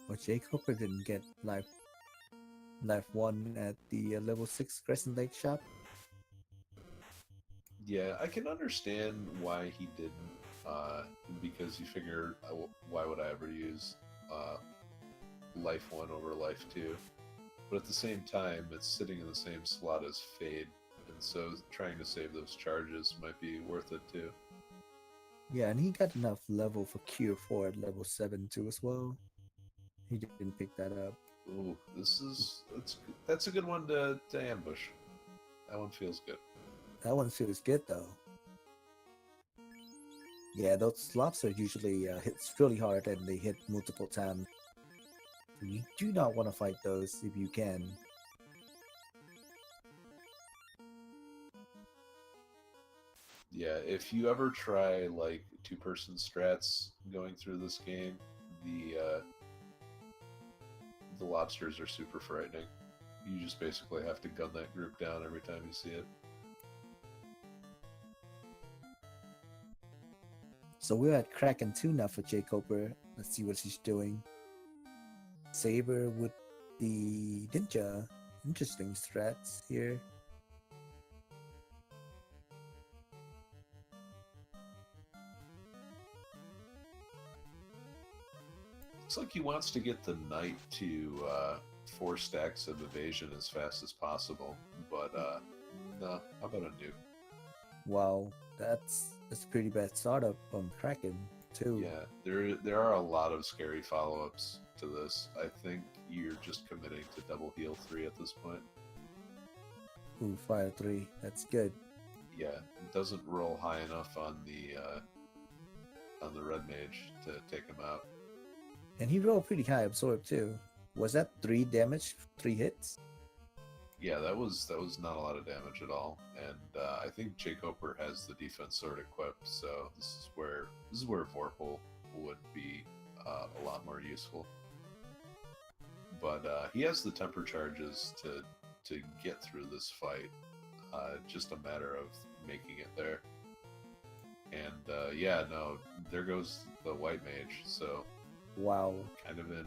[SPEAKER 1] But jkoper didn't get life 1 at the level 6 Crescent Lake shop.
[SPEAKER 2] Yeah, I can understand why he didn't, because you figure, why would I ever use Life 1 over Life 2? But at the same time, it's sitting in the same slot as Fade, and so trying to save those charges might be worth it too.
[SPEAKER 1] Yeah, and he got enough level for Cure 4 at level 7 too as well. He didn't pick that up.
[SPEAKER 2] Ooh, that's a good one to ambush. That one feels good.
[SPEAKER 1] That one feels good though. Yeah, those slots are usually hits really hard and they hit multiple times. You do not want to fight those if you can.
[SPEAKER 2] Yeah, if you ever try like 2-person strats going through this game, the lobsters are super frightening. You just basically have to gun that group down every time you see it.
[SPEAKER 1] So we're at Kraken 2 now for jkoper. Let's see what she's doing. Saber with the ninja. Interesting strats here.
[SPEAKER 2] Looks like he wants to get the knight to 4 stacks of evasion as fast as possible, but no, how about a nuke?
[SPEAKER 1] Wow, that's a pretty bad startup on Kraken too.
[SPEAKER 2] Yeah, there are a lot of scary follow-ups to this. I think you're just committing to double heal 3 at this point.
[SPEAKER 1] Ooh, fire 3. That's good.
[SPEAKER 2] Yeah, it doesn't roll high enough on the red mage to take him out.
[SPEAKER 1] And he rolled pretty high absorb too. Was that 3 damage, 3 hits?
[SPEAKER 2] Yeah, that was not a lot of damage at all, and I think jkoper has the defense sword equipped, so this is where Vorpal would be a lot more useful. But he has the temper charges to get through this fight. Just a matter of making it there. And yeah, no, there goes the white mage. So
[SPEAKER 1] wow,
[SPEAKER 2] kind of in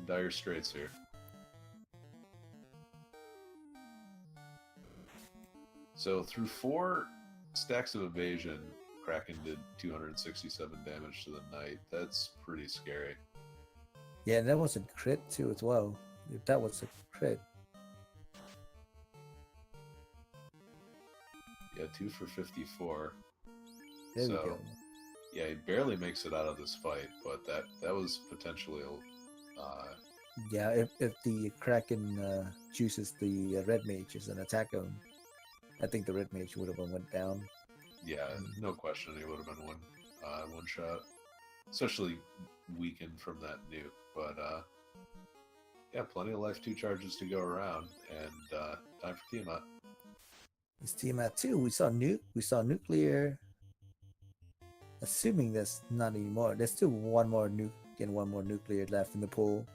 [SPEAKER 2] dire straits here. So through 4 stacks of evasion, Kraken did 267 damage to the knight. That's pretty scary.
[SPEAKER 1] Yeah, that was a crit too as well. If that was a crit.
[SPEAKER 2] Yeah, 2 for 54.
[SPEAKER 1] There we go.
[SPEAKER 2] Yeah, he barely makes it out of this fight, but that was potentially
[SPEAKER 1] yeah, if the Kraken chooses the red mage as an attack on, I think the red mage would have went down.
[SPEAKER 2] Yeah, no question, he would have been one shot, especially weakened from that nuke. But yeah, plenty of life 2 charges to go around, and time for Tiamat.
[SPEAKER 1] It's Tiamat 2. We saw nuke. We saw nuclear. Assuming there's not anymore. There's still one more nuke and one more nuclear left in the pool.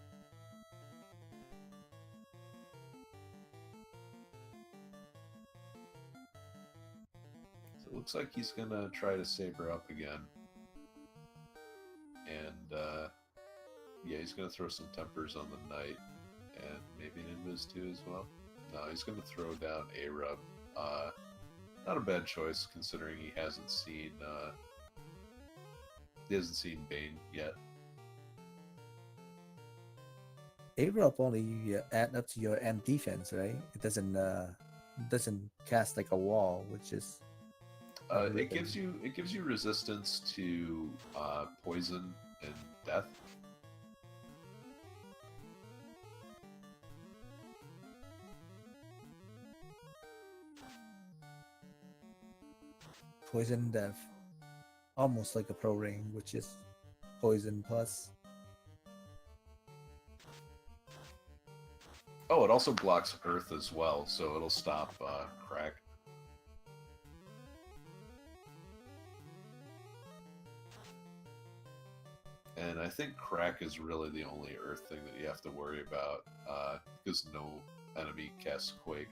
[SPEAKER 2] So it looks like he's gonna try to saber up again. And yeah, he's gonna throw some tempers on the knight, and maybe an invis too as well. No, he's gonna throw down a rub. Not a bad choice considering he hasn't seen Bane yet.
[SPEAKER 1] A-Rob only add up to your end defense, right? It doesn't cast like a wall, which is
[SPEAKER 2] it gives you resistance to poison and death.
[SPEAKER 1] Poison death. Almost like a pro ring, which is poison plus.
[SPEAKER 2] Oh, it also blocks earth as well, so it'll stop crack. And I think crack is really the only earth thing that you have to worry about, because no enemy casts quake.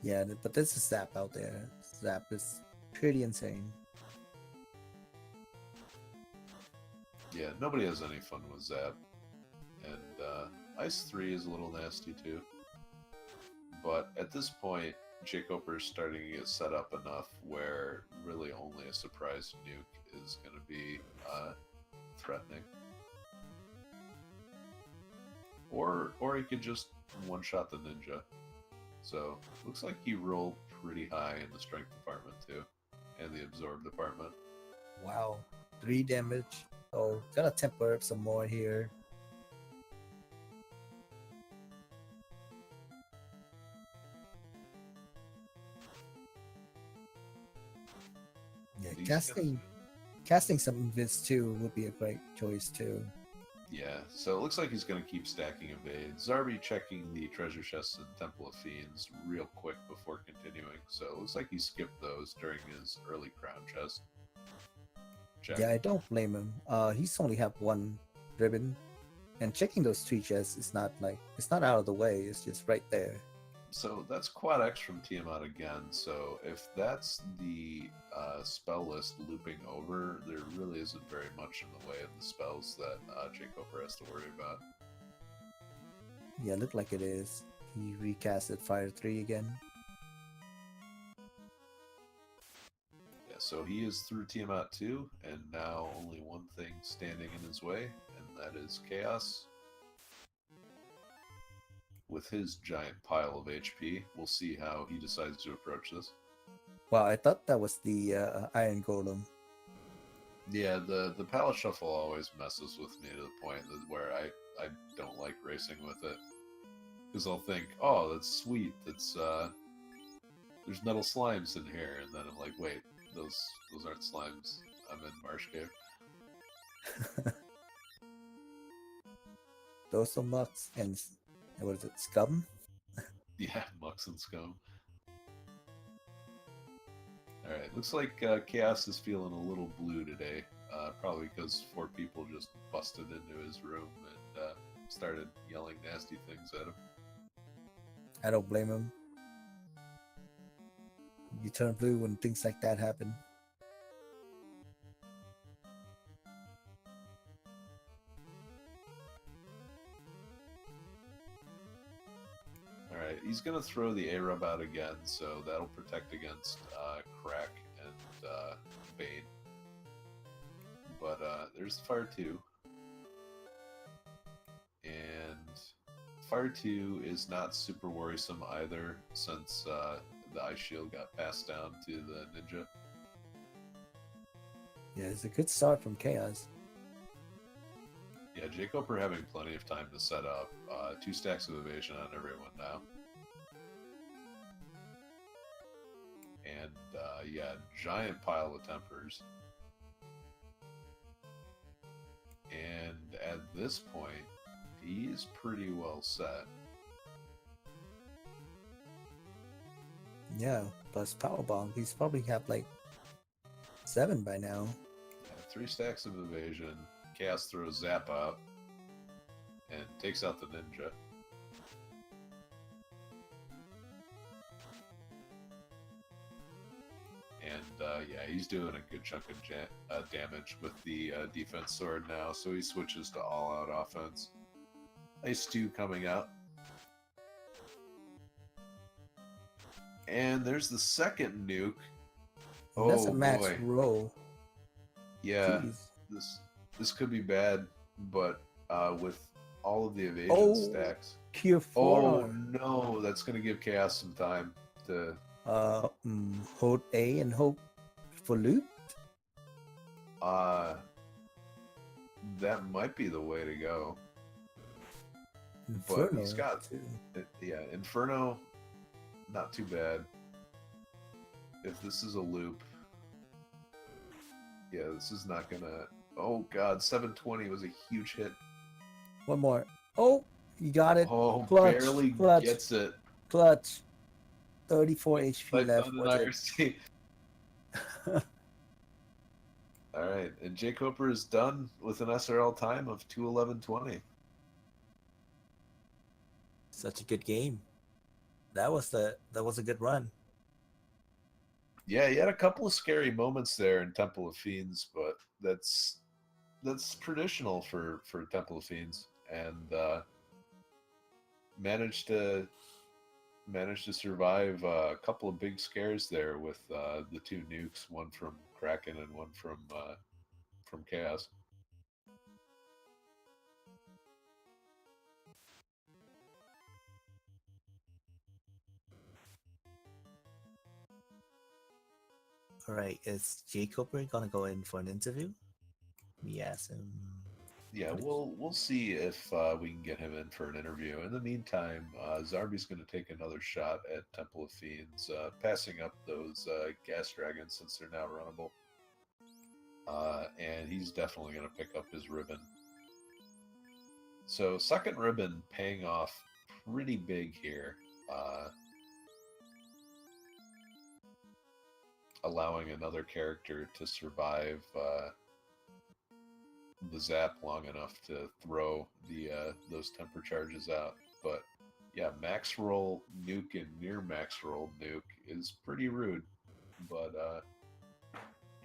[SPEAKER 1] Yeah, but there's a zap out there. Zap is pretty insane.
[SPEAKER 2] Yeah, nobody has any fun with Zap. And Ice 3 is a little nasty too. But at this point, jkoper is starting to get set up enough where really only a surprise nuke is going to be threatening. Or he could just one-shot the ninja. So, looks like he rolled pretty high in the strength department too, and the absorb department.
[SPEAKER 1] Wow, 3 damage. Oh, gotta temper up some more here. Yeah, casting some invis too would be a great choice too.
[SPEAKER 2] Yeah, so it looks like he's going to keep stacking evades. Zarby checking the treasure chests in Temple of Fiends real quick before continuing, so it looks like he skipped those during his early crown chest. Check.
[SPEAKER 1] Yeah, I don't blame him. He's only have one ribbon. And checking those 3 chests is not like, it's not out of the way, it's just right there.
[SPEAKER 2] So that's Quad X from Tiamat again. So if that's the spell list looping over, there really isn't very much in the way of the spells that jkoper has to worry about.
[SPEAKER 1] Yeah, look like it is. He recasted Fire 3 again.
[SPEAKER 2] Yeah, so he is through Tiamat 2, and now only one thing standing in his way, and that is Chaos. With his giant pile of HP, we'll see how he decides to approach this.
[SPEAKER 1] Wow, I thought that was the Iron Golem.
[SPEAKER 2] Yeah, the palette shuffle always messes with me to the point where I don't like racing with it. Because I'll think, oh, that's sweet, that's, there's metal slimes in here, and then I'm like, wait, those aren't slimes, I'm in Marsh Cave.
[SPEAKER 1] Those are mucks and what is it, scum?
[SPEAKER 2] Yeah, mucks and scum. Alright, looks like Chaos is feeling a little blue today. Probably because 4 people just busted into his room and started yelling nasty things at him.
[SPEAKER 1] I don't blame him. You turn blue when things like that happen.
[SPEAKER 2] Alright, he's going to throw the A-Rub out again, so that'll protect against Crack and Bane. But there's Fire 2. And Fire 2 is not super worrisome either, since the Ice Shield got passed down to the Ninja.
[SPEAKER 1] Yeah, it's a good start from Chaos.
[SPEAKER 2] Yeah, jkoper having plenty of time to set up. 2 stacks of evasion on everyone now. And yeah, giant pile of tempers. And at this point, he's pretty well set.
[SPEAKER 1] Yeah, plus Powerbomb. He's probably have like 7 by now.
[SPEAKER 2] Yeah, 3 stacks of evasion. Chaos throws Zap out and takes out the Ninja. And yeah, he's doing a good chunk of damage with the defense sword now, so he switches to all-out offense. Ice 2 coming out. And there's the second nuke.
[SPEAKER 1] Oh, that's a
[SPEAKER 2] Oh,
[SPEAKER 1] max
[SPEAKER 2] boy.
[SPEAKER 1] roll.
[SPEAKER 2] Yeah,
[SPEAKER 1] Jeez.
[SPEAKER 2] this could be bad, but with all of the evasion stacks.
[SPEAKER 1] Cure 4.
[SPEAKER 2] Oh no, that's gonna give Chaos some time to.
[SPEAKER 1] Hold A and hope for loot.
[SPEAKER 2] That might be the way to go.
[SPEAKER 1] Inferno
[SPEAKER 2] But he's got
[SPEAKER 1] too.
[SPEAKER 2] Yeah, Inferno, not too bad. If this is a loop, yeah, this is not gonna. Oh god, 720 was a huge hit.
[SPEAKER 1] One more. Oh, you got it.
[SPEAKER 2] Oh,
[SPEAKER 1] Clutch,
[SPEAKER 2] barely
[SPEAKER 1] clutch.
[SPEAKER 2] gets it.
[SPEAKER 1] Clutch. 34 HP left.
[SPEAKER 2] Done an IRC. All right, and jkoper is done with an SRL time of 2:11:20.
[SPEAKER 1] Such a good game. That was a good run.
[SPEAKER 2] Yeah, he had a couple of scary moments there in Temple of Fiends, but that's traditional for Temple of Fiends, and managed to survive a couple of big scares there with the 2 nukes, one from Kraken and one from Chaos.
[SPEAKER 1] All right, is jkoper gonna go in for an interview? Yes.
[SPEAKER 2] Yeah, we'll see if we can get him in for an interview. In the meantime, Zarby's going to take another shot at Temple of Fiends, passing up those gas dragons since they're now runnable. And he's definitely going to pick up his ribbon. So second ribbon paying off pretty big here. Allowing another character to survive the zap long enough to throw the those temper charges out. But yeah, max roll nuke and near max roll nuke is pretty rude. But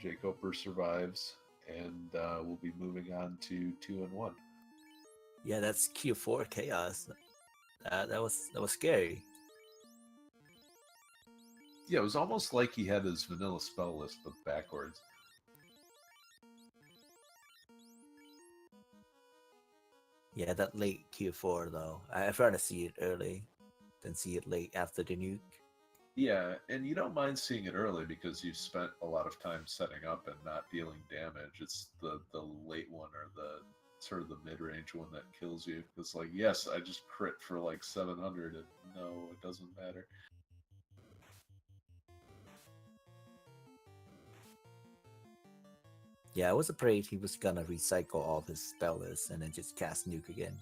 [SPEAKER 2] jkoper survives, and we'll be moving on to 2-1.
[SPEAKER 1] Yeah, that's Q4 chaos. That was scary.
[SPEAKER 2] Yeah, it was almost like he had his vanilla spell list, but backwards.
[SPEAKER 1] Yeah, that late Q4 though. I'd rather see it early than see it late after the nuke.
[SPEAKER 2] Yeah, and you don't mind seeing it early because you've spent a lot of time setting up and not dealing damage. It's the late one or the sort of the mid range one that kills you. It's like, yes, I just crit for like 700, and no, it doesn't matter.
[SPEAKER 1] Yeah, I was afraid he was gonna recycle all his spell lists and then just cast nuke again.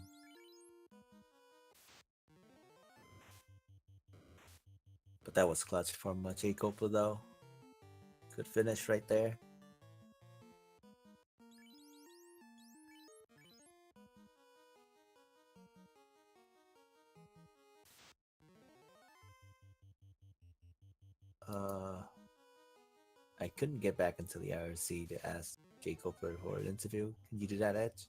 [SPEAKER 1] But that was clutch from jkoper though. Good finish right there. Uh, I couldn't get back into the IRC to ask jkoper for an interview. Can you do that, Edge?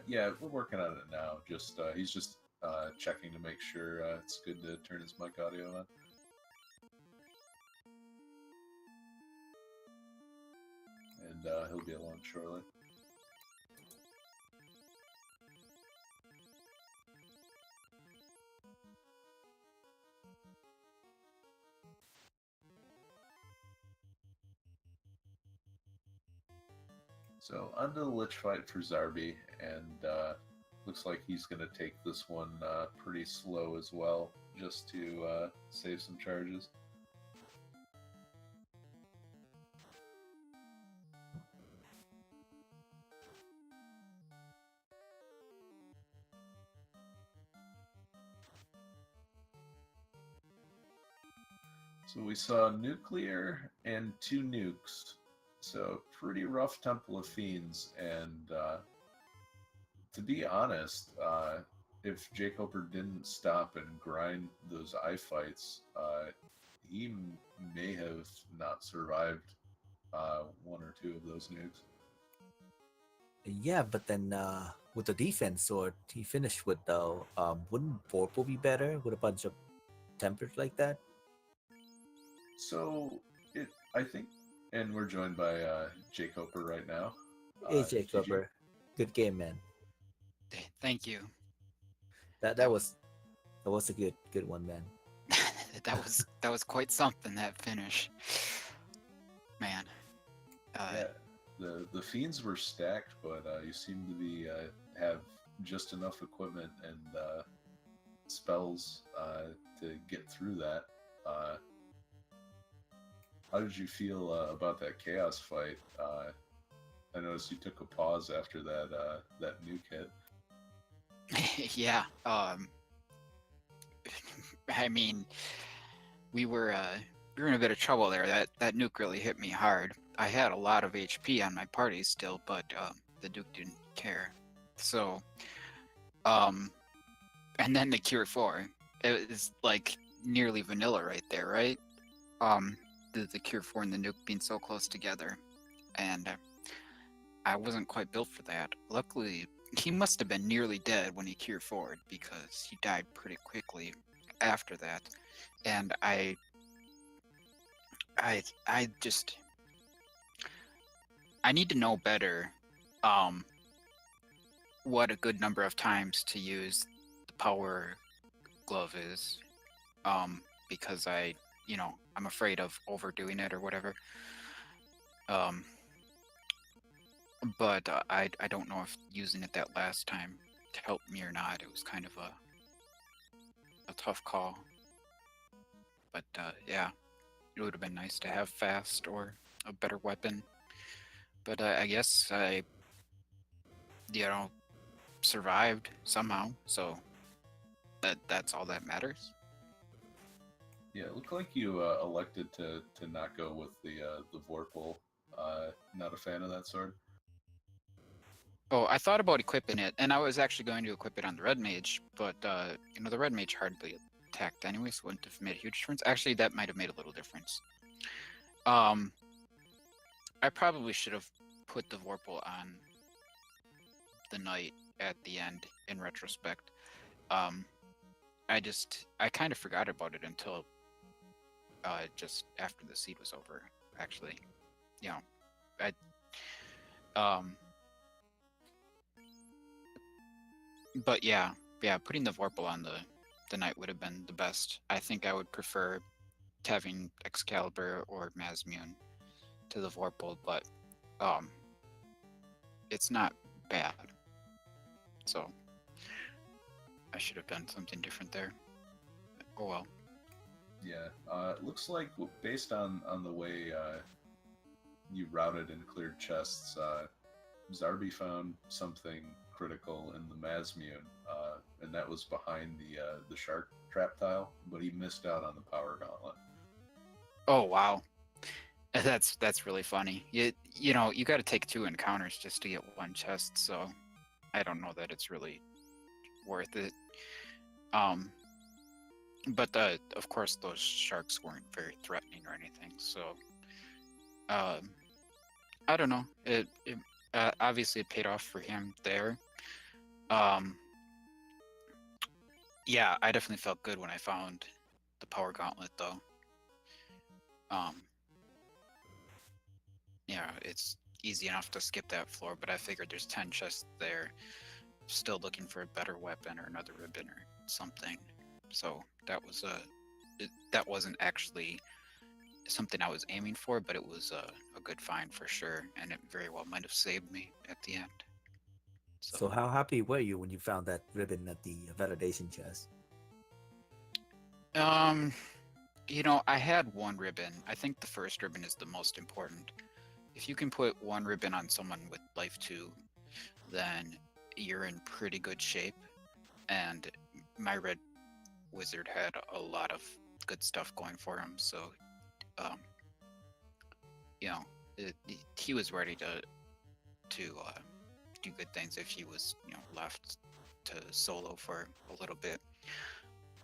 [SPEAKER 2] Yeah, we're working on it now. Just he's just checking to make sure it's good to turn his mic audio on. And he'll be along shortly. So onto the Lich fight for Zarby, and looks like he's going to take this one pretty slow as well, just to save some charges. So we saw nuclear and 2 nukes. So pretty rough Temple of Fiends, and to be honest, if jkoper didn't stop and grind those eye fights, he may have not survived 1 or 2 of those nukes.
[SPEAKER 1] Yeah, but then with the defense sword, he finished with though. Wouldn't Vorpal be better with a bunch of tempers like that?
[SPEAKER 2] So I think, and we're joined by jkoper right now.
[SPEAKER 1] Hey,
[SPEAKER 2] GG.
[SPEAKER 1] jkoper, good game, man.
[SPEAKER 3] Thank you.
[SPEAKER 1] That
[SPEAKER 3] That
[SPEAKER 1] was a good one, man.
[SPEAKER 3] that was quite something, that finish. Man.
[SPEAKER 2] Yeah, the fiends were stacked, but you seem to be have just enough equipment and spells to get through that. How did you feel about that chaos fight? I noticed you took a pause after that nuke hit.
[SPEAKER 3] Yeah. I mean, we were in a bit of trouble there. That nuke really hit me hard. I had a lot of HP on my party still, but the nuke didn't care. So, and then the Cure 4. It was like nearly vanilla right there, right? The Cure 4 and the nuke being so close together, and I wasn't quite built for that. Luckily, he must have been nearly dead when he Cure 4'd, because he died pretty quickly after that, and I just I need to know better what a good number of times to use the power glove is, because I'm afraid of overdoing it or whatever. But I don't know if using it that last time helped me or not. It was kind of a tough call. But yeah, it would have been nice to have fast or a better weapon. But I guess I, survived somehow. So that's all that matters.
[SPEAKER 2] Yeah, it looked like you elected to not go with the Vorpal Not a fan of that sword.
[SPEAKER 3] Oh, I thought about equipping it, and I was actually going to equip it on the red mage, but you know, the red mage hardly attacked anyway, so it wouldn't have made a huge difference. Actually, that might have made a little difference. I probably should have put the Vorpal on the knight at the end in retrospect. I kind of forgot about it until just after the seed was over, actually. You know, but yeah, putting the Vorpal on the knight would have been the best. I think I would prefer having Excalibur or Mazmune to the Vorpal, but it's not bad. So I should have done something different there. Oh well.
[SPEAKER 2] Yeah, it looks like based on the way you routed and cleared chests, Zarby found something critical in the Mazmune, and that was behind the shark trap tile, but he missed out on the power gauntlet.
[SPEAKER 3] Oh wow. That's really funny. You know, you got to take 2 encounters just to get 1 chest, so I don't know that it's really worth it. But of course those sharks weren't very threatening or anything, so I don't know. It obviously it paid off for him there. Yeah, I definitely felt good when I found the power gauntlet though. Yeah, it's easy enough to skip that floor, but I figured there's 10 chests there, still looking for a better weapon or another ribbon or something. So that was that wasn't actually something I was aiming for, but it was a good find for sure, and it very well might have saved me at the end.
[SPEAKER 1] So how happy were you when you found that ribbon at the validation chest?
[SPEAKER 3] You know, I had 1 ribbon. I think the first ribbon is the most important. If you can put 1 ribbon on someone with life 2, then you're in pretty good shape. And my red wizard had a lot of good stuff going for him, so you know, he was ready to do good things if he was, you know, left to solo for a little bit.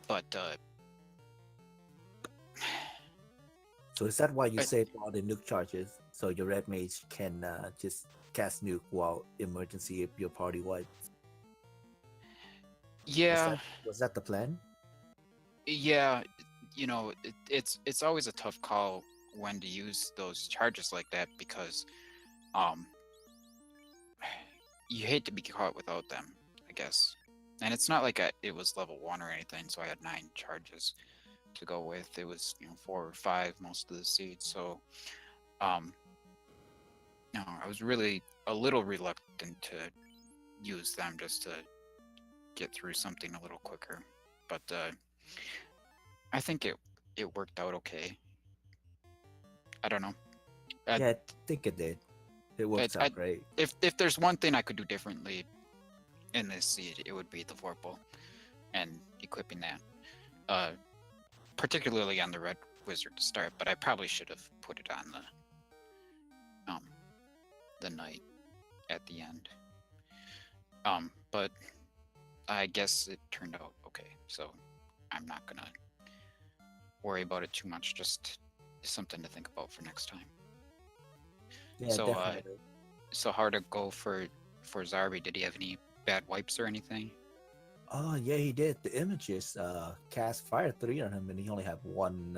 [SPEAKER 3] But
[SPEAKER 1] So is that why you saved all the nuke charges so your red mage can just cast nuke while emergency if your party wipes?
[SPEAKER 3] yeah,
[SPEAKER 1] Was that the plan?
[SPEAKER 3] yeah, you know, it's always a tough call when to use those charges like that because you hate to be caught without them, I guess. And it's not like it was level 1 or anything, so I had 9 charges to go with. It was, you know, 4 or 5 most of the seeds, so no, I was really a little reluctant to use them just to get through something a little quicker. But I think it worked out okay. I don't know.
[SPEAKER 1] Yeah, I think it did. It works out great.
[SPEAKER 3] If there's one thing I could do differently in this seed, it would be the Vorpal and equipping that. Particularly on the red wizard to start, but I probably should have put it on the knight at the end. But I guess it turned out okay, so I'm not gonna worry about it too much. Just something to think about for next time.
[SPEAKER 1] Yeah,
[SPEAKER 3] So
[SPEAKER 1] definitely.
[SPEAKER 3] so hard to go for Zarby. Did he have any bad wipes or anything?
[SPEAKER 1] Oh yeah, he did. The images cast fire 3 on him, and he only had one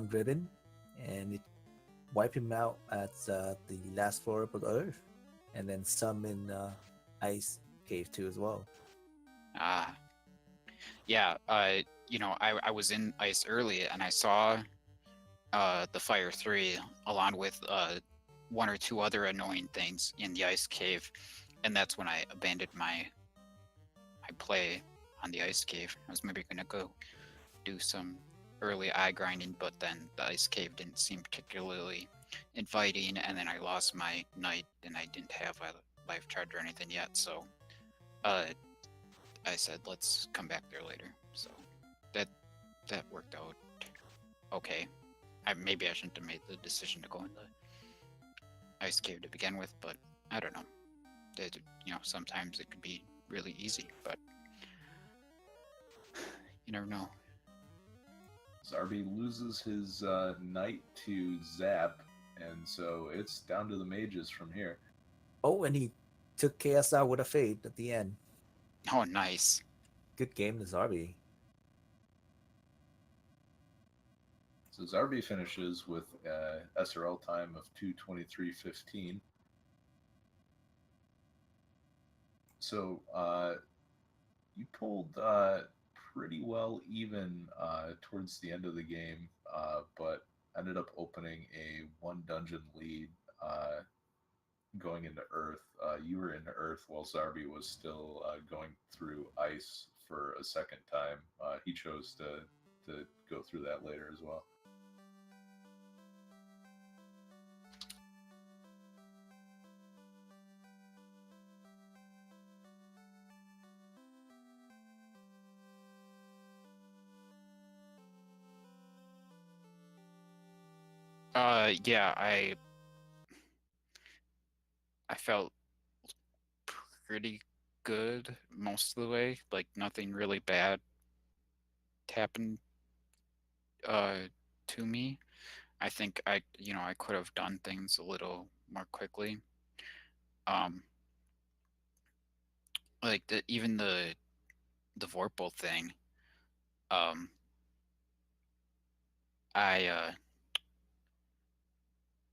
[SPEAKER 1] ribbon, and it wiped him out at the last floor of the earth, and then some in ice cave too as well.
[SPEAKER 3] Yeah. You know, I was in ice early, and I saw the fire 3 along with 1 or 2 other annoying things in the ice cave, and that's when I abandoned my play on the ice cave. I was maybe gonna go do some early eye grinding, but then the ice cave didn't seem particularly inviting, and then I lost my knight, and I didn't have a life charge or anything yet, so I said let's come back there later. So that worked out okay. maybe I shouldn't have made the decision to go in the ice cave to begin with, but I don't know. Sometimes it could be really easy, but you never know.
[SPEAKER 2] Zarby loses his knight to Zap, and so it's down to the mages from here.
[SPEAKER 1] Oh, and he took Chaos out with a fade at the end.
[SPEAKER 3] Oh, nice.
[SPEAKER 1] Good game to Zarby.
[SPEAKER 2] So Zarby finishes with SRL time of 2:23:15. So you pulled pretty well even towards the end of the game, but ended up opening a one dungeon lead going into Earth. You were in Earth while Zarby was still going through Ice for a second time. He chose to go through that later as well.
[SPEAKER 3] Yeah, I felt pretty good most of the way. Like nothing really bad happened to me. I think I could have done things a little more quickly. Um, like even the Vorpal thing. Um, I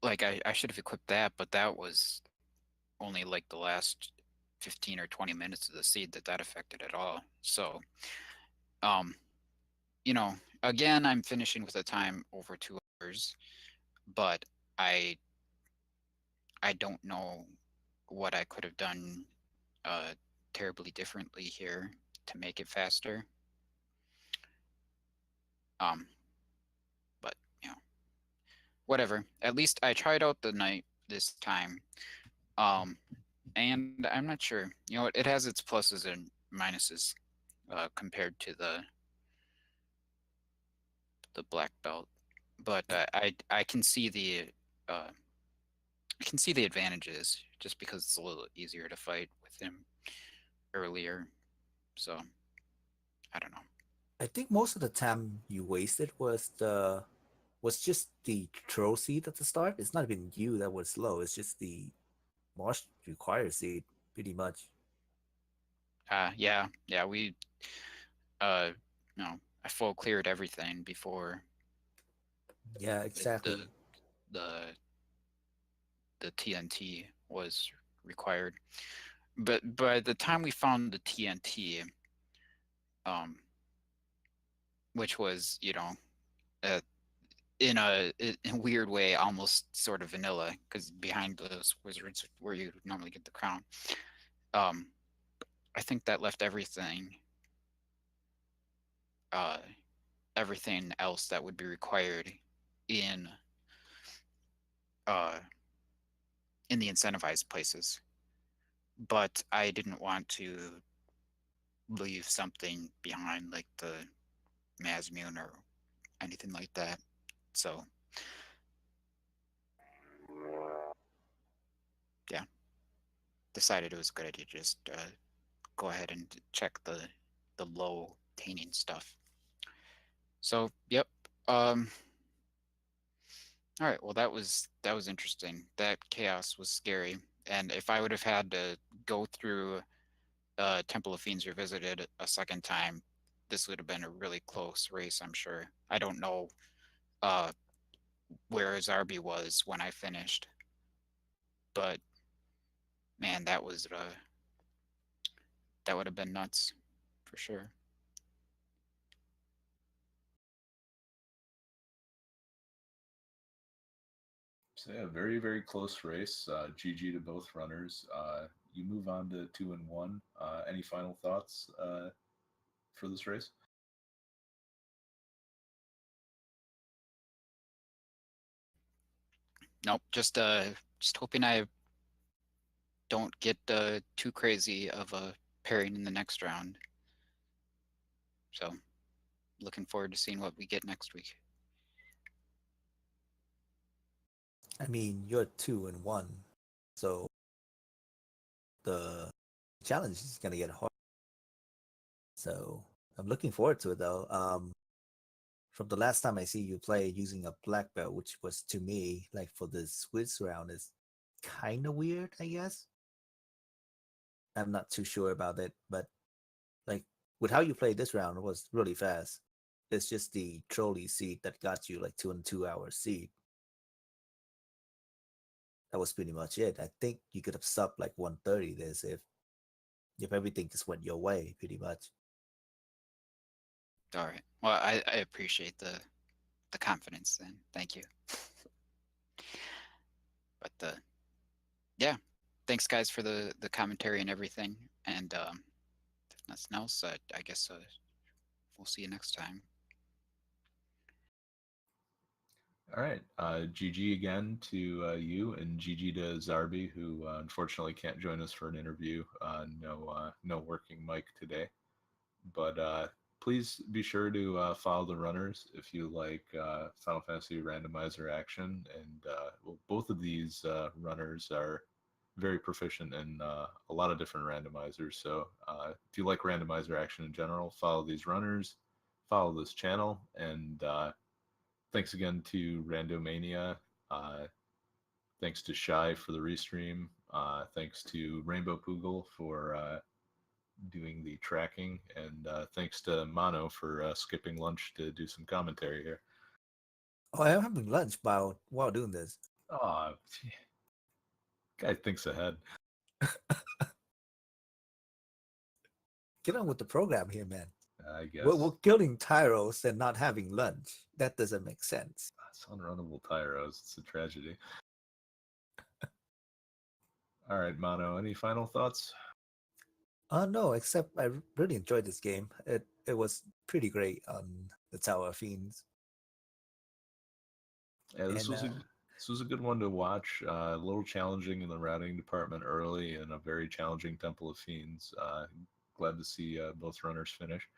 [SPEAKER 3] I should have equipped that, but that was only like the last 15 or 20 minutes of the seed that affected at all. So, um, again, I'm finishing with a time over 2 hours, but I I don't know what I could have done uh terribly differently here to make it faster. Um, but whatever. At least I tried out the night this time. Um, and I'm not sure. It has its pluses and minuses compared to the black belt, but I can see uh, I can see the advantages just because it's a little easier to fight with him earlier. So I don't know.
[SPEAKER 1] I think most of the time you wasted was just the throw seed at the start. It's not even you that was slow. It's just the Marsh require seed pretty much.
[SPEAKER 3] Yeah, we uh, I full cleared everything before
[SPEAKER 1] Yeah,
[SPEAKER 3] the the
[SPEAKER 1] exactly.
[SPEAKER 3] the, the TNT was required. But by the time we found the TNT, um, which was uh, in a weird way almost sort of vanilla because behind those wizards where you normally get the crown. Um, I think that left uh, everything else that would be required in uh, in the incentivized places. But I didn't want to leave something behind like the Masmune or anything like that. So yeah, decided it was a good idea to just go ahead and check the low tainting stuff. So yep. All right. Well, that was interesting. That chaos was scary. And if I would have had to go through Temple of Fiends Revisited a second time, this would have been a really close race, I'm sure. I don't know uh, where Zarby was when I finished, but man, that would have been nuts for sure.
[SPEAKER 2] So yeah, very very close race. GG to both runners. You move on to 2-1. Any final thoughts for this race?
[SPEAKER 3] Nope. Just hoping I don't get too crazy of a pairing in the next round. So looking forward to seeing what we get next week.
[SPEAKER 1] I mean, you're 2-1, so the challenge is gonna get hard. So I'm looking forward to it though. From the last time I see you play using a black belt, which was to me like for this quiz round is kind of weird, I guess. I'm not too sure about it, but like with how you played this round, it was really fast. It's just the trolley seat that got you like 2 and 2 hour seat. That was pretty much it. I think you could have subbed like 130 this if everything just went your way, pretty much.
[SPEAKER 3] All right. Well, I appreciate the confidence then. Thank you. But yeah, thanks guys for the commentary and everything. And if nothing else, I guess we'll see you next time.
[SPEAKER 2] All right. GG again to you, and GG to Zarby, who unfortunately can't join us for an interview. No working mic today. But please be sure to follow the runners if you like Final Fantasy Randomizer action. And well, both of these runners are very proficient in a lot of different randomizers. So if you like randomizer action in general, follow these runners, follow this channel, and thanks again to Randomania. Uh, thanks to Shy for the restream. Thanks to Rainbow Poogle for doing the tracking, and thanks to Mono for skipping lunch to do some commentary here.
[SPEAKER 1] Oh, I'm having lunch while doing this.
[SPEAKER 2] Oh, guy thinks ahead.
[SPEAKER 1] Get on with the program here, man.
[SPEAKER 2] I guess
[SPEAKER 1] We're killing tyros and not having lunch. That doesn't make sense.
[SPEAKER 2] it's unrunnable tyros. It's a tragedy. All right, Mono. Any final thoughts?
[SPEAKER 1] No, except I really enjoyed this game. It was pretty great on the Tower of Fiends.
[SPEAKER 2] Yeah, this
[SPEAKER 1] And
[SPEAKER 2] was a good one to watch. A little challenging in the routing department early, and a very challenging Temple of Fiends. Glad to see both runners finish.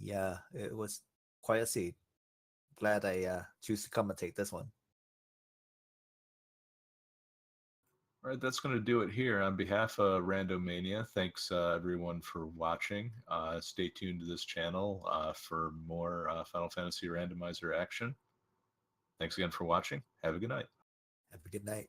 [SPEAKER 1] yeah, it was quite a seat. Glad I choose to commentate this one.
[SPEAKER 2] All right, that's going to do it here. On behalf of Randomania, thanks everyone for watching. Stay tuned to this channel for more Final Fantasy Randomizer action. Thanks again for watching. Have a good night.
[SPEAKER 1] Have a good night.